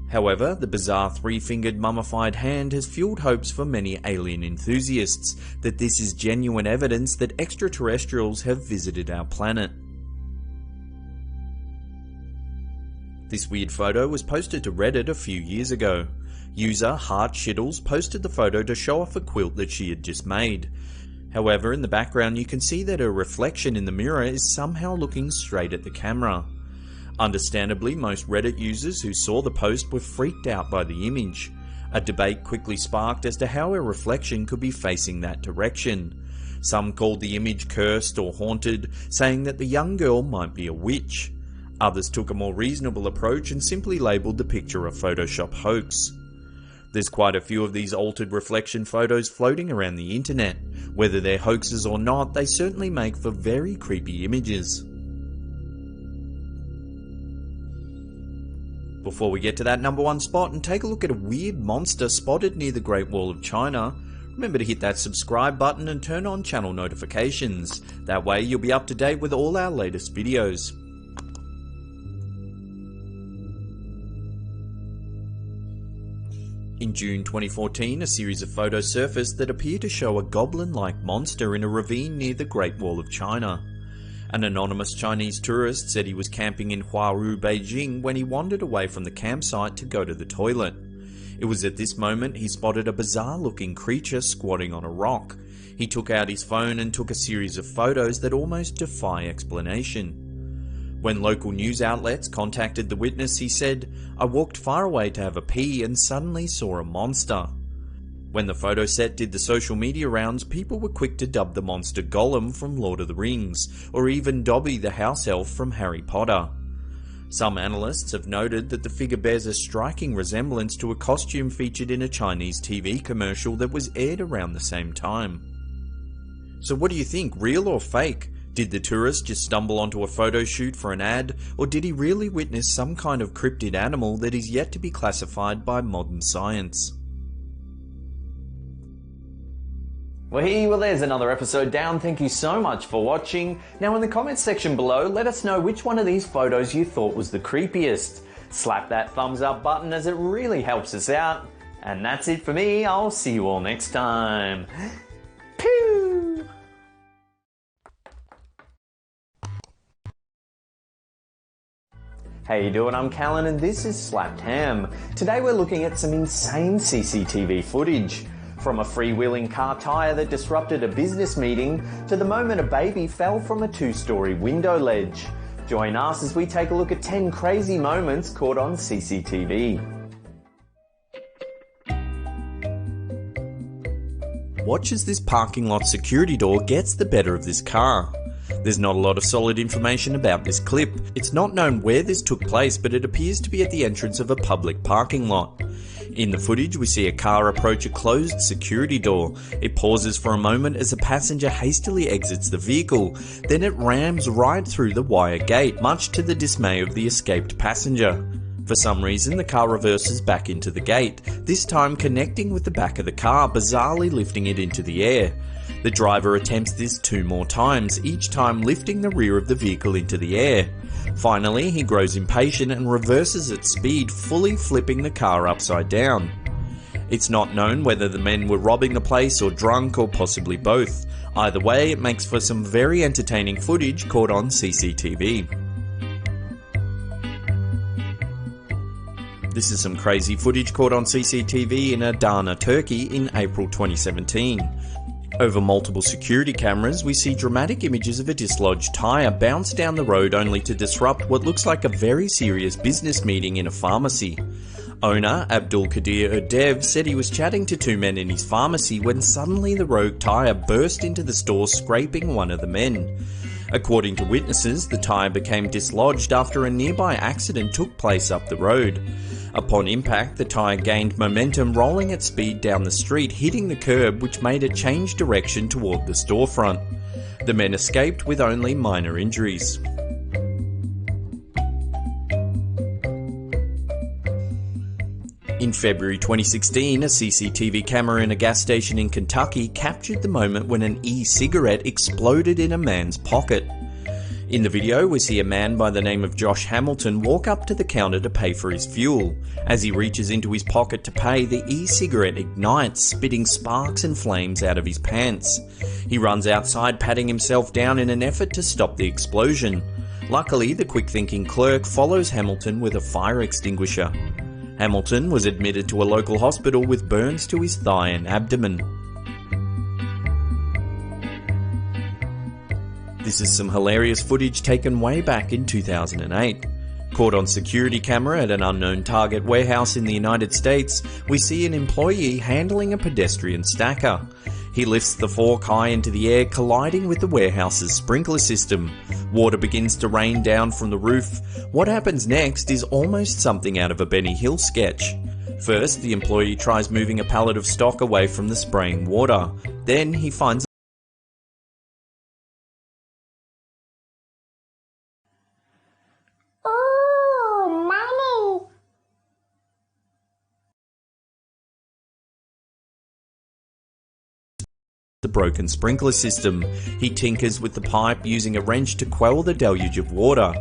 However, the bizarre three-fingered mummified hand has fueled hopes for many alien enthusiasts that this is genuine evidence that extraterrestrials have visited our planet. This weird photo was posted to Reddit a few years ago. User Heart Shittles posted the photo to show off a quilt that she had just made. However, in the background you can see that her reflection in the mirror is somehow looking straight at the camera. Understandably, most Reddit users who saw the post were freaked out by the image. A debate quickly sparked as to how her reflection could be facing that direction. Some called the image cursed or haunted, saying that the young girl might be a witch. Others took a more reasonable approach and simply labelled the picture a Photoshop hoax. There's quite a few of these altered reflection photos floating around the internet. Whether they're hoaxes or not, they certainly make for very creepy images. Before we get to that number one spot and take a look at a weird monster spotted near the Great Wall of China, remember to hit that subscribe button and turn on channel notifications. That way you'll be up to date with all our latest videos. In June 2014, a series of photos surfaced that appear to show a goblin-like monster in a ravine near the Great Wall of China. An anonymous Chinese tourist said he was camping in Huaru, Beijing when he wandered away from the campsite to go to the toilet. It was at this moment he spotted a bizarre-looking creature squatting on a rock. He took out his phone and took a series of photos that almost defy explanation. When local news outlets contacted the witness, he said, "I walked far away to have a pee and suddenly saw a monster." When the photo set did the social media rounds, people were quick to dub the monster Gollum from Lord of the Rings, or even Dobby the house elf from Harry Potter. Some analysts have noted that the figure bears a striking resemblance to a costume featured in a Chinese TV commercial that was aired around the same time. So what do you think, real or fake? Did the tourist just stumble onto a photo shoot for an ad, or did he really witness some kind of cryptid animal that is yet to be classified by modern science? Well, there's another episode down. Thank you so much for watching. Now in the comments section below, let us know which one of these photos you thought was the creepiest. Slap that thumbs up button as it really helps us out. And that's it for me. I'll see you all next time. Pew! How you doing? I'm Callan and this is Slapped Ham. Today we're looking at some insane CCTV footage. From a freewheeling car tyre that disrupted a business meeting to the moment a baby fell from a 2-story window ledge. Join us as we take a look at 10 crazy moments caught on CCTV. Watch as this parking lot security door gets the better of this car. There's not a lot of solid information about this clip. It's not known where this took place, but it appears to be at the entrance of a public parking lot. In the footage, we see a car approach a closed security door. It pauses for a moment as a passenger hastily exits the vehicle. Then it rams right through the wire gate, much to the dismay of the escaped passenger. For some reason, the car reverses back into the gate, this time connecting with the back of the car, bizarrely lifting it into the air. The driver attempts this 2 more times, each time lifting the rear of the vehicle into the air. Finally, he grows impatient and reverses at speed, fully flipping the car upside down. It's not known whether the men were robbing the place or drunk or possibly both. Either way, it makes for some very entertaining footage caught on CCTV. This is some crazy footage caught on CCTV in Adana, Turkey in April 2017. Over multiple security cameras, we see dramatic images of a dislodged tyre bounce down the road only to disrupt what looks like a very serious business meeting in a pharmacy. Owner Abdul Qadir Udev said he was chatting to 2 men in his pharmacy when suddenly the rogue tyre burst into the store, scraping one of the men. According to witnesses, the tyre became dislodged after a nearby accident took place up the road. Upon impact, the tyre gained momentum, rolling at speed down the street, hitting the curb, which made it change direction toward the storefront. The men escaped with only minor injuries. In February 2016, a CCTV camera in a gas station in Kentucky captured the moment when an e-cigarette exploded in a man's pocket. In the video, we see a man by the name of Josh Hamilton walk up to the counter to pay for his fuel. As he reaches into his pocket to pay, the e-cigarette ignites, spitting sparks and flames out of his pants. He runs outside, patting himself down in an effort to stop the explosion. Luckily, the quick-thinking clerk follows Hamilton with a fire extinguisher. Hamilton was admitted to a local hospital with burns to his thigh and abdomen. This is some hilarious footage taken way back in 2008. Caught on security camera at an unknown Target warehouse in the United States, we see an employee handling a pedestrian stacker. He lifts the fork high into the air, colliding with the warehouse's sprinkler system. Water begins to rain down from the roof. What happens next is almost something out of a Benny Hill sketch. First, the employee tries moving a pallet of stock away from the spraying water. Then he finds the broken sprinkler system. He tinkers with the pipe using a wrench to quell the deluge of water.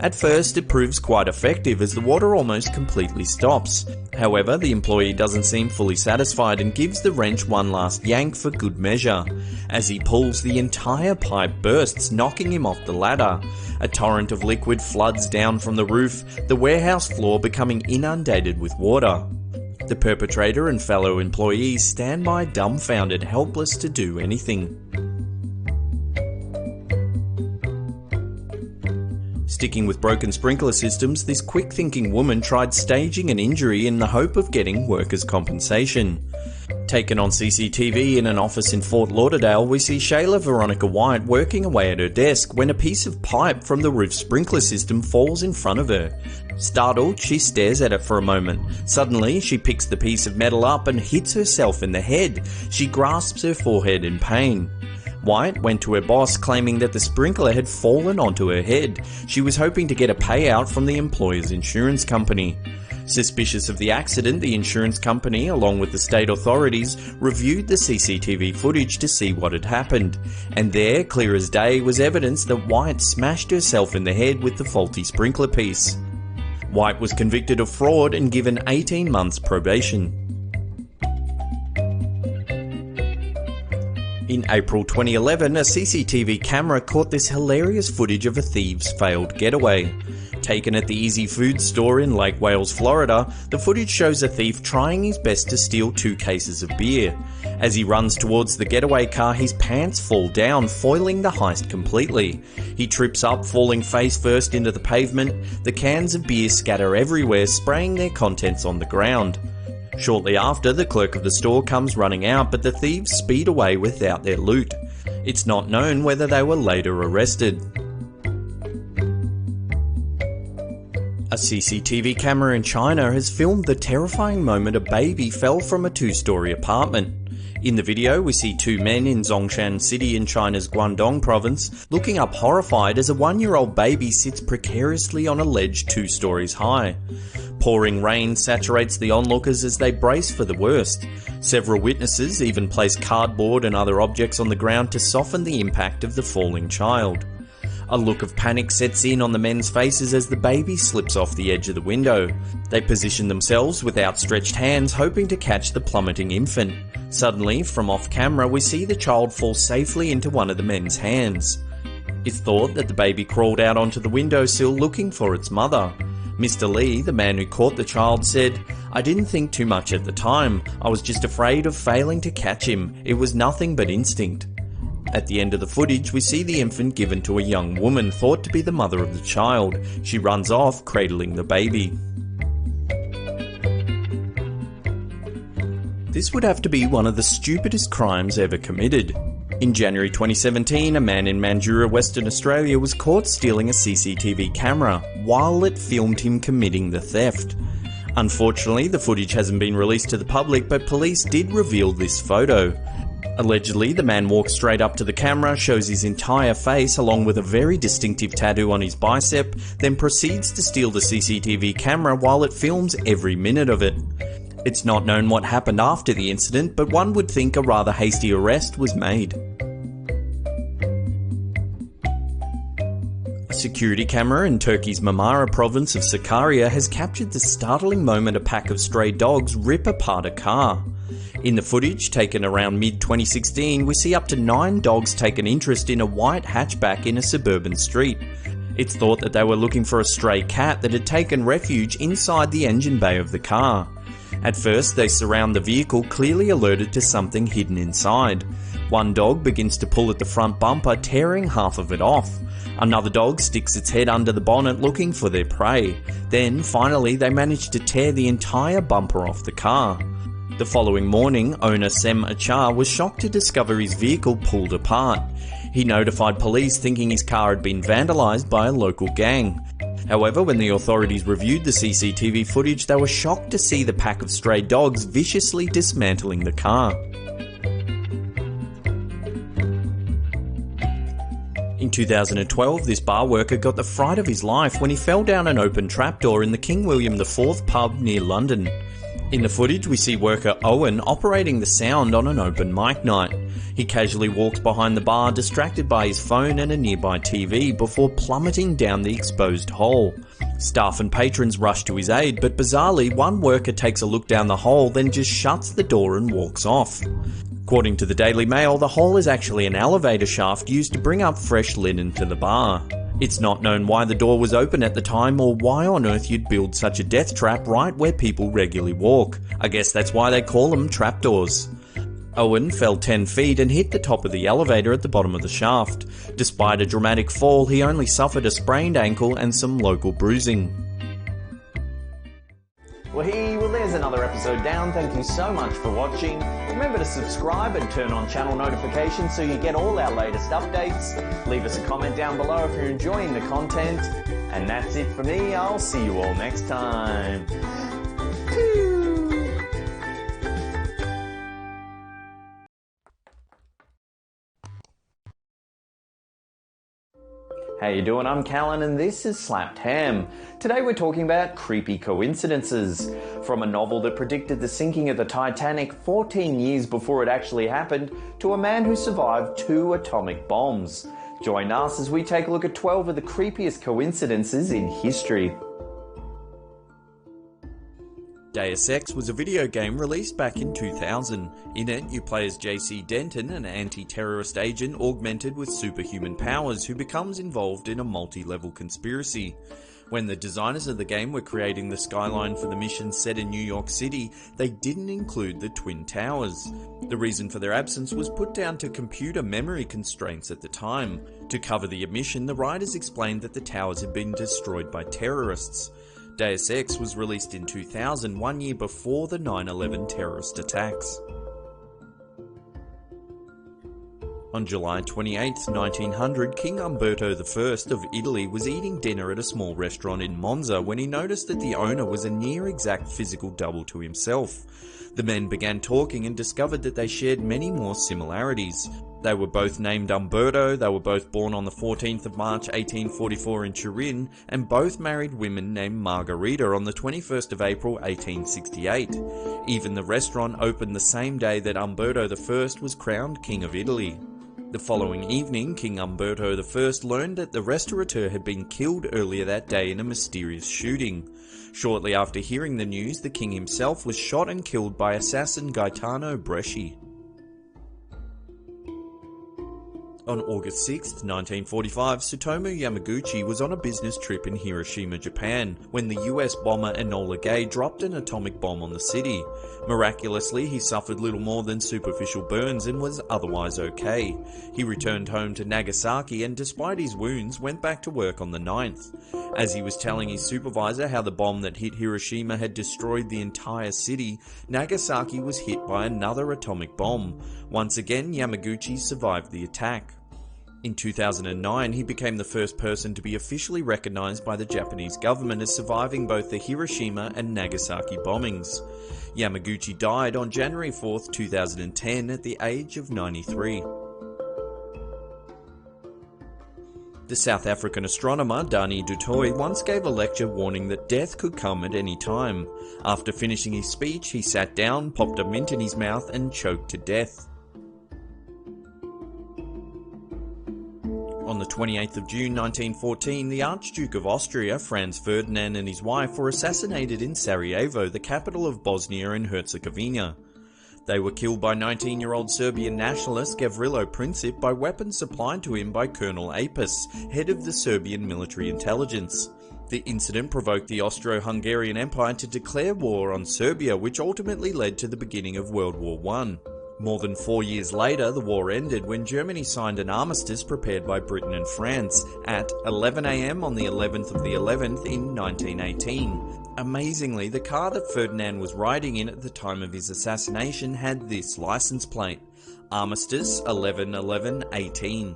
At first it proves quite effective as the water almost completely stops. However, the employee doesn't seem fully satisfied and gives the wrench one last yank for good measure. As he pulls, the entire pipe bursts, knocking him off the ladder. A torrent of liquid floods down from the roof, the warehouse floor becoming inundated with water. The perpetrator and fellow employees stand by dumbfounded, helpless to do anything. Sticking with broken sprinkler systems, this quick-thinking woman tried staging an injury in the hope of getting workers' compensation. Taken on CCTV in an office in Fort Lauderdale, we see Shayla Veronica White working away at her desk when a piece of pipe from the roof sprinkler system falls in front of her. Startled, she stares at it for a moment. Suddenly, she picks the piece of metal up and hits herself in the head. She grasps her forehead in pain. White went to her boss claiming that the sprinkler had fallen onto her head. She was hoping to get a payout from the employer's insurance company. Suspicious of the accident, the insurance company, along with the state authorities, reviewed the CCTV footage to see what had happened. And there, clear as day, was evidence that White smashed herself in the head with the faulty sprinkler piece. White was convicted of fraud and given 18 months probation. In April 2011, a CCTV camera caught this hilarious footage of a thief's failed getaway. Taken at the Easy Food store in Lake Wales, Florida, the footage shows a thief trying his best to steal 2 cases of beer. As he runs towards the getaway car, his pants fall down, foiling the heist completely. He trips up, falling face first into the pavement. The cans of beer scatter everywhere, spraying their contents on the ground. Shortly after, the clerk of the store comes running out, but the thieves speed away without their loot. It's not known whether they were later arrested. A CCTV camera in China has filmed the terrifying moment a baby fell from a 2-story apartment. In the video, we see 2 men in Zhongshan City in China's Guangdong province looking up horrified as a 1-year-old baby sits precariously on a ledge 2 stories high. Pouring rain saturates the onlookers as they brace for the worst. Several witnesses even place cardboard and other objects on the ground to soften the impact of the falling child. A look of panic sets in on the men's faces as the baby slips off the edge of the window. They position themselves with outstretched hands, hoping to catch the plummeting infant. Suddenly, from off camera, we see the child fall safely into one of the men's hands. It's thought that the baby crawled out onto the windowsill looking for its mother. Mr. Lee, the man who caught the child, said, "I didn't think too much at the time. I was just afraid of failing to catch him. It was nothing but instinct." At the end of the footage, we see the infant given to a young woman thought to be the mother of the child. She runs off, cradling the baby. This would have to be one of the stupidest crimes ever committed. In January 2017, a man in Mandurah, Western Australia was caught stealing a CCTV camera while it filmed him committing the theft. Unfortunately, the footage hasn't been released to the public, but police did reveal this photo. Allegedly, the man walks straight up to the camera, shows his entire face along with a very distinctive tattoo on his bicep, then proceeds to steal the CCTV camera while it films every minute of it. It's not known what happened after the incident, but one would think a rather hasty arrest was made. A security camera in Turkey's Marmara province of Sakarya has captured the startling moment a pack of stray dogs rip apart a car. In the footage, taken around mid-2016, we see up to 9 dogs take an interest in a white hatchback in a suburban street. It's thought that they were looking for a stray cat that had taken refuge inside the engine bay of the car. At first, they surround the vehicle, clearly alerted to something hidden inside. One dog begins to pull at the front bumper, tearing half of it off. Another dog sticks its head under the bonnet looking for their prey. Then, finally, they manage to tear the entire bumper off the car. The following morning, owner Sem Achar was shocked to discover his vehicle pulled apart. He notified police thinking his car had been vandalised by a local gang. However, when the authorities reviewed the CCTV footage, they were shocked to see the pack of stray dogs viciously dismantling the car. In 2012, this bar worker got the fright of his life when he fell down an open trapdoor in the King William IV pub near London. In the footage, we see worker Owen operating the sound on an open mic night. He casually walks behind the bar, distracted by his phone and a nearby TV, before plummeting down the exposed hole. Staff and patrons rush to his aid, but bizarrely, one worker takes a look down the hole, then just shuts the door and walks off. According to the Daily Mail, the hole is actually an elevator shaft used to bring up fresh linen to the bar. It's not known why the door was open at the time or why on earth you'd build such a death trap right where people regularly walk. I guess that's why they call them trapdoors. Owen fell 10 feet and hit the top of the elevator at the bottom of the shaft. Despite a dramatic fall, he only suffered a sprained ankle and some local bruising. Well, there's another episode down. Thank you so much for watching. Remember to subscribe and turn on channel notifications so you get all our latest updates. Leave us a comment down below if you're enjoying the content. And that's it for me. I'll see you all next time. How you doing? I'm Callan and this is Slapped Ham. Today we're talking about creepy coincidences. From a novel that predicted the sinking of the Titanic 14 years before it actually happened, to a man who survived 2 atomic bombs. Join us as we take a look at 12 of the creepiest coincidences in history. Deus Ex was a video game released back in 2000. In it, you play as JC Denton, an anti-terrorist agent augmented with superhuman powers who becomes involved in a multi-level conspiracy. When the designers of the game were creating the skyline for the mission set in New York City, they didn't include the Twin Towers. The reason for their absence was put down to computer memory constraints at the time. To cover the omission, the writers explained that the towers had been destroyed by terrorists. Deus Ex was released in 2000, 1 year before the 9/11 terrorist attacks. On July 28, 1900, King Umberto I of Italy was eating dinner at a small restaurant in Monza when he noticed that the owner was a near-exact physical double to himself. The men began talking and discovered that they shared many more similarities. They were both named Umberto, they were both born on the 14th of March 1844 in Turin, and both married women named Margherita on the 21st of April 1868. Even the restaurant opened the same day that Umberto I was crowned King of Italy. The following evening, King Umberto I learned that the restaurateur had been killed earlier that day in a mysterious shooting. Shortly after hearing the news, the king himself was shot and killed by assassin Gaetano Bresci. On August 6, 1945, Tsutomu Yamaguchi was on a business trip in Hiroshima, Japan, when the US bomber Enola Gay dropped an atomic bomb on the city. Miraculously, he suffered little more than superficial burns and was otherwise okay. He returned home to Nagasaki and, despite his wounds, went back to work on the 9th. As he was telling his supervisor how the bomb that hit Hiroshima had destroyed the entire city, Nagasaki was hit by another atomic bomb. Once again, Yamaguchi survived the attack. In 2009, he became the first person to be officially recognized by the Japanese government as surviving both the Hiroshima and Nagasaki bombings. Yamaguchi died on January 4, 2010 at the age of 93. The South African astronomer Dani du Toit once gave a lecture warning that death could come at any time. After finishing his speech, he sat down, popped a mint in his mouth and choked to death. On the 28th of June 1914, the Archduke of Austria, Franz Ferdinand, and his wife were assassinated in Sarajevo, the capital of Bosnia and Herzegovina. They were killed by 19-year-old Serbian nationalist Gavrilo Princip by weapons supplied to him by Colonel Apis, head of the Serbian military intelligence. The incident provoked the Austro-Hungarian Empire to declare war on Serbia, which ultimately led to the beginning of World War I. More than 4 years later, the war ended when Germany signed an armistice prepared by Britain and France at 11 AM on the 11th of the 11th in 1918. Amazingly, the car that Ferdinand was riding in at the time of his assassination had this license plate: Armistice 11-11-18.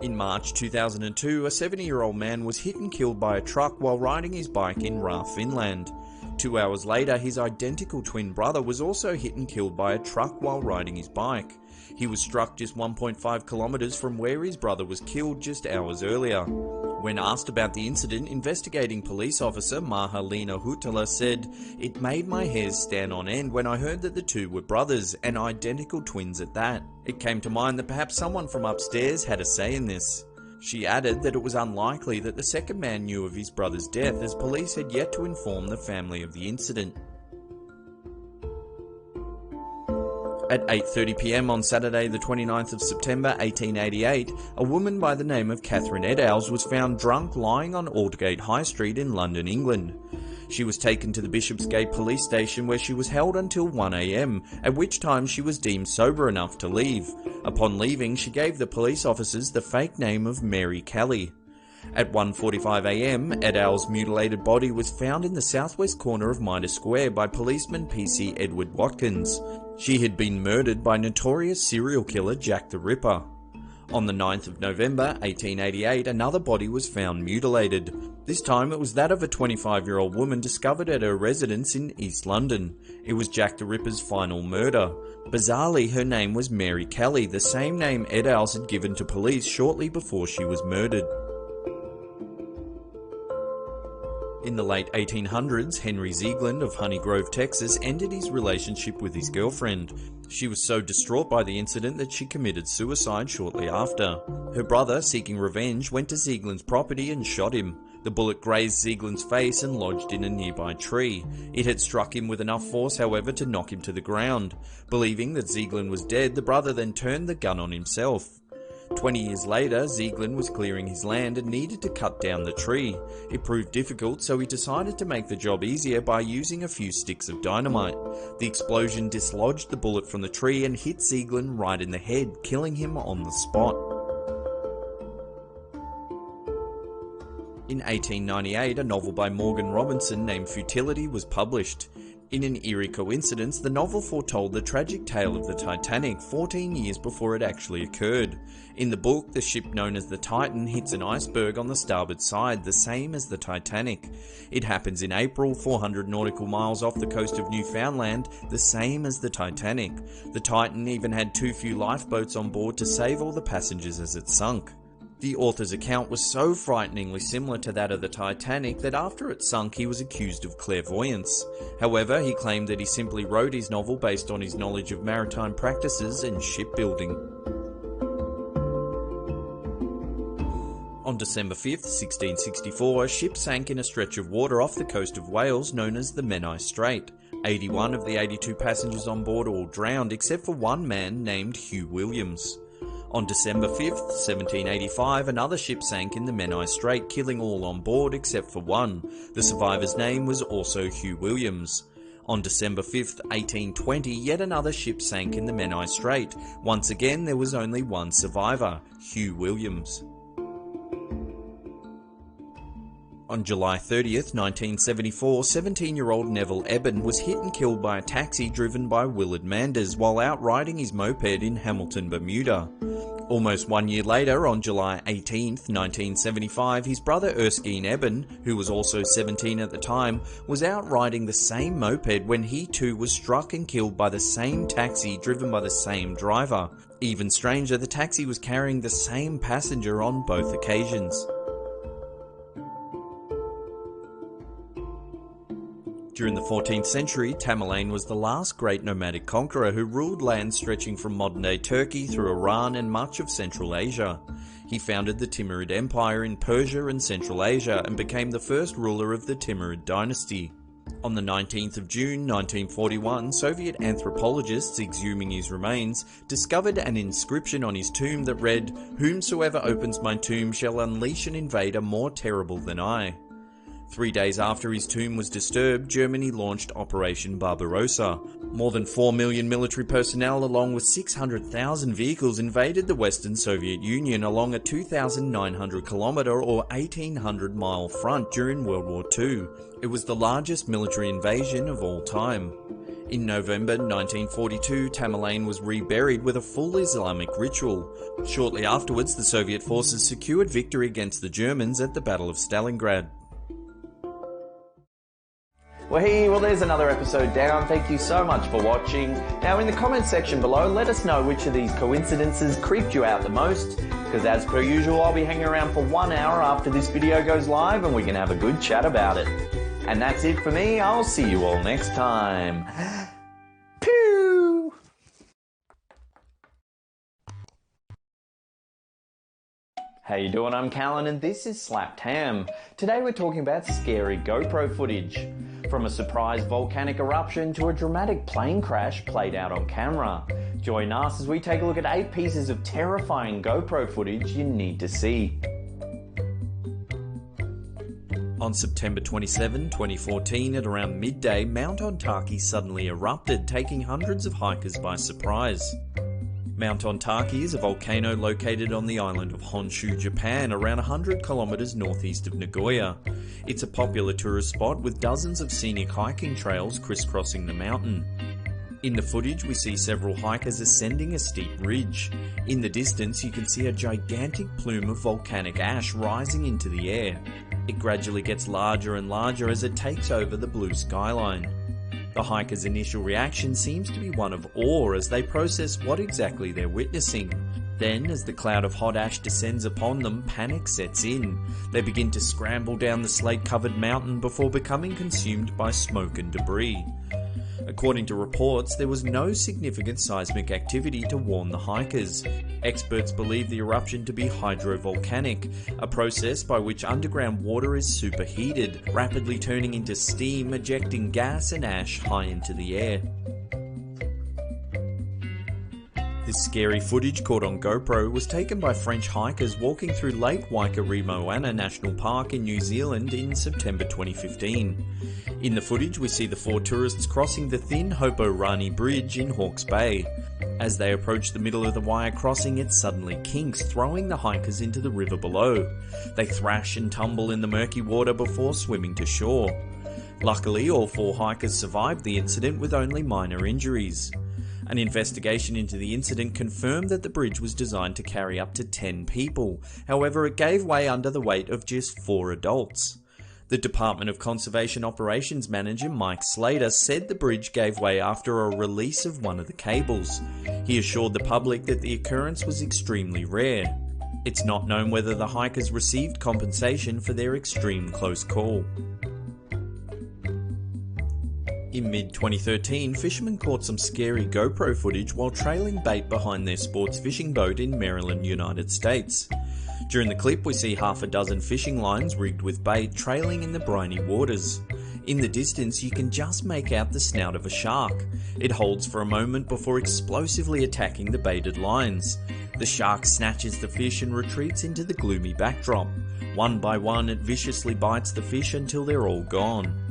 In March 2002, a 70-year-old man was hit and killed by a truck while riding his bike in Ra, Finland. 2 hours later, his identical twin brother was also hit and killed by a truck while riding his bike. He was struck just 1.5 kilometers from where his brother was killed just hours earlier. When asked about the incident, investigating police officer Mahalina Hutala said, "It made my hairs stand on end when I heard that the two were brothers, and identical twins at that. It came to mind that perhaps someone from upstairs had a say in this." She added that it was unlikely that the second man knew of his brother's death, as police had yet to inform the family of the incident. At 8:30 PM on Saturday the 29th of September 1888, a woman by the name of Catherine Eddowes was found drunk lying on Aldgate High Street in London, England. She was taken to the Bishopsgate police station where she was held until 1 AM, at which time she was deemed sober enough to leave. Upon leaving, she gave the police officers the fake name of Mary Kelly. At 1:45 AM, Eddowes' mutilated body was found in the southwest corner of Mitre Square by policeman PC Edward Watkins. She had been murdered by notorious serial killer Jack the Ripper. On the 9th of November 1888, another body was found mutilated. This time it was that of a 25-year-old woman discovered at her residence in East London. It was Jack the Ripper's final murder. Bizarrely, her name was Mary Kelly, the same name Eddowes had given to police shortly before she was murdered. In the late 1800s, Henry Ziegland of Honey Grove, Texas, ended his relationship with his girlfriend. She was so distraught by the incident that she committed suicide shortly after. Her brother, seeking revenge, went to Ziegland's property and shot him. The bullet grazed Ziegland's face and lodged in a nearby tree. It had struck him with enough force, however, to knock him to the ground. Believing that Ziegland was dead, the brother then turned the gun on himself. 20 years later, Ziegland was clearing his land and needed to cut down the tree. It proved difficult, so he decided to make the job easier by using a few sticks of dynamite. The explosion dislodged the bullet from the tree and hit Ziegland right in the head, killing him on the spot. In 1898, a novel by Morgan Robinson named Futility was published. In an eerie coincidence, the novel foretold the tragic tale of the Titanic 14 years before it actually occurred. In the book, the ship known as the Titan hits an iceberg on the starboard side, the same as the Titanic. It happens in April, 400 nautical miles off the coast of Newfoundland, the same as the Titanic. The Titan even had too few lifeboats on board to save all the passengers as it sunk. The author's account was so frighteningly similar to that of the Titanic that after it sunk he was accused of clairvoyance. However, he claimed that he simply wrote his novel based on his knowledge of maritime practices and shipbuilding. On December 5th, 1664, a ship sank in a stretch of water off the coast of Wales known as the Menai Strait. 81 of the 82 passengers on board all drowned except for one man named Hugh Williams. On December 5th, 1785, another ship sank in the Menai Strait, killing all on board except for one. The survivor's name was also Hugh Williams. On December 5th, 1820, yet another ship sank in the Menai Strait. Once again, there was only one survivor, Hugh Williams. On July 30th, 1974, 17-year-old Neville Eben was hit and killed by a taxi driven by Willard Manders while out riding his moped in Hamilton, Bermuda. Almost 1 year later, on July 18th, 1975, his brother Erskine Eben, who was also 17 at the time, was out riding the same moped when he too was struck and killed by the same taxi driven by the same driver. Even stranger, the taxi was carrying the same passenger on both occasions. During the 14th century, Tamerlane was the last great nomadic conqueror who ruled lands stretching from modern-day Turkey through Iran and much of Central Asia. He founded the Timurid Empire in Persia and Central Asia and became the first ruler of the Timurid dynasty. On the 19th of June 1941, Soviet anthropologists exhuming his remains discovered an inscription on his tomb that read, "Whomsoever opens my tomb shall unleash an invader more terrible than I." 3 days after his tomb was disturbed, Germany launched Operation Barbarossa. More than 4 million military personnel along with 600,000 vehicles invaded the Western Soviet Union along a 2,900 kilometre or 1,800 mile front during World War II. It was the largest military invasion of all time. In November 1942, Tamerlane was reburied with a full Islamic ritual. Shortly afterwards, the Soviet forces secured victory against the Germans at the Battle of Stalingrad. Well, there's another episode down. Thank you so much for watching. Now, in the comments section below, let us know which of these coincidences creeped you out the most, because as per usual, I'll be hanging around for 1 hour after this video goes live and we can have a good chat about it. And that's it for me. I'll see you all next time. Pew! How you doing? I'm Callan and this is Slapped Ham. Today we're talking about scary GoPro footage. From a surprise volcanic eruption to a dramatic plane crash played out on camera. Join us as we take a look at 8 pieces of terrifying GoPro footage you need to see. On September 27, 2014, at around midday, Mount Ontake suddenly erupted, taking hundreds of hikers by surprise. Mount Ontake is a volcano located on the island of Honshu, Japan, around 100 kilometers northeast of Nagoya. It's a popular tourist spot with dozens of scenic hiking trails crisscrossing the mountain. In the footage, we see several hikers ascending a steep ridge. In the distance, you can see a gigantic plume of volcanic ash rising into the air. It gradually gets larger and larger as it takes over the blue skyline. The hikers' initial reaction seems to be one of awe as they process what exactly they're witnessing. Then, as the cloud of hot ash descends upon them, panic sets in. They begin to scramble down the slate-covered mountain before becoming consumed by smoke and debris. According to reports, there was no significant seismic activity to warn the hikers. Experts believe the eruption to be hydrovolcanic, a process by which underground water is superheated, rapidly turning into steam, ejecting gas and ash high into the air. This scary footage caught on GoPro was taken by French hikers walking through Lake Waikaremoana National Park in New Zealand in September 2015. In the footage, we see the 4 tourists crossing the thin Hoporani Bridge in Hawke's Bay. As they approach the middle of the wire crossing, it suddenly kinks, throwing the hikers into the river below. They thrash and tumble in the murky water before swimming to shore. Luckily, all 4 hikers survived the incident with only minor injuries. An investigation into the incident confirmed that the bridge was designed to carry up to 10 people. However, it gave way under the weight of just 4 adults. The Department of Conservation Operations Manager Mike Slater said the bridge gave way after a release of one of the cables. He assured the public that the occurrence was extremely rare. It's not known whether the hikers received compensation for their extreme close call. In mid-2013, fishermen caught some scary GoPro footage while trailing bait behind their sports fishing boat in Maryland, United States. During the clip, we see half a dozen fishing lines rigged with bait trailing in the briny waters. In the distance, you can just make out the snout of a shark. It holds for a moment before explosively attacking the baited lines. The shark snatches the fish and retreats into the gloomy backdrop. One by one, it viciously bites the fish until they're all gone.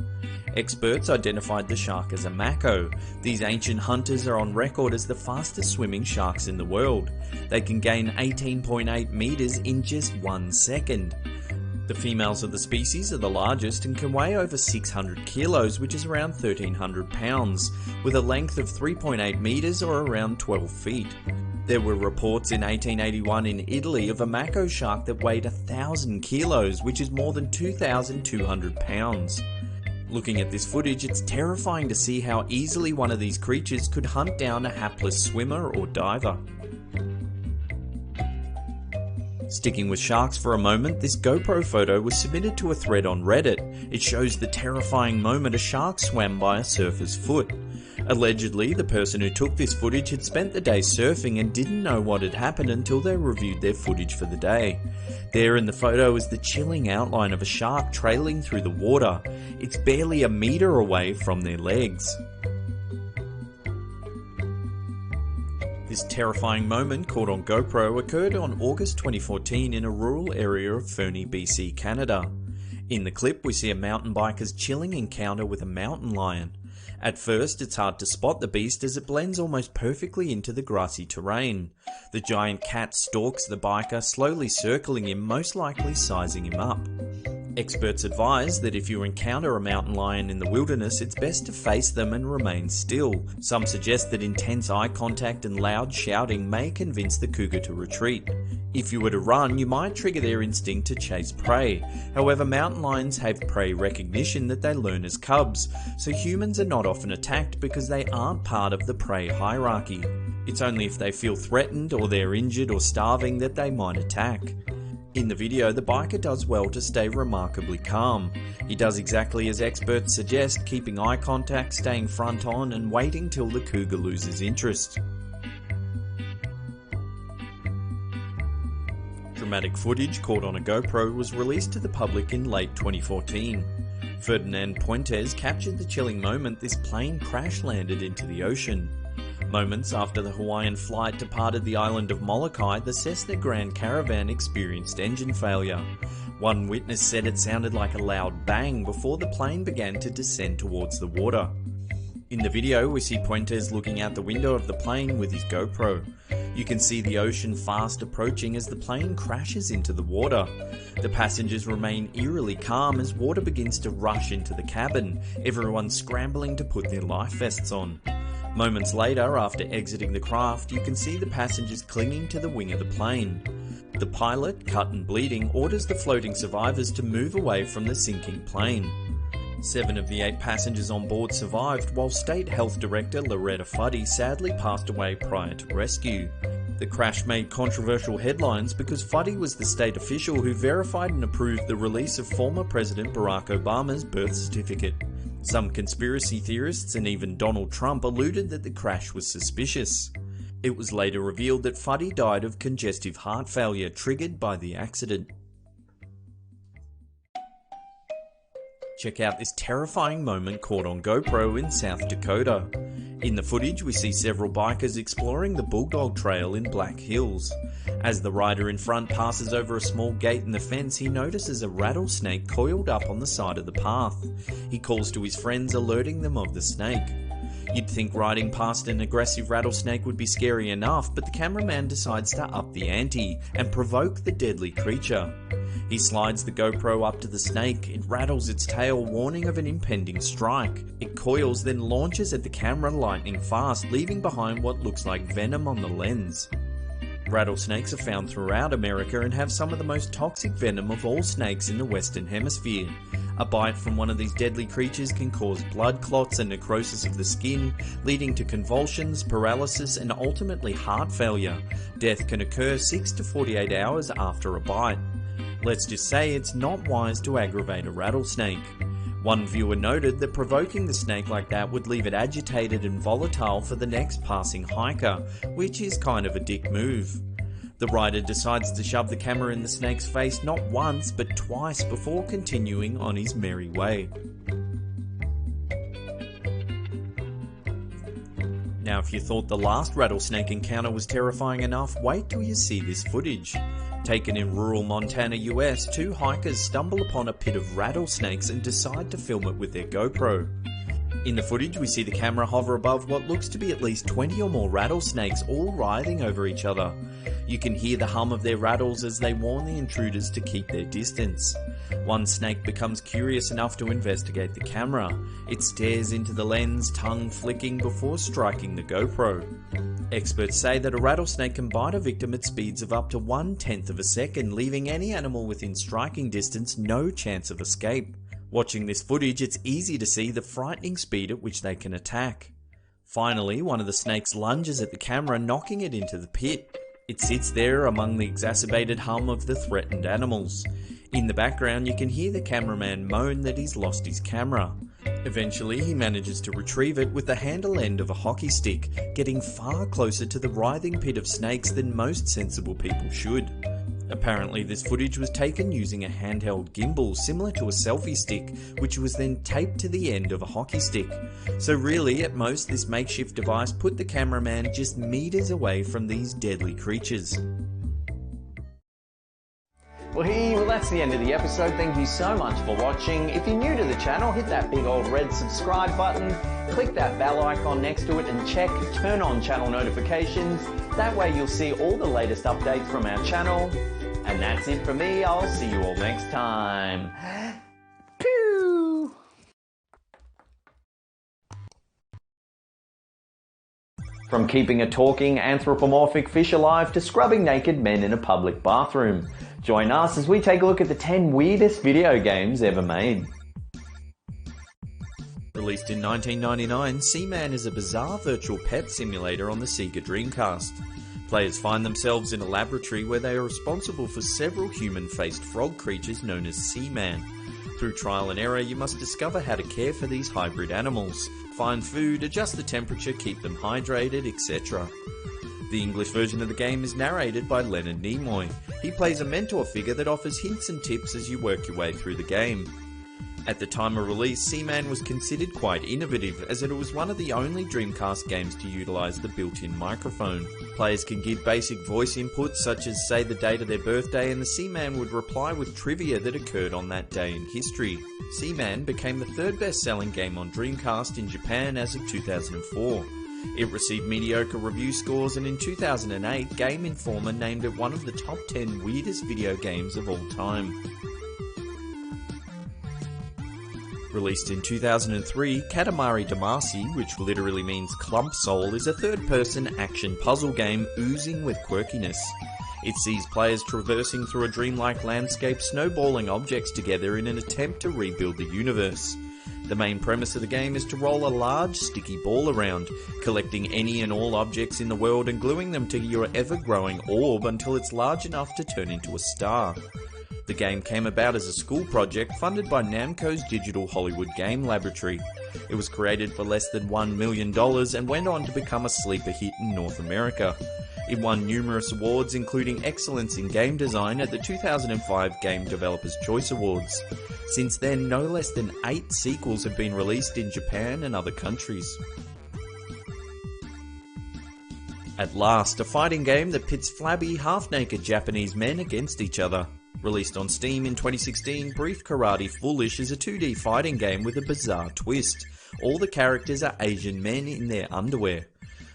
Experts identified the shark as a mako. These ancient hunters are on record as the fastest swimming sharks in the world. They can gain 18.8 meters in just 1 second. The females of the species are the largest and can weigh over 600 kilos, which is around 1,300 pounds, with a length of 3.8 meters or around 12 feet. There were reports in 1881 in Italy of a mako shark that weighed 1,000 kilos, which is more than 2,200 pounds. Looking at this footage, it's terrifying to see how easily one of these creatures could hunt down a hapless swimmer or diver. Sticking with sharks for a moment, this GoPro photo was submitted to a thread on Reddit. It shows the terrifying moment a shark swam by a surfer's foot. Allegedly, the person who took this footage had spent the day surfing and didn't know what had happened until they reviewed their footage for the day. There in the photo is the chilling outline of a shark trailing through the water. It's barely a meter away from their legs. This terrifying moment, caught on GoPro, occurred on August 2014 in a rural area of Fernie, BC, Canada. In the clip, we see a mountain biker's chilling encounter with a mountain lion. At first, it's hard to spot the beast as it blends almost perfectly into the grassy terrain. The giant cat stalks the biker, slowly circling him, most likely sizing him up. Experts advise that if you encounter a mountain lion in the wilderness, it's best to face them and remain still. Some suggest that intense eye contact and loud shouting may convince the cougar to retreat. If you were to run, you might trigger their instinct to chase prey. However, mountain lions have prey recognition that they learn as cubs, so humans are not often attacked because they aren't part of the prey hierarchy. It's only if they feel threatened or they're injured or starving that they might attack. In the video, the biker does well to stay remarkably calm. He does exactly as experts suggest, keeping eye contact, staying front on, and waiting till the cougar loses interest. Dramatic footage caught on a GoPro was released to the public in late 2014. Ferdinand Puentes captured the chilling moment this plane crash-landed into the ocean. Moments after the Hawaiian flight departed the island of Molokai, the Cessna Grand Caravan experienced engine failure. One witness said it sounded like a loud bang before the plane began to descend towards the water. In the video, we see Puentes looking out the window of the plane with his GoPro. You can see the ocean fast approaching as the plane crashes into the water. The passengers remain eerily calm as water begins to rush into the cabin, everyone scrambling to put their life vests on. Moments later, after exiting the craft, you can see the passengers clinging to the wing of the plane. The pilot, cut and bleeding, orders the floating survivors to move away from the sinking plane. 7 of the 8 passengers on board survived, while State Health Director Loretta Fuddy sadly passed away prior to rescue. The crash made controversial headlines because Fuddy was the state official who verified and approved the release of former President Barack Obama's birth certificate. Some conspiracy theorists and even Donald Trump alluded that the crash was suspicious. It was later revealed that Fuddy died of congestive heart failure triggered by the accident. Check out this terrifying moment caught on GoPro in South Dakota. In the footage, we see several bikers exploring the Bulldog Trail in Black Hills. As the rider in front passes over a small gate in the fence, he notices a rattlesnake coiled up on the side of the path. He calls to his friends, alerting them of the snake. You'd think riding past an aggressive rattlesnake would be scary enough, but the cameraman decides to up the ante and provoke the deadly creature. He slides the GoPro up to the snake, it rattles its tail, warning of an impending strike. It coils, then launches at the camera lightning fast, leaving behind what looks like venom on the lens. Rattlesnakes are found throughout America and have some of the most toxic venom of all snakes in the Western Hemisphere. A bite from one of these deadly creatures can cause blood clots and necrosis of the skin, leading to convulsions, paralysis, and ultimately heart failure. Death can occur 6 to 48 hours after a bite. Let's just say it's not wise to aggravate a rattlesnake. One viewer noted that provoking the snake like that would leave it agitated and volatile for the next passing hiker, which is kind of a dick move. The rider decides to shove the camera in the snake's face not once but twice before continuing on his merry way. Now, if you thought the last rattlesnake encounter was terrifying enough, wait till you see this footage. Taken in rural Montana, US, 2 hikers stumble upon a pit of rattlesnakes and decide to film it with their GoPro. In the footage, we see the camera hover above what looks to be at least 20 or more rattlesnakes, all writhing over each other. You can hear the hum of their rattles as they warn the intruders to keep their distance. One snake becomes curious enough to investigate the camera. It stares into the lens, tongue flicking before striking the GoPro. Experts say that a rattlesnake can bite a victim at speeds of up to 1/10 of a second, leaving any animal within striking distance no chance of escape. Watching this footage, it's easy to see the frightening speed at which they can attack. Finally, one of the snakes lunges at the camera, knocking it into the pit. It sits there among the exacerbated hum of the threatened animals. In the background, you can hear the cameraman moan that he's lost his camera. Eventually, he manages to retrieve it with the handle end of a hockey stick, getting far closer to the writhing pit of snakes than most sensible people should. Apparently, this footage was taken using a handheld gimbal similar to a selfie stick, which was then taped to the end of a hockey stick. So really, at most, this makeshift device put the cameraman just meters away from these deadly creatures. Well, that's the end of the episode. Thank you so much for watching. If you're new to the channel, hit that big old red subscribe button, click that bell icon next to it, and turn on channel notifications. That way you'll see all the latest updates from our channel. And that's it for me. I'll see you all next time. Pew! From keeping a talking anthropomorphic fish alive to scrubbing naked men in a public bathroom. Join us as we take a look at the 10 weirdest video games ever made. Released in 1999, Seaman is a bizarre virtual pet simulator on the Sega Dreamcast. Players find themselves in a laboratory where they are responsible for several human-faced frog creatures known as Seaman. Through trial and error, you must discover how to care for these hybrid animals, find food, adjust the temperature, keep them hydrated, etc. The English version of the game is narrated by Leonard Nimoy. He plays a mentor figure that offers hints and tips as you work your way through the game. At the time of release, Seaman was considered quite innovative, as it was one of the only Dreamcast games to utilise the built-in microphone. Players can give basic voice inputs such as say the date of their birthday, and the Seaman would reply with trivia that occurred on that day in history. Seaman became the third best-selling game on Dreamcast in Japan as of 2004. It received mediocre review scores, and in 2008, Game Informer named it one of the top 10 weirdest video games of all time. Released in 2003, Katamari Damacy, which literally means clump soul, is a third-person action puzzle game oozing with quirkiness. It sees players traversing through a dreamlike landscape, snowballing objects together in an attempt to rebuild the universe. The main premise of the game is to roll a large, sticky ball around, collecting any and all objects in the world and gluing them to your ever-growing orb until it's large enough to turn into a star. The game came about as a school project funded by Namco's Digital Hollywood Game Laboratory. It was created for less than $1 million and went on to become a sleeper hit in North America. It won numerous awards, including Excellence in Game Design at the 2005 Game Developers' Choice Awards. Since then, no less than 8 sequels have been released in Japan and other countries. At last, a fighting game that pits flabby, half-naked Japanese men against each other. Released on Steam in 2016, Brief Karate Foolish is a 2D fighting game with a bizarre twist. All the characters are Asian men in their underwear.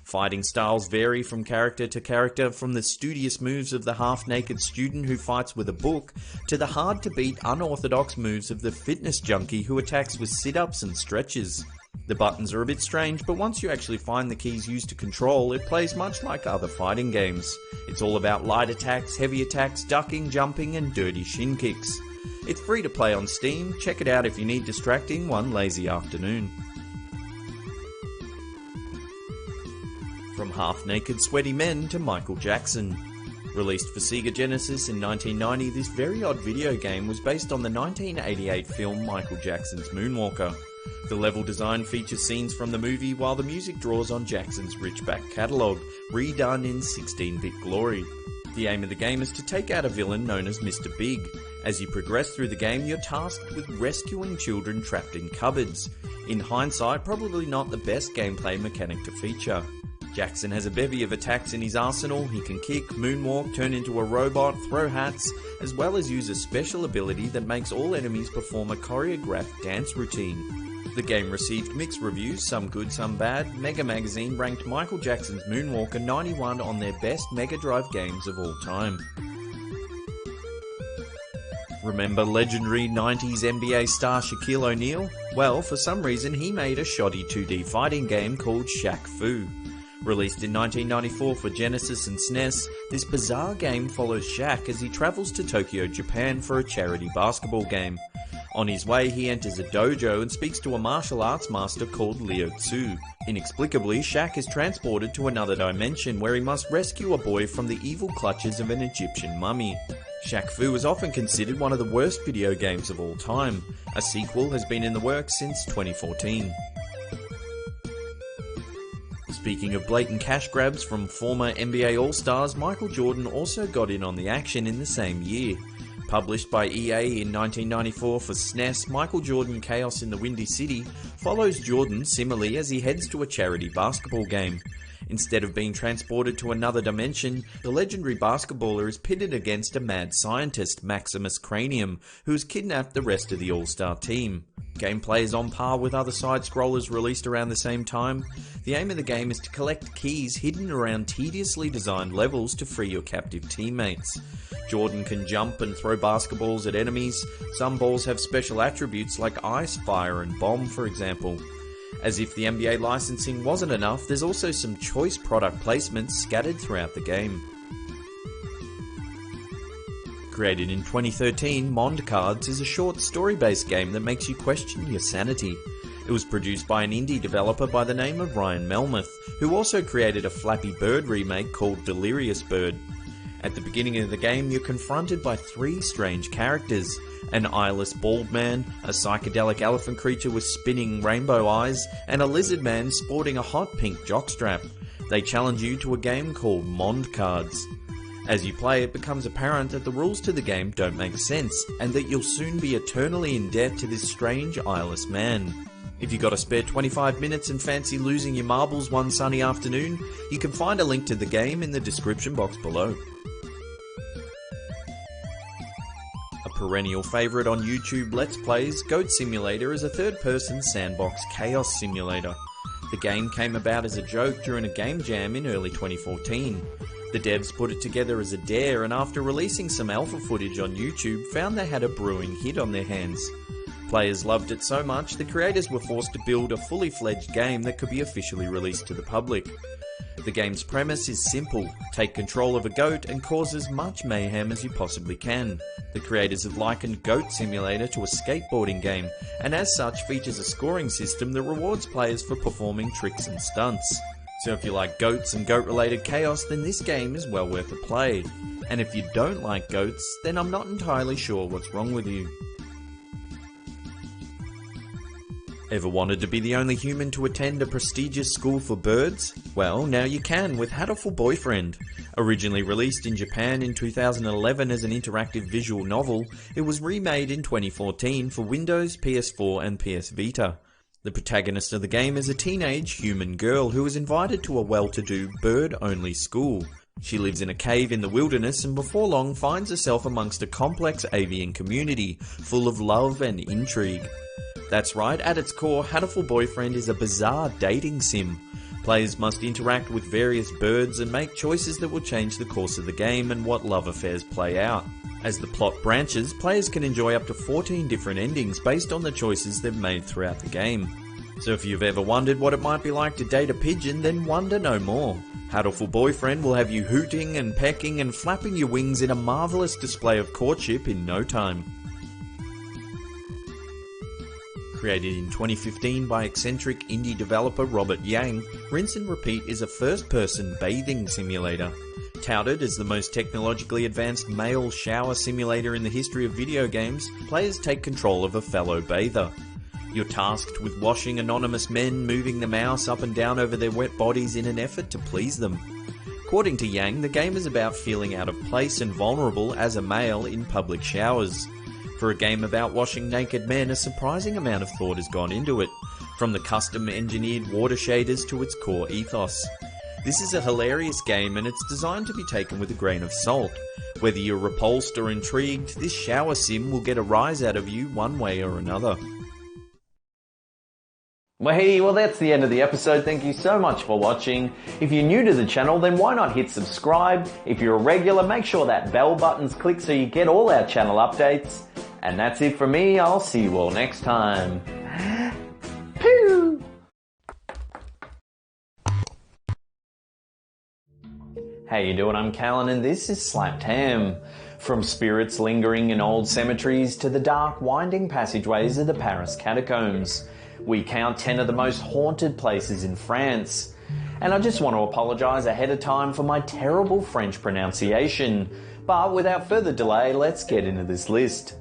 Fighting styles vary from character to character, from the studious moves of the half-naked student who fights with a book, to the hard-to-beat unorthodox moves of the fitness junkie who attacks with sit-ups and stretches. The buttons are a bit strange, but once you actually find the keys used to control, it plays much like other fighting games. It's all about light attacks, heavy attacks, ducking, jumping, and dirty shin kicks. It's free to play on Steam. Check it out if you need distracting one lazy afternoon. From half-naked sweaty men to Michael Jackson. Released for Sega Genesis in 1990, this very odd video game was based on the 1988 film Michael Jackson's Moonwalker. The level design features scenes from the movie, while the music draws on Jackson's rich back catalogue, redone in 16-bit glory. The aim of the game is to take out a villain known as Mr. Big. As you progress through the game, you're tasked with rescuing children trapped in cupboards. In hindsight, probably not the best gameplay mechanic to feature. Jackson has a bevy of attacks in his arsenal. He can kick, moonwalk, turn into a robot, throw hats, as well as use a special ability that makes all enemies perform a choreographed dance routine. The game received mixed reviews, some good, some bad. Mega Magazine ranked Michael Jackson's Moonwalker 91 on their best Mega Drive games of all time. Remember legendary 90s NBA star Shaquille O'Neal? Well, for some reason he made a shoddy 2D fighting game called Shaq Fu. Released in 1994 for Genesis and SNES, this bizarre game follows Shaq as he travels to Tokyo, Japan for a charity basketball game. On his way, he enters a dojo and speaks to a martial arts master called Leo Tsu. Inexplicably, Shaq is transported to another dimension where he must rescue a boy from the evil clutches of an Egyptian mummy. Shaq Fu is often considered one of the worst video games of all time. A sequel has been in the works since 2014. Speaking of blatant cash grabs from former NBA All-Stars, Michael Jordan also got in on the action in the same year. Published by EA in 1994 for SNES, Michael Jordan Chaos in the Windy City follows Jordan similarly as he heads to a charity basketball game. Instead of being transported to another dimension, the legendary basketballer is pitted against a mad scientist, Maximus Cranium, who has kidnapped the rest of the All-Star team. Gameplay is on par with other side-scrollers released around the same time. The aim of the game is to collect keys hidden around tediously designed levels to free your captive teammates. Jordan can jump and throw basketballs at enemies. Some balls have special attributes like ice, fire and bomb, for example. As if the NBA licensing wasn't enough, there's also some choice product placements scattered throughout the game. Created in 2013, Mond Cards is a short story-based game that makes you question your sanity. It was produced by an indie developer by the name of Ryan Melmoth, who also created a Flappy Bird remake called Delirious Bird. At the beginning of the game, you're confronted by three strange characters: an eyeless bald man, a psychedelic elephant creature with spinning rainbow eyes, and a lizard man sporting a hot pink jockstrap. They challenge you to a game called Mond Cards. As you play, it becomes apparent that the rules to the game don't make sense, and that you'll soon be eternally in debt to this strange eyeless man. If you got a spare 25 minutes and fancy losing your marbles one sunny afternoon, you can find a link to the game in the description box below. A perennial favourite on YouTube Let's Plays, Goat Simulator is a third-person sandbox chaos simulator. The game came about as a joke during a game jam in early 2014. The devs put it together as a dare, and after releasing some alpha footage on YouTube, found they had a brewing hit on their hands. Players loved it so much, the creators were forced to build a fully fledged game that could be officially released to the public. The game's premise is simple: take control of a goat and cause as much mayhem as you possibly can. The creators have likened Goat Simulator to a skateboarding game, and as such features a scoring system that rewards players for performing tricks and stunts. So if you like goats and goat-related chaos, then this game is well worth a play. And if you don't like goats, then I'm not entirely sure what's wrong with you. Ever wanted to be the only human to attend a prestigious school for birds? Well, now you can with Hatoful Boyfriend. Originally released in Japan in 2011 as an interactive visual novel, it was remade in 2014 for Windows, PS4 and PS Vita. The protagonist of the game is a teenage human girl who is invited to a well-to-do bird-only school. She lives in a cave in the wilderness and before long finds herself amongst a complex avian community, full of love and intrigue. That's right, at its core, Hatoful Boyfriend is a bizarre dating sim. Players must interact with various birds and make choices that will change the course of the game and what love affairs play out. As the plot branches, players can enjoy up to 14 different endings based on the choices they've made throughout the game. So if you've ever wondered what it might be like to date a pigeon, then wonder no more. Hatoful Boyfriend will have you hooting and pecking and flapping your wings in a marvellous display of courtship in no time. Created in 2015 by eccentric indie developer Robert Yang, Rinse and Repeat is a first-person bathing simulator. Touted as the most technologically advanced male shower simulator in the history of video games, players take control of a fellow bather. You're tasked with washing anonymous men, moving the mouse up and down over their wet bodies in an effort to please them. According to Yang, the game is about feeling out of place and vulnerable as a male in public showers. For a game about washing naked men, a surprising amount of thought has gone into it, from the custom-engineered water shaders to its core ethos. This is a hilarious game and it's designed to be taken with a grain of salt. Whether you're repulsed or intrigued, this shower sim will get a rise out of you one way or another. Well, that's the end of the episode. Thank you so much for watching. If you're new to the channel, then why not hit subscribe? If you're a regular, make sure that bell button's clicked so you get all our channel updates. And that's it for me. I'll see you all next time. Pew! How you doing? I'm Callan and this is Slapped Ham. From spirits lingering in old cemeteries to the dark, winding passageways of the Paris catacombs, we count 10 of the most haunted places in France. And I just want to apologise ahead of time for my terrible French pronunciation. But without further delay, let's get into this list.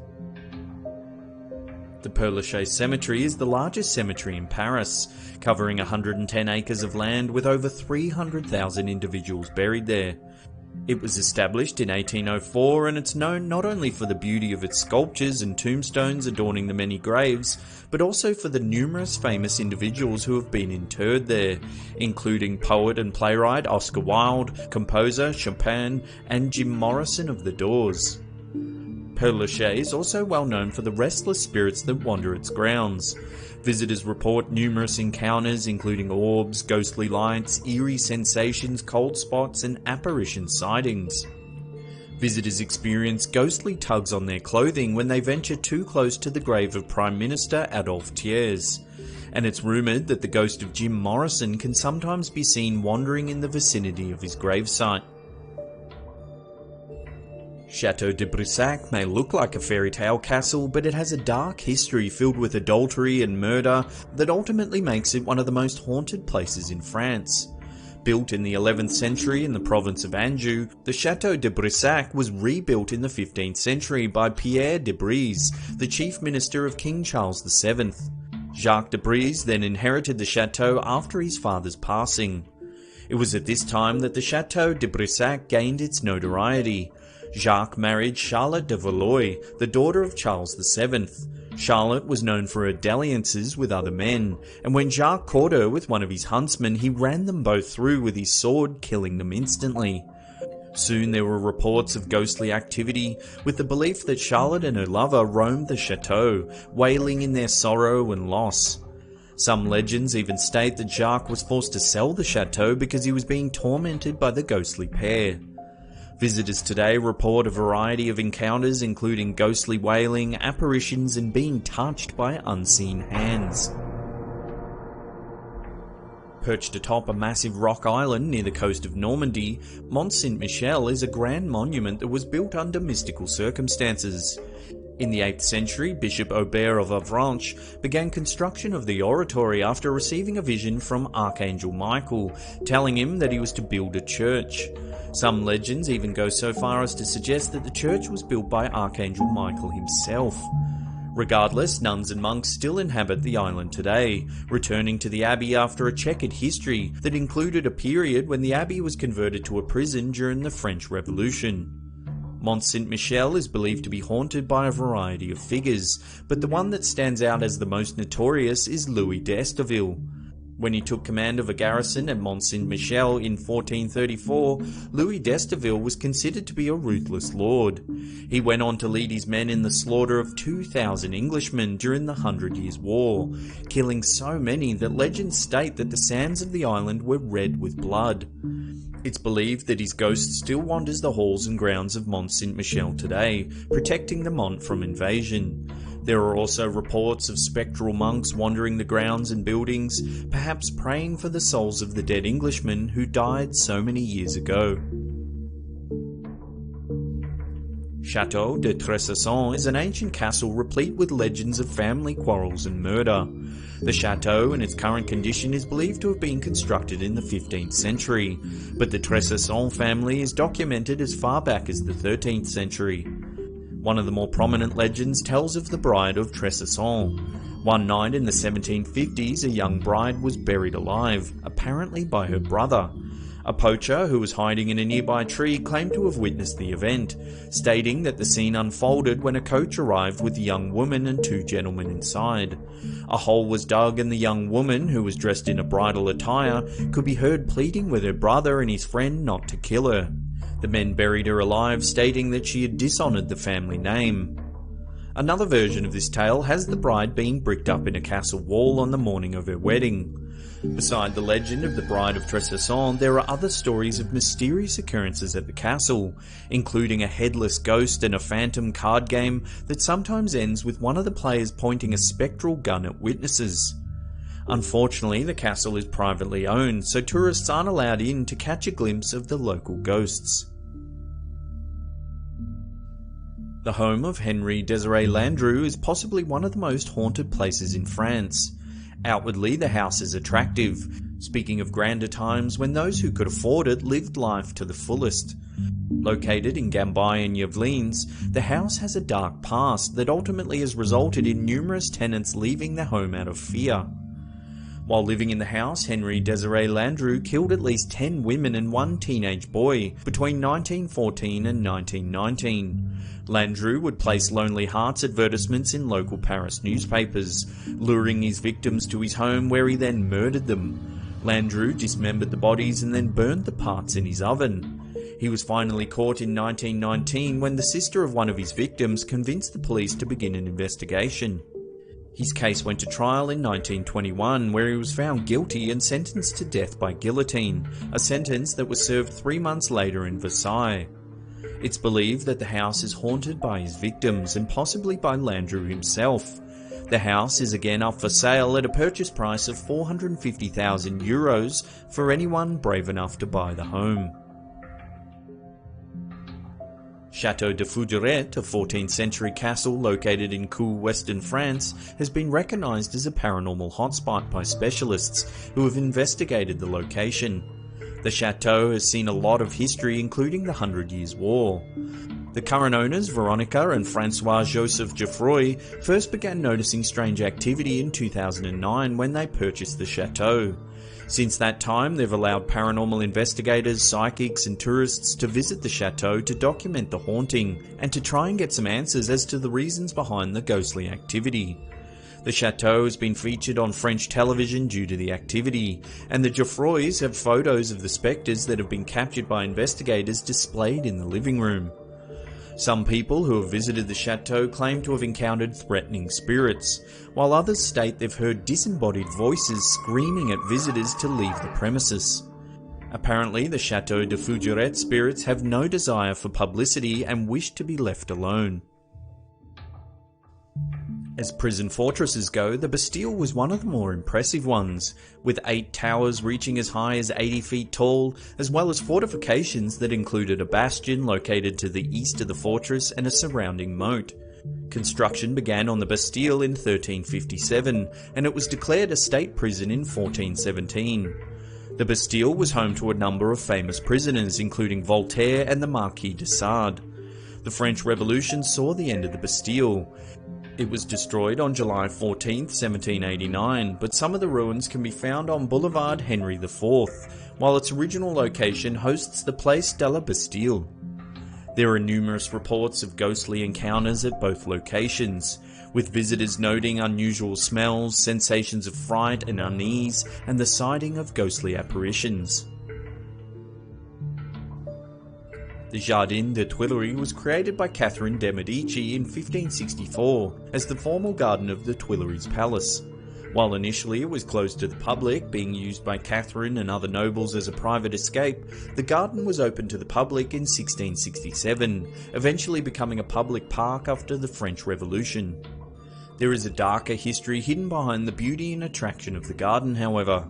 The Père Lachaise Cemetery is the largest cemetery in Paris, covering 110 acres of land with over 300,000 individuals buried there. It was established in 1804 and it's known not only for the beauty of its sculptures and tombstones adorning the many graves, but also for the numerous famous individuals who have been interred there, including poet and playwright Oscar Wilde, composer Chopin, and Jim Morrison of The Doors. Père Lachaise is also well known for the restless spirits that wander its grounds. Visitors report numerous encounters including orbs, ghostly lights, eerie sensations, cold spots, and apparition sightings. Visitors experience ghostly tugs on their clothing when they venture too close to the grave of Prime Minister Adolphe Thiers. And it's rumoured that the ghost of Jim Morrison can sometimes be seen wandering in the vicinity of his gravesite. Chateau de Brissac may look like a fairy tale castle, but it has a dark history filled with adultery and murder that ultimately makes it one of the most haunted places in France. Built in the 11th century in the province of Anjou, the Chateau de Brissac was rebuilt in the 15th century by Pierre de Brise, the chief minister of King Charles VII. Jacques de Brise then inherited the chateau after his father's passing. It was at this time that the Chateau de Brissac gained its notoriety. Jacques married Charlotte de Valois, the daughter of Charles VII. Charlotte was known for her dalliances with other men, and when Jacques caught her with one of his huntsmen, he ran them both through with his sword, killing them instantly. Soon there were reports of ghostly activity, with the belief that Charlotte and her lover roamed the chateau, wailing in their sorrow and loss. Some legends even state that Jacques was forced to sell the chateau because he was being tormented by the ghostly pair. Visitors today report a variety of encounters including ghostly wailing, apparitions, and being touched by unseen hands. Perched atop a massive rock island near the coast of Normandy, Mont Saint-Michel is a grand monument that was built under mystical circumstances. In the 8th century, Bishop Aubert of Avranches began construction of the oratory after receiving a vision from Archangel Michael, telling him that he was to build a church. Some legends even go so far as to suggest that the church was built by Archangel Michael himself. Regardless, nuns and monks still inhabit the island today, returning to the abbey after a checkered history that included a period when the abbey was converted to a prison during the French Revolution. Mont Saint-Michel is believed to be haunted by a variety of figures, but the one that stands out as the most notorious is Louis d'Esteville. When he took command of a garrison at Mont Saint-Michel in 1434, Louis d'Esteville was considered to be a ruthless lord. He went on to lead his men in the slaughter of 2,000 Englishmen during the 100 Years' War, killing so many that legends state that the sands of the island were red with blood. It's believed that his ghost still wanders the halls and grounds of Mont Saint-Michel today, protecting the Mont from invasion. There are also reports of spectral monks wandering the grounds and buildings, perhaps praying for the souls of the dead Englishmen who died so many years ago. Chateau de Tressasson is an ancient castle replete with legends of family quarrels and murder. The chateau in its current condition is believed to have been constructed in the 15th century, but the Tressasson family is documented as far back as the 13th century. One of the more prominent legends tells of the Bride of Tressasson. One night in the 1750s, a young bride was buried alive, apparently by her brother. A poacher who was hiding in a nearby tree claimed to have witnessed the event, stating that the scene unfolded when a coach arrived with a young woman and two gentlemen inside. A hole was dug and the young woman, who was dressed in a bridal attire, could be heard pleading with her brother and his friend not to kill her. The men buried her alive, stating that she had dishonoured the family name. Another version of this tale has the bride being bricked up in a castle wall on the morning of her wedding. Beside the legend of the Bride of Tressasson, there are other stories of mysterious occurrences at the castle, including a headless ghost and a phantom card game that sometimes ends with one of the players pointing a spectral gun at witnesses. Unfortunately, the castle is privately owned, so tourists aren't allowed in to catch a glimpse of the local ghosts. The home of Henri Désiré Landru is possibly one of the most haunted places in France. Outwardly, the house is attractive, speaking of grander times when those who could afford it lived life to the fullest. Located in Gambay and Yvelines, the house has a dark past that ultimately has resulted in numerous tenants leaving their home out of fear. While living in the house, Henry Desiree Landru killed at least 10 women and one teenage boy between 1914 and 1919. Landru would place Lonely Hearts advertisements in local Paris newspapers, luring his victims to his home where he then murdered them. Landru dismembered the bodies and then burned the parts in his oven. He was finally caught in 1919 when the sister of one of his victims convinced the police to begin an investigation. His case went to trial in 1921, where he was found guilty and sentenced to death by guillotine, a sentence that was served 3 months later in Versailles. It's believed that the house is haunted by his victims and possibly by Landru himself. The house is again up for sale at a purchase price of €450,000 for anyone brave enough to buy the home. Chateau de Fougerette, a 14th century castle located in Coul, western France, has been recognised as a paranormal hotspot by specialists who have investigated the location. The chateau has seen a lot of history, including the 100 Years' War. The current owners, Veronica and Francois-Joseph Geoffroy, first began noticing strange activity in 2009 when they purchased the chateau. Since that time, they've allowed paranormal investigators, psychics and tourists to visit the chateau to document the haunting and to try and get some answers as to the reasons behind the ghostly activity. The chateau has been featured on French television due to the activity, and the Geoffroys have photos of the spectres that have been captured by investigators displayed in the living room. Some people who have visited the chateau claim to have encountered threatening spirits, while others state they've heard disembodied voices screaming at visitors to leave the premises. Apparently, the Chateau de Fougerette spirits have no desire for publicity and wish to be left alone. As prison fortresses go, the Bastille was one of the more impressive ones, with 8 towers reaching as high as 80 feet tall, as well as fortifications that included a bastion located to the east of the fortress and a surrounding moat. Construction began on the Bastille in 1357, and it was declared a state prison in 1417. The Bastille was home to a number of famous prisoners, including Voltaire and the Marquis de Sade. The French Revolution saw the end of the Bastille. It was destroyed on July 14, 1789, but some of the ruins can be found on Boulevard Henry IV, while its original location hosts the Place de la Bastille. There are numerous reports of ghostly encounters at both locations, with visitors noting unusual smells, sensations of fright and unease, and the sighting of ghostly apparitions. The Jardin des Tuileries was created by Catherine de' Medici in 1564 as the formal garden of the Tuileries Palace. While initially it was closed to the public, being used by Catherine and other nobles as a private escape, the garden was opened to the public in 1667, eventually becoming a public park after the French Revolution. There is a darker history hidden behind the beauty and attraction of the garden, however.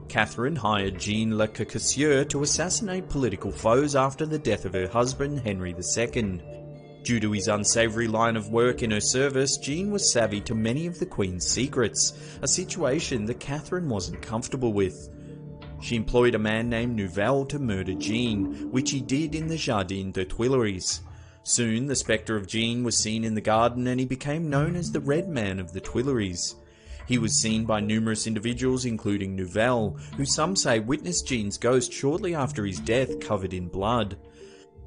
Catherine hired Jean Le Courvoisier to assassinate political foes after the death of her husband, Henry II. Due to his unsavoury line of work in her service, Jean was savvy to many of the Queen's secrets, a situation that Catherine wasn't comfortable with. She employed a man named Nouvel to murder Jean, which he did in the Jardin des Tuileries. Soon, the spectre of Jean was seen in the garden and he became known as the Red Man of the Tuileries. He was seen by numerous individuals, including Nouvel, who some say witnessed Jean's ghost shortly after his death covered in blood.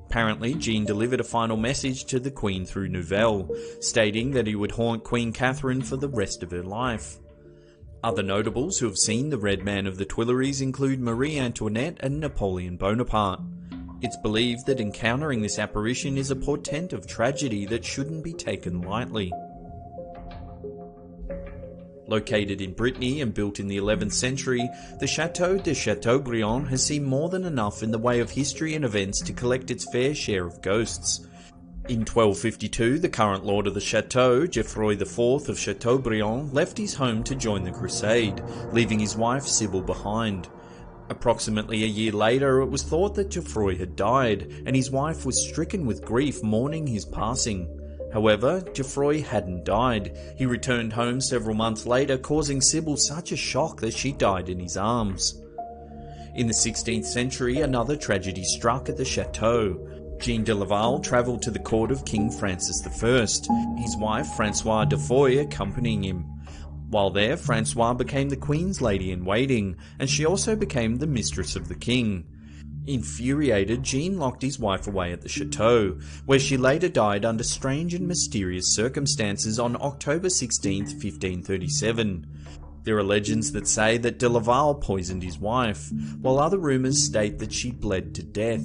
Apparently, Jean delivered a final message to the Queen through Nouvel, stating that he would haunt Queen Catherine for the rest of her life. Other notables who have seen the Red Man of the Tuileries include Marie Antoinette and Napoleon Bonaparte. It's believed that encountering this apparition is a portent of tragedy that shouldn't be taken lightly. Located in Brittany and built in the 11th century, the Château de Chateaubriand has seen more than enough in the way of history and events to collect its fair share of ghosts. In 1252, the current lord of the chateau, Geoffroy IV of Chateaubriand, left his home to join the crusade, leaving his wife Sybil behind. Approximately a year later, it was thought that Geoffroy had died, and his wife was stricken with grief mourning his passing. However, Geoffroy hadn't died. He returned home several months later, causing Sybil such a shock that she died in his arms. In the 16th century, another tragedy struck at the chateau. Jean de Laval travelled to the court of King Francis I, his wife Françoise de Foix accompanying him. While there, Françoise became the Queen's lady-in-waiting, and she also became the mistress of the king. Infuriated, Jean locked his wife away at the chateau, where she later died under strange and mysterious circumstances on October 16, 1537. There are legends that say that de Laval poisoned his wife, while other rumours state that she bled to death.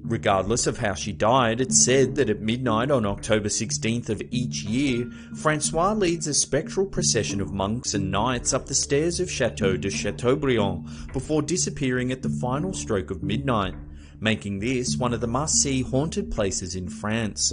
Regardless of how she died, it's said that at midnight on October 16th of each year, François leads a spectral procession of monks and knights up the stairs of Chateau de Chateaubriand before disappearing at the final stroke of midnight, making this one of the must-see haunted places in France.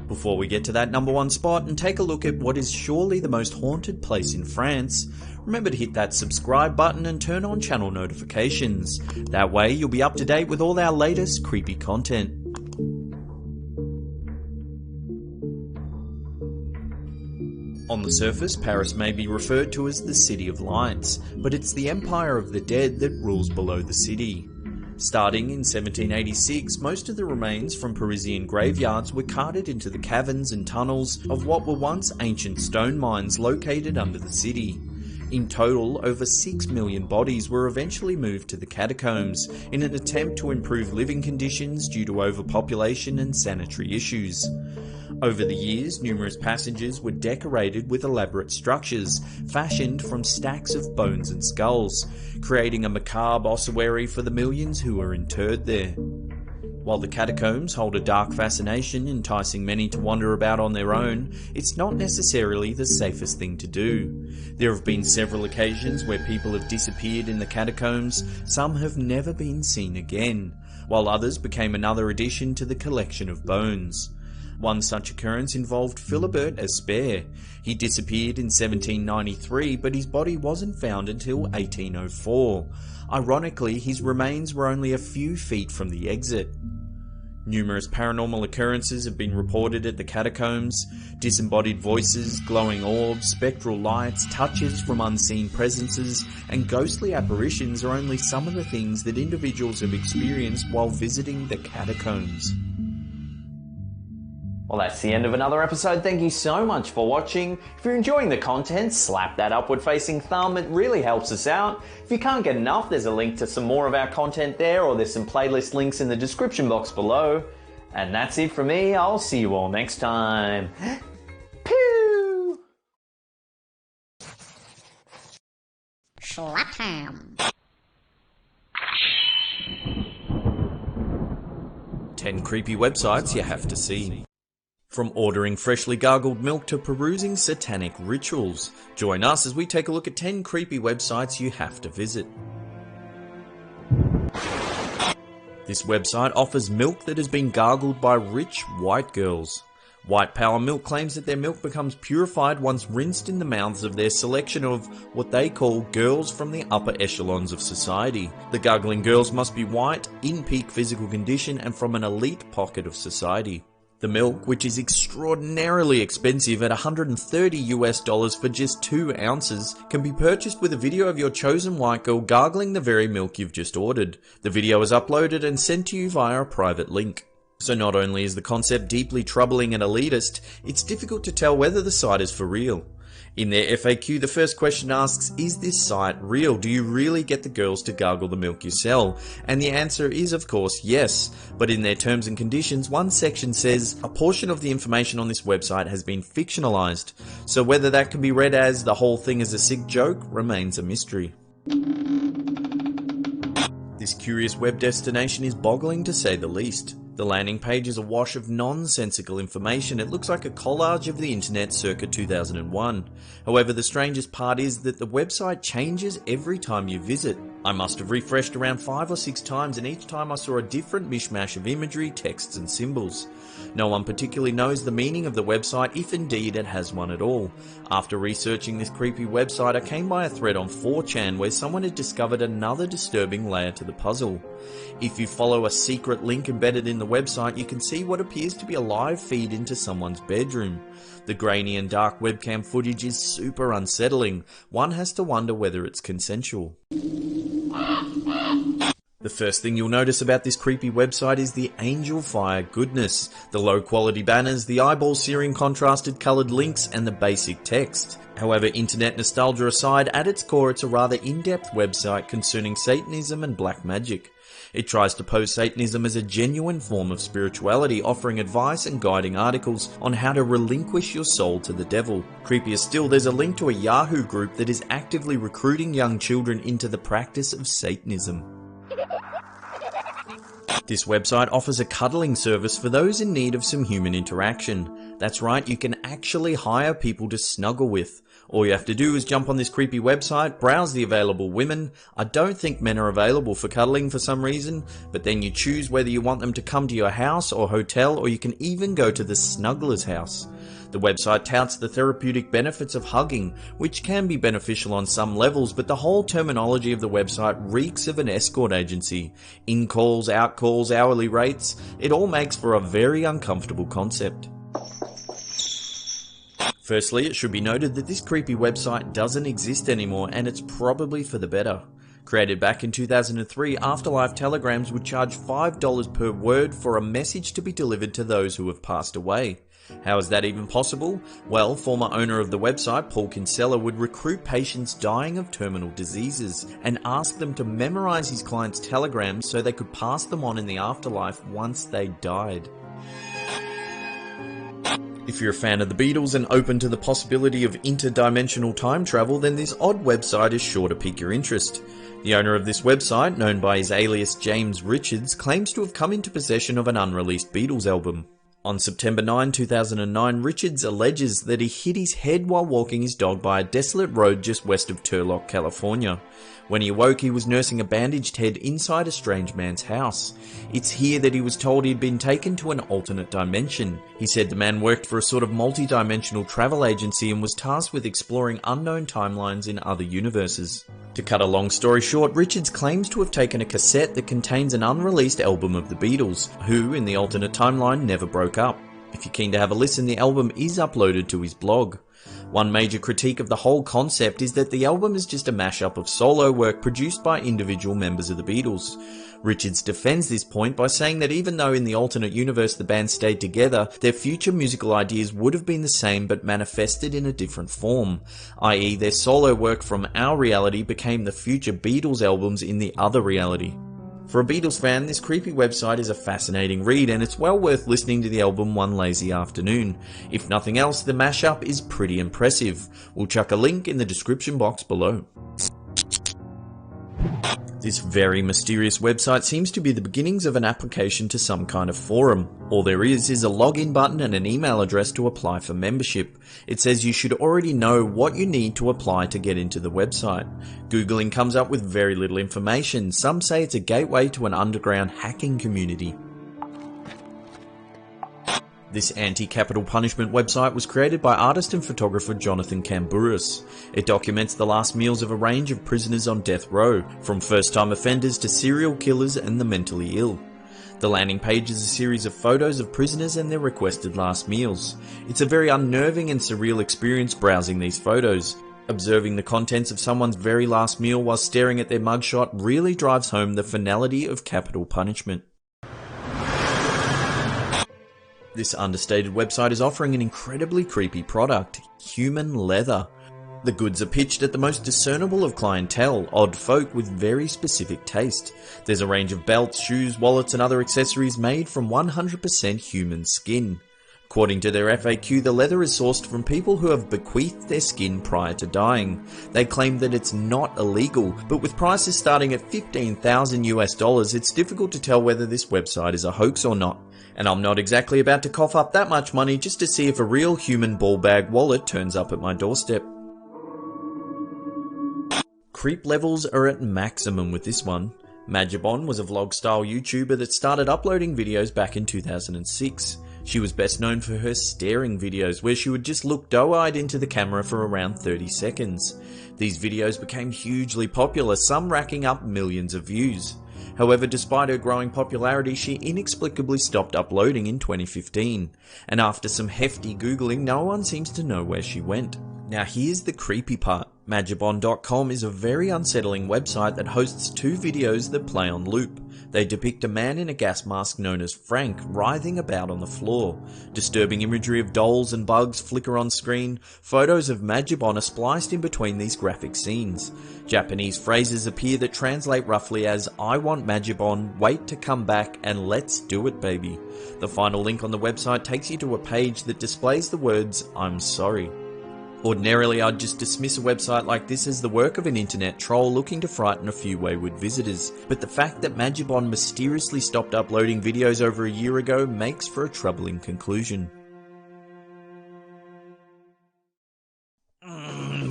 Before we get to that number one spot and take a look at what is surely the most haunted place in France, remember to hit that subscribe button and turn on channel notifications. That way you'll be up to date with all our latest creepy content. On the surface, Paris may be referred to as the City of Lights, but it's the Empire of the Dead that rules below the city. Starting in 1786, most of the remains from Parisian graveyards were carted into the caverns and tunnels of what were once ancient stone mines located under the city. In total, over 6 million bodies were eventually moved to the catacombs in an attempt to improve living conditions due to overpopulation and sanitary issues. Over the years, numerous passages were decorated with elaborate structures, fashioned from stacks of bones and skulls, creating a macabre ossuary for the millions who were interred there. While the catacombs hold a dark fascination, enticing many to wander about on their own, it's not necessarily the safest thing to do. There have been several occasions where people have disappeared in the catacombs, some have never been seen again, while others became another addition to the collection of bones. One such occurrence involved Philibert Espère. He disappeared in 1793, but his body wasn't found until 1804. Ironically, his remains were only a few feet from the exit. Numerous paranormal occurrences have been reported at the catacombs. Disembodied voices, glowing orbs, spectral lights, touches from unseen presences, and ghostly apparitions are only some of the things that individuals have experienced while visiting the catacombs. Well, that's the end of another episode. Thank you so much for watching. If you're enjoying the content, slap that upward facing thumb. It really helps us out. If you can't get enough, there's a link to some more of our content there, or there's some playlist links in the description box below. And that's it from me. I'll see you all next time. Pew! Slap time. 10 creepy websites you have to see. From ordering freshly gargled milk to perusing satanic rituals, join us as we take a look at 10 creepy websites you have to visit. This website offers milk that has been gargled by rich white girls. White Power Milk claims that their milk becomes purified once rinsed in the mouths of their selection of what they call girls from the upper echelons of society. The gargling girls must be white, in peak physical condition, and from an elite pocket of society. The milk, which is extraordinarily expensive at $130 for just 2 ounces, can be purchased with a video of your chosen white girl gargling the very milk you've just ordered. The video is uploaded and sent to you via a private link. So not only is the concept deeply troubling and elitist, it's difficult to tell whether the site is for real. In their FAQ, the first question asks, is this site real? Do you really get the girls to gargle the milk you sell? And the answer is, of course, yes. But in their terms and conditions, one section says, a portion of the information on this website has been fictionalized. So whether that can be read as the whole thing is a sick joke remains a mystery. This curious web destination is boggling to say the least. The landing page is a wash of nonsensical information. It looks like a collage of the internet circa 2001. However, the strangest part is that the website changes every time you visit. I must have refreshed around 5 or 6 times, and each time I saw a different mishmash of imagery, texts and symbols. No one particularly knows the meaning of the website, if indeed it has one at all. After researching this creepy website, I came by a thread on 4chan where someone had discovered another disturbing layer to the puzzle. If you follow a secret link embedded in the website, you can see what appears to be a live feed into someone's bedroom. The grainy and dark webcam footage is super unsettling. One has to wonder whether it's consensual. The first thing you'll notice about this creepy website is the angel fire goodness, the low quality banners, the eyeball searing contrasted coloured links, and the basic text. However, internet nostalgia aside, at its core it's a rather in-depth website concerning Satanism and black magic. It tries to pose Satanism as a genuine form of spirituality, offering advice and guiding articles on how to relinquish your soul to the devil. Creepier still, there's a link to a Yahoo group that is actively recruiting young children into the practice of Satanism. This website offers a cuddling service for those in need of some human interaction. That's right, you can actually hire people to snuggle with. All you have to do is jump on this creepy website, browse the available women. I don't think men are available for cuddling for some reason, but then you choose whether you want them to come to your house or hotel, or you can even go to the snuggler's house. The website touts the therapeutic benefits of hugging, which can be beneficial on some levels, but the whole terminology of the website reeks of an escort agency. In-calls, out-calls, hourly rates, it all makes for a very uncomfortable concept. Firstly, it should be noted that this creepy website doesn't exist anymore, and it's probably for the better. Created back in 2003, Afterlife telegrams would charge $5 per word for a message to be delivered to those who have passed away. How is that even possible? Well, former owner of the website, Paul Kinsella, would recruit patients dying of terminal diseases and ask them to memorize his clients' telegrams so they could pass them on in the afterlife once they died. If you're a fan of the Beatles and open to the possibility of interdimensional time travel, then this odd website is sure to pique your interest. The owner of this website, known by his alias James Richards, claims to have come into possession of an unreleased Beatles album. On September 9, 2009, Richards alleges that he hit his head while walking his dog by a desolate road just west of Turlock, California. When he awoke, he was nursing a bandaged head inside a strange man's house. It's here that he was told he'd been taken to an alternate dimension. He said the man worked for a sort of multi-dimensional travel agency and was tasked with exploring unknown timelines in other universes. To cut a long story short, Richards claims to have taken a cassette that contains an unreleased album of the Beatles, who, in the alternate timeline, never broke up. If you're keen to have a listen, the album is uploaded to his blog. One major critique of the whole concept is that the album is just a mashup of solo work produced by individual members of the Beatles. Richards defends this point by saying that even though in the alternate universe the band stayed together, their future musical ideas would have been the same but manifested in a different form, i.e. their solo work from our reality became the future Beatles albums in the other reality. For a Beatles fan, this creepy website is a fascinating read, and it's well worth listening to the album one lazy afternoon. If nothing else, the mashup is pretty impressive. We'll chuck a link in the description box below. This very mysterious website seems to be the beginnings of an application to some kind of forum. All there is a login button and an email address to apply for membership. It says you should already know what you need to apply to get into the website. Googling comes up with very little information. Some say it's a gateway to an underground hacking community. This anti-capital punishment website was created by artist and photographer Jonathan Camburis. It documents the last meals of a range of prisoners on death row, from first-time offenders to serial killers and the mentally ill. The landing page is a series of photos of prisoners and their requested last meals. It's a very unnerving and surreal experience browsing these photos. Observing the contents of someone's very last meal while staring at their mugshot really drives home the finality of capital punishment. This understated website is offering an incredibly creepy product, human leather. The goods are pitched at the most discernible of clientele, odd folk with very specific taste. There's a range of belts, shoes, wallets and other accessories made from 100% human skin. According to their FAQ, the leather is sourced from people who have bequeathed their skin prior to dying. They claim that it's not illegal, but with prices starting at $15,000 it's difficult to tell whether this website is a hoax or not. And I'm not exactly about to cough up that much money just to see if a real human ball bag wallet turns up at my doorstep. Creep levels are at maximum with this one. Majabon was a vlog-style YouTuber that started uploading videos back in 2006. She was best known for her staring videos, where she would just look doe-eyed into the camera for around 30 seconds. These videos became hugely popular, some racking up millions of views. However, despite her growing popularity, she inexplicably stopped uploading in 2015. And after some hefty googling, no one seems to know where she went. Now here's the creepy part. Magibon.com is a very unsettling website that hosts two videos that play on loop. They depict a man in a gas mask known as Frank writhing about on the floor. Disturbing imagery of dolls and bugs flicker on screen. Photos of Magibon are spliced in between these graphic scenes. Japanese phrases appear that translate roughly as "I want Magibon, wait to come back, and let's do it baby." The final link on the website takes you to a page that displays the words "I'm sorry." Ordinarily, I'd just dismiss a website like this as the work of an internet troll looking to frighten a few wayward visitors, but the fact that Magibon mysteriously stopped uploading videos over a year ago makes for a troubling conclusion.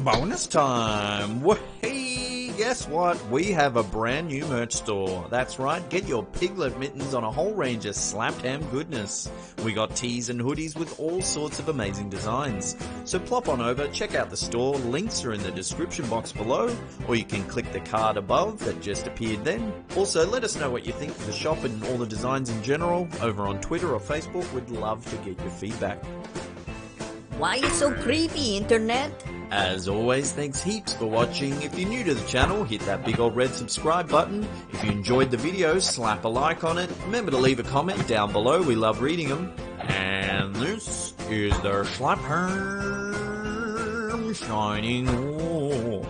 Bonus time! Hey, guess what? We have a brand new merch store. That's right, get your piglet mittens on a whole range of slapped ham goodness. We got tees and hoodies with all sorts of amazing designs. So plop on over, check out the store, links are in the description box below, or you can click the card above that just appeared then. Also, let us know what you think of the shop and all the designs in general over on Twitter or Facebook. We'd love to get your feedback. Why you so creepy, internet? As always, thanks heaps for watching. If you're new to the channel, hit that big old red subscribe button. If you enjoyed the video, slap a like on it. Remember to leave a comment down below, we love reading them. And this is the Slapperm shining off.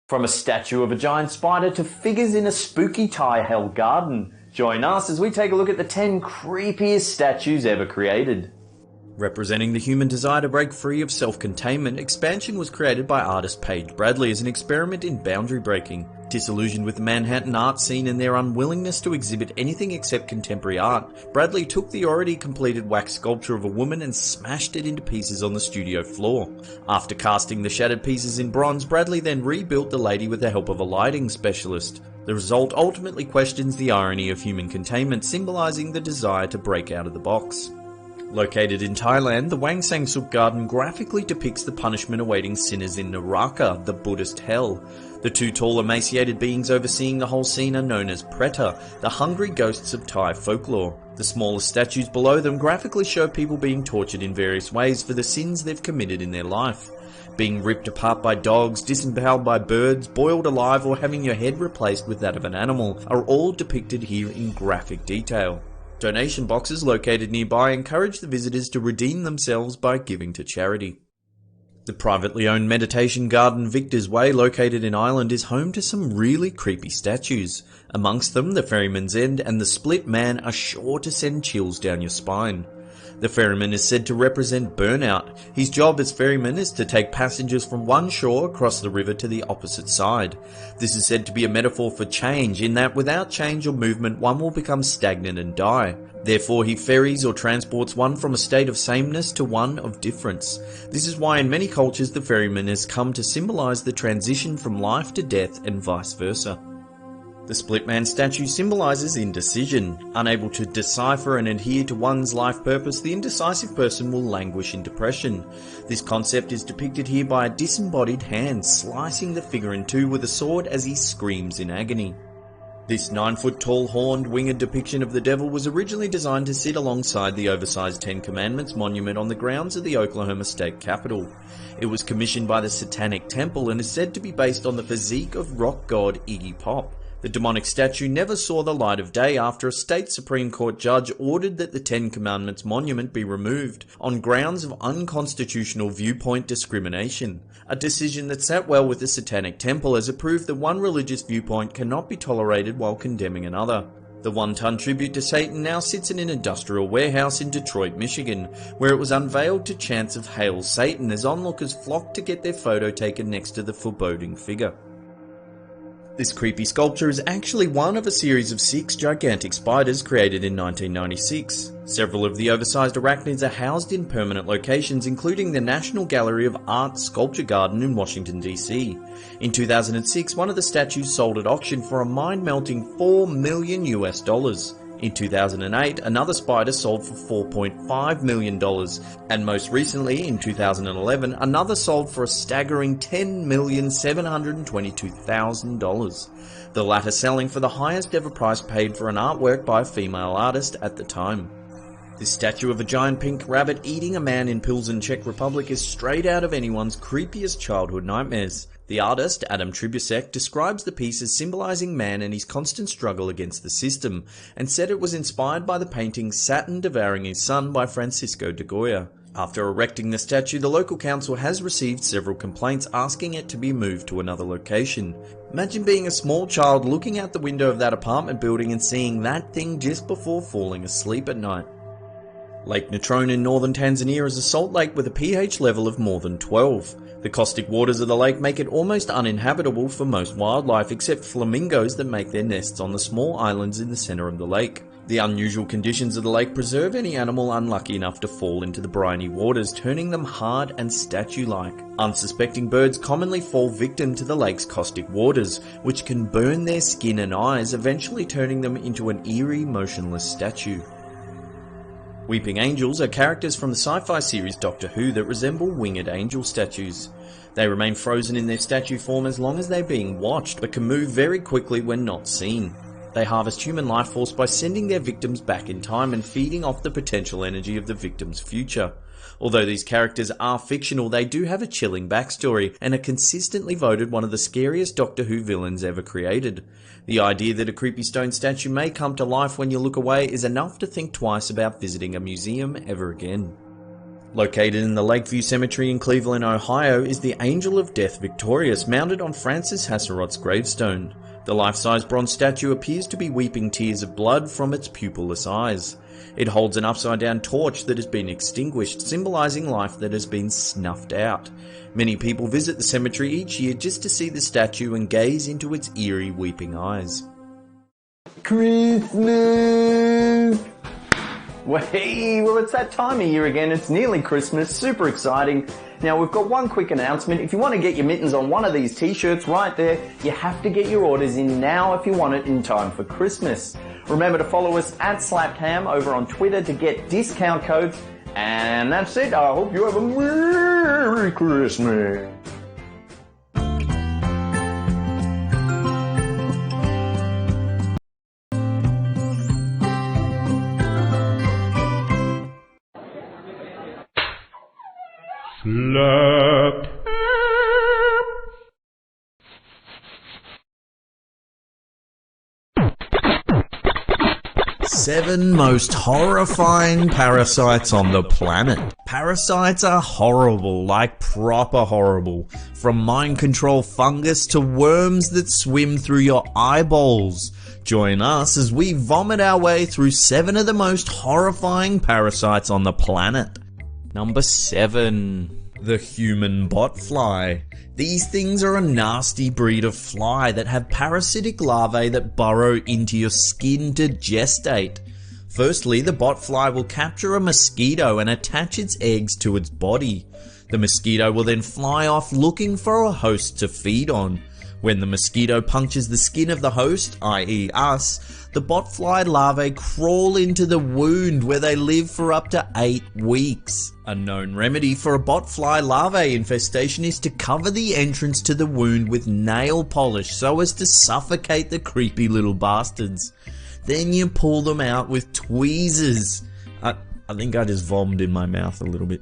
From a statue of a giant spider to figures in a spooky Thai-held garden. Join us as we take a look at the 10 creepiest statues ever created. Representing the human desire to break free of self-containment, Expansion was created by artist Paige Bradley as an experiment in boundary breaking. Disillusioned with the Manhattan art scene and their unwillingness to exhibit anything except contemporary art, Bradley took the already completed wax sculpture of a woman and smashed it into pieces on the studio floor. After casting the shattered pieces in bronze, Bradley then rebuilt the lady with the help of a lighting specialist. The result ultimately questions the irony of human containment, symbolizing the desire to break out of the box. Located in Thailand, the Wang Sang Suk Garden graphically depicts the punishment awaiting sinners in Naraka, the Buddhist hell. The two tall emaciated beings overseeing the whole scene are known as Preta, the hungry ghosts of Thai folklore. The smaller statues below them graphically show people being tortured in various ways for the sins they've committed in their life. Being ripped apart by dogs, disemboweled by birds, boiled alive, or having your head replaced with that of an animal are all depicted here in graphic detail. Donation boxes located nearby encourage the visitors to redeem themselves by giving to charity. The privately owned meditation garden Victor's Way, located in Ireland, is home to some really creepy statues. Amongst them, the Ferryman's End and the Split Man are sure to send chills down your spine. The ferryman is said to represent burnout. His job as ferryman is to take passengers from one shore across the river to the opposite side. This is said to be a metaphor for change, in that without change or movement one will become stagnant and die. Therefore he ferries or transports one from a state of sameness to one of difference. This is why in many cultures the ferryman has come to symbolize the transition from life to death and vice versa. The Split Man statue symbolizes indecision. Unable to decipher and adhere to one's life purpose, the indecisive person will languish in depression. This concept is depicted here by a disembodied hand slicing the figure in two with a sword as he screams in agony. This 9-foot-tall horned winged depiction of the devil was originally designed to sit alongside the oversized Ten Commandments monument on the grounds of the Oklahoma State Capitol. It was commissioned by the Satanic Temple and is said to be based on the physique of rock god Iggy Pop. The demonic statue never saw the light of day after a state Supreme Court judge ordered that the Ten Commandments monument be removed on grounds of unconstitutional viewpoint discrimination. A decision that sat well with the Satanic Temple as it proved that one religious viewpoint cannot be tolerated while condemning another. The one-ton tribute to Satan now sits in an industrial warehouse in Detroit, Michigan, where it was unveiled to chants of "Hail Satan" as onlookers flocked to get their photo taken next to the foreboding figure. This creepy sculpture is actually one of a series of 6 gigantic spiders created in 1996. Several of the oversized arachnids are housed in permanent locations, including the National Gallery of Art Sculpture Garden in Washington, D.C. In 2006, one of the statues sold at auction for a mind-melting $4 million. In 2008, another spider sold for $4.5 million, and most recently, in 2011, another sold for a staggering $10,722,000, the latter selling for the highest ever price paid for an artwork by a female artist at the time. This statue of a giant pink rabbit eating a man in Pilsen, Czech Republic is straight out of anyone's creepiest childhood nightmares. The artist, Adam Tribusek, describes the piece as symbolizing man and his constant struggle against the system, and said it was inspired by the painting Saturn Devouring His Son by Francisco de Goya. After erecting the statue, the local council has received several complaints asking it to be moved to another location. Imagine being a small child looking out the window of that apartment building and seeing that thing just before falling asleep at night. Lake Natrone in northern Tanzania is a salt lake with a pH level of more than 12. The caustic waters of the lake make it almost uninhabitable for most wildlife except flamingos that make their nests on the small islands in the centre of the lake. The unusual conditions of the lake preserve any animal unlucky enough to fall into the briny waters, turning them hard and statue-like. Unsuspecting birds commonly fall victim to the lake's caustic waters, which can burn their skin and eyes, eventually turning them into an eerie, motionless statue. Weeping angels are characters from the sci-fi series Doctor Who that resemble winged angel statues. They remain frozen in their statue form as long as they're being watched, but can move very quickly when not seen. They harvest human life force by sending their victims back in time and feeding off the potential energy of the victim's future. Although these characters are fictional, they do have a chilling backstory and are consistently voted one of the scariest Doctor Who villains ever created. The idea that a creepy stone statue may come to life when you look away is enough to think twice about visiting a museum ever again. Located in the Lakeview Cemetery in Cleveland, Ohio, is the Angel of Death Victorious, mounted on Francis Hasserot's gravestone. The life-size bronze statue appears to be weeping tears of blood from its pupilless eyes. It holds an upside-down torch that has been extinguished, symbolizing life that has been snuffed out. Many people visit the cemetery each year just to see the statue and gaze into its eerie weeping eyes. Christmas! Well, it's that time of year again. It's nearly Christmas. Super exciting. Now, we've got one quick announcement. If you want to get your mittens on one of these t-shirts right there, you have to get your orders in now if you want it in time for Christmas. Remember to follow us at SlappedHam over on Twitter to get discount codes. And that's it. I hope you have a Merry Christmas. Slap. 7 most horrifying parasites on the planet. Parasites are horrible, like proper horrible. From mind control fungus to worms that swim through your eyeballs. Join us as we vomit our way through 7 of the most horrifying parasites on the planet. Number 7. The human botfly. These things are a nasty breed of fly that have parasitic larvae that burrow into your skin to gestate. Firstly, the botfly will capture a mosquito and attach its eggs to its body. The mosquito will then fly off looking for a host to feed on. When the mosquito punctures the skin of the host, i.e. us, the botfly larvae crawl into the wound where they live for up to 8 weeks. A known remedy for a botfly larvae infestation is to cover the entrance to the wound with nail polish so as to suffocate the creepy little bastards. Then you pull them out with tweezers. I think I just vomited in my mouth a little bit.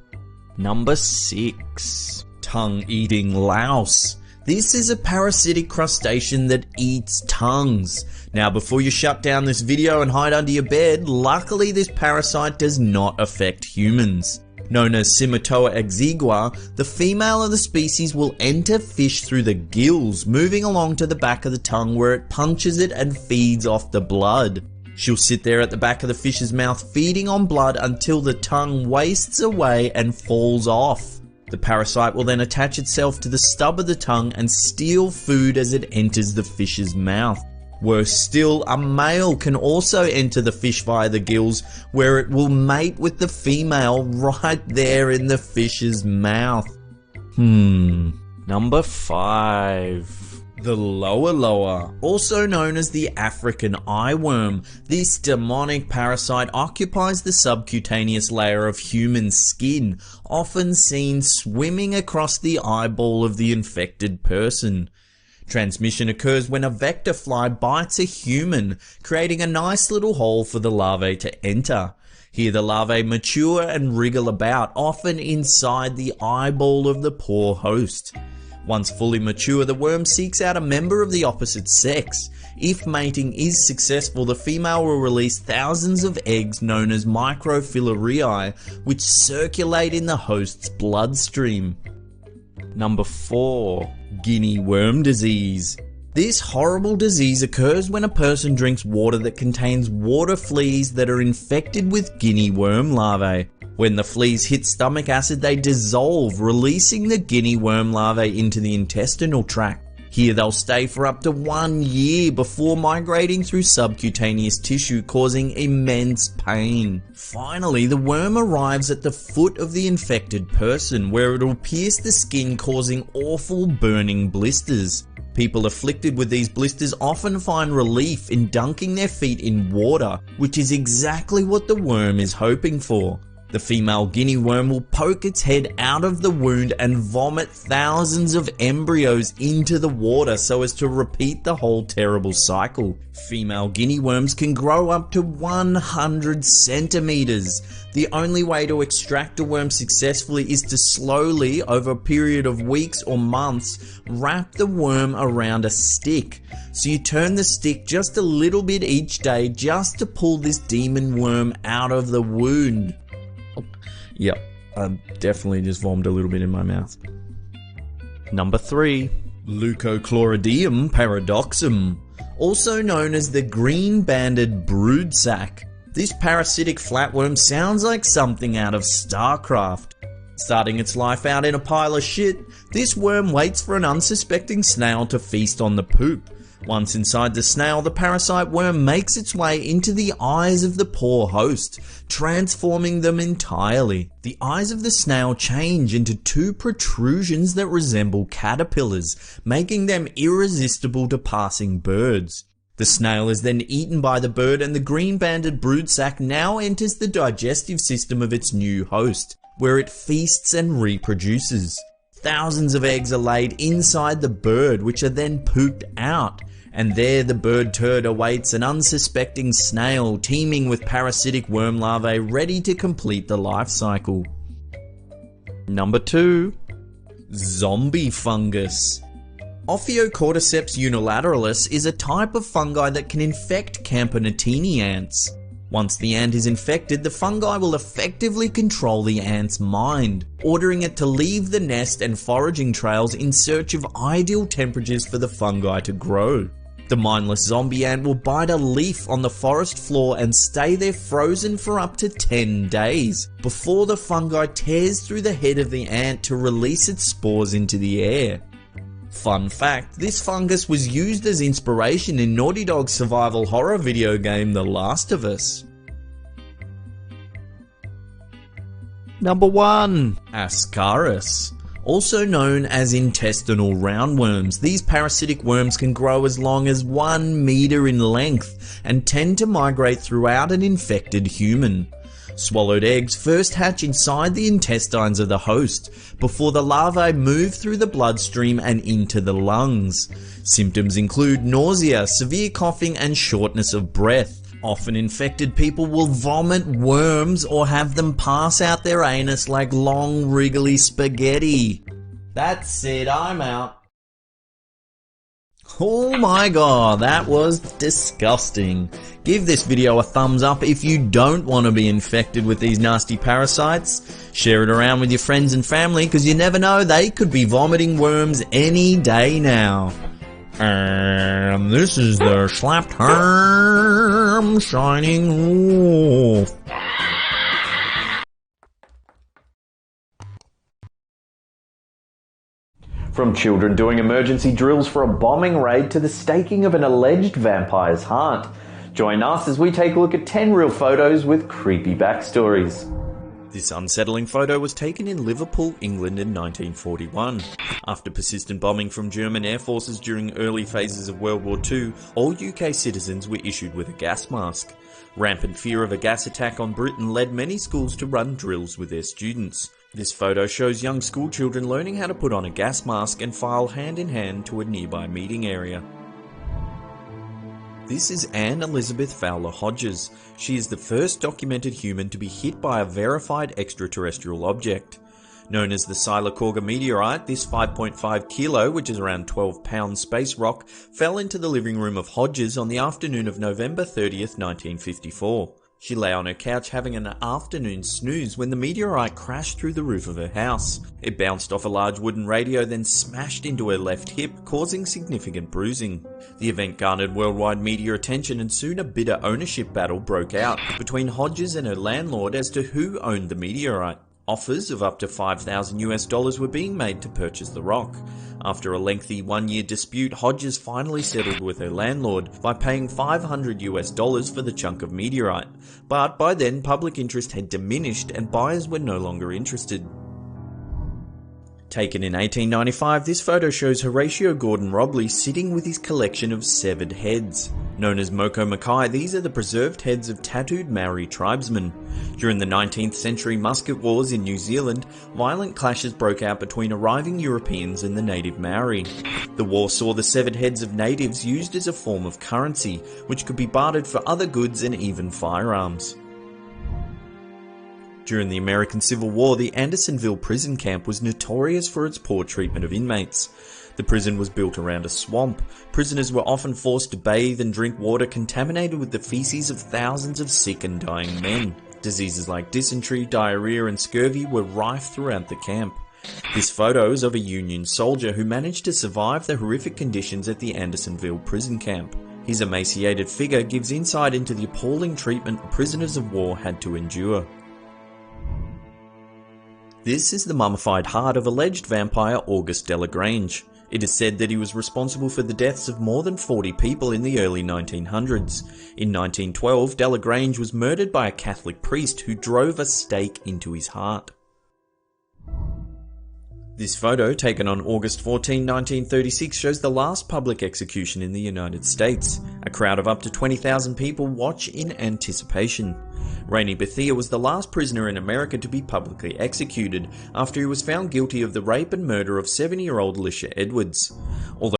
Number 6. Tongue-eating louse. This is a parasitic crustacean that eats tongues. Now, before you shut down this video and hide under your bed, luckily this parasite does not affect humans. Known as Cimatoa exigua, the female of the species will enter fish through the gills, moving along to the back of the tongue where it punches it and feeds off the blood. She'll sit there at the back of the fish's mouth feeding on blood until the tongue wastes away and falls off. The parasite will then attach itself to the stub of the tongue and steal food as it enters the fish's mouth. Worse still, a male can also enter the fish via the gills, where it will mate with the female right there in the fish's mouth. Number 5. The loa, also known as the African eyeworm. This demonic parasite occupies the subcutaneous layer of human skin, often seen swimming across the eyeball of the infected person. Transmission occurs when a vector fly bites a human, creating a nice little hole for the larvae to enter. Here the larvae mature and wriggle about, often inside the eyeball of the poor host. Once fully mature, the worm seeks out a member of the opposite sex. If mating is successful, the female will release thousands of eggs known as microfilariae, which circulate in the host's bloodstream. Number 4. Guinea worm disease. This horrible disease occurs when a person drinks water that contains water fleas that are infected with guinea worm larvae. When the fleas hit stomach acid, they dissolve, releasing the guinea worm larvae into the intestinal tract. Here they'll stay for up to 1 year before migrating through subcutaneous tissue, causing immense pain. Finally, the worm arrives at the foot of the infected person, where it will pierce the skin, causing awful burning blisters. People afflicted with these blisters often find relief in dunking their feet in water, which is exactly what the worm is hoping for. The female guinea worm will poke its head out of the wound and vomit thousands of embryos into the water so as to repeat the whole terrible cycle. Female guinea worms can grow up to 100 centimeters. The only way to extract a worm successfully is to slowly, over a period of weeks or months, wrap the worm around a stick. So you turn the stick just a little bit each day just to pull this demon worm out of the wound. Yep, I definitely just vomited a little bit in my mouth. Number 3. Leucochloridium paradoxum, also known as the green-banded broodsack. This parasitic flatworm sounds like something out of StarCraft. Starting its life out in a pile of shit, this worm waits for an unsuspecting snail to feast on the poop. Once inside the snail, the parasite worm makes its way into the eyes of the poor host, transforming them entirely. The eyes of the snail change into 2 protrusions that resemble caterpillars, making them irresistible to passing birds. The snail is then eaten by the bird, and the green-banded broodsack now enters the digestive system of its new host, where it feasts and reproduces. Thousands of eggs are laid inside the bird, which are then pooped out. And there the bird turd awaits an unsuspecting snail teeming with parasitic worm larvae ready to complete the life cycle. Number 2. Zombie fungus. Ophiocordyceps unilateralis is a type of fungi that can infect Campanatini ants. Once the ant is infected, the fungi will effectively control the ant's mind, ordering it to leave the nest and foraging trails in search of ideal temperatures for the fungi to grow. The mindless zombie ant will bite a leaf on the forest floor and stay there frozen for up to 10 days, before the fungi tears through the head of the ant to release its spores into the air. Fun fact, this fungus was used as inspiration in Naughty Dog's survival horror video game The Last of Us. Number 1. Ascaris. Also known as intestinal roundworms, these parasitic worms can grow as long as 1 meter in length and tend to migrate throughout an infected human. Swallowed eggs first hatch inside the intestines of the host, before the larvae move through the bloodstream and into the lungs. Symptoms include nausea, severe coughing, and shortness of breath. Often infected people will vomit worms or have them pass out their anus like long wriggly spaghetti. That's it, I'm out. Oh my god, that was disgusting. Give this video a thumbs up if you don't want to be infected with these nasty parasites. Share it around with your friends and family, because you never know, they could be vomiting worms any day now. And this is the slapped arm shining off. From children doing emergency drills for a bombing raid to the staking of an alleged vampire's heart. Join us as we take a look at 10 real photos with creepy backstories. This unsettling photo was taken in Liverpool, England in 1941. After persistent bombing from German air forces during early phases of World War II, all UK citizens were issued with a gas mask. Rampant fear of a gas attack on Britain led many schools to run drills with their students. This photo shows young schoolchildren learning how to put on a gas mask and file hand in hand to a nearby meeting area. This is Anne Elizabeth Fowler Hodges. She is the first documented human to be hit by a verified extraterrestrial object. Known as the Sylacauga meteorite, this 5.5 kilo, which is around 12 pound space rock, fell into the living room of Hodges on the afternoon of November 30th, 1954. She lay on her couch having an afternoon snooze when the meteorite crashed through the roof of her house. It bounced off a large wooden radio, then smashed into her left hip, causing significant bruising. The event garnered worldwide media attention, and soon a bitter ownership battle broke out between Hodges and her landlord as to who owned the meteorite. Offers of up to $5,000 were being made to purchase the rock. After a lengthy one-year dispute, Hodges finally settled with her landlord by paying $500 for the chunk of meteorite. But by then, public interest had diminished and buyers were no longer interested. Taken in 1895, this photo shows Horatio Gordon Robley sitting with his collection of severed heads. Known as Moko Makai, these are the preserved heads of tattooed Maori tribesmen. During the 19th century musket wars in New Zealand, violent clashes broke out between arriving Europeans and the native Maori. The war saw the severed heads of natives used as a form of currency, which could be bartered for other goods and even firearms. During the American Civil War, the Andersonville prison camp was notorious for its poor treatment of inmates. The prison was built around a swamp. Prisoners were often forced to bathe and drink water contaminated with the feces of thousands of sick and dying men. Diseases like dysentery, diarrhea and scurvy were rife throughout the camp. This photo is of a Union soldier who managed to survive the horrific conditions at the Andersonville prison camp. His emaciated figure gives insight into the appalling treatment prisoners of war had to endure. This is the mummified heart of alleged vampire August Delagrange. It is said that he was responsible for the deaths of more than 40 people in the early 1900s. In 1912, Delagrange was murdered by a Catholic priest who drove a stake into his heart. This photo, taken on August 14, 1936, shows the last public execution in the United States. A crowd of up to 20,000 people watch in anticipation. Rainey Bethea was the last prisoner in America to be publicly executed after he was found guilty of the rape and murder of 70-year-old Alicia Edwards. Although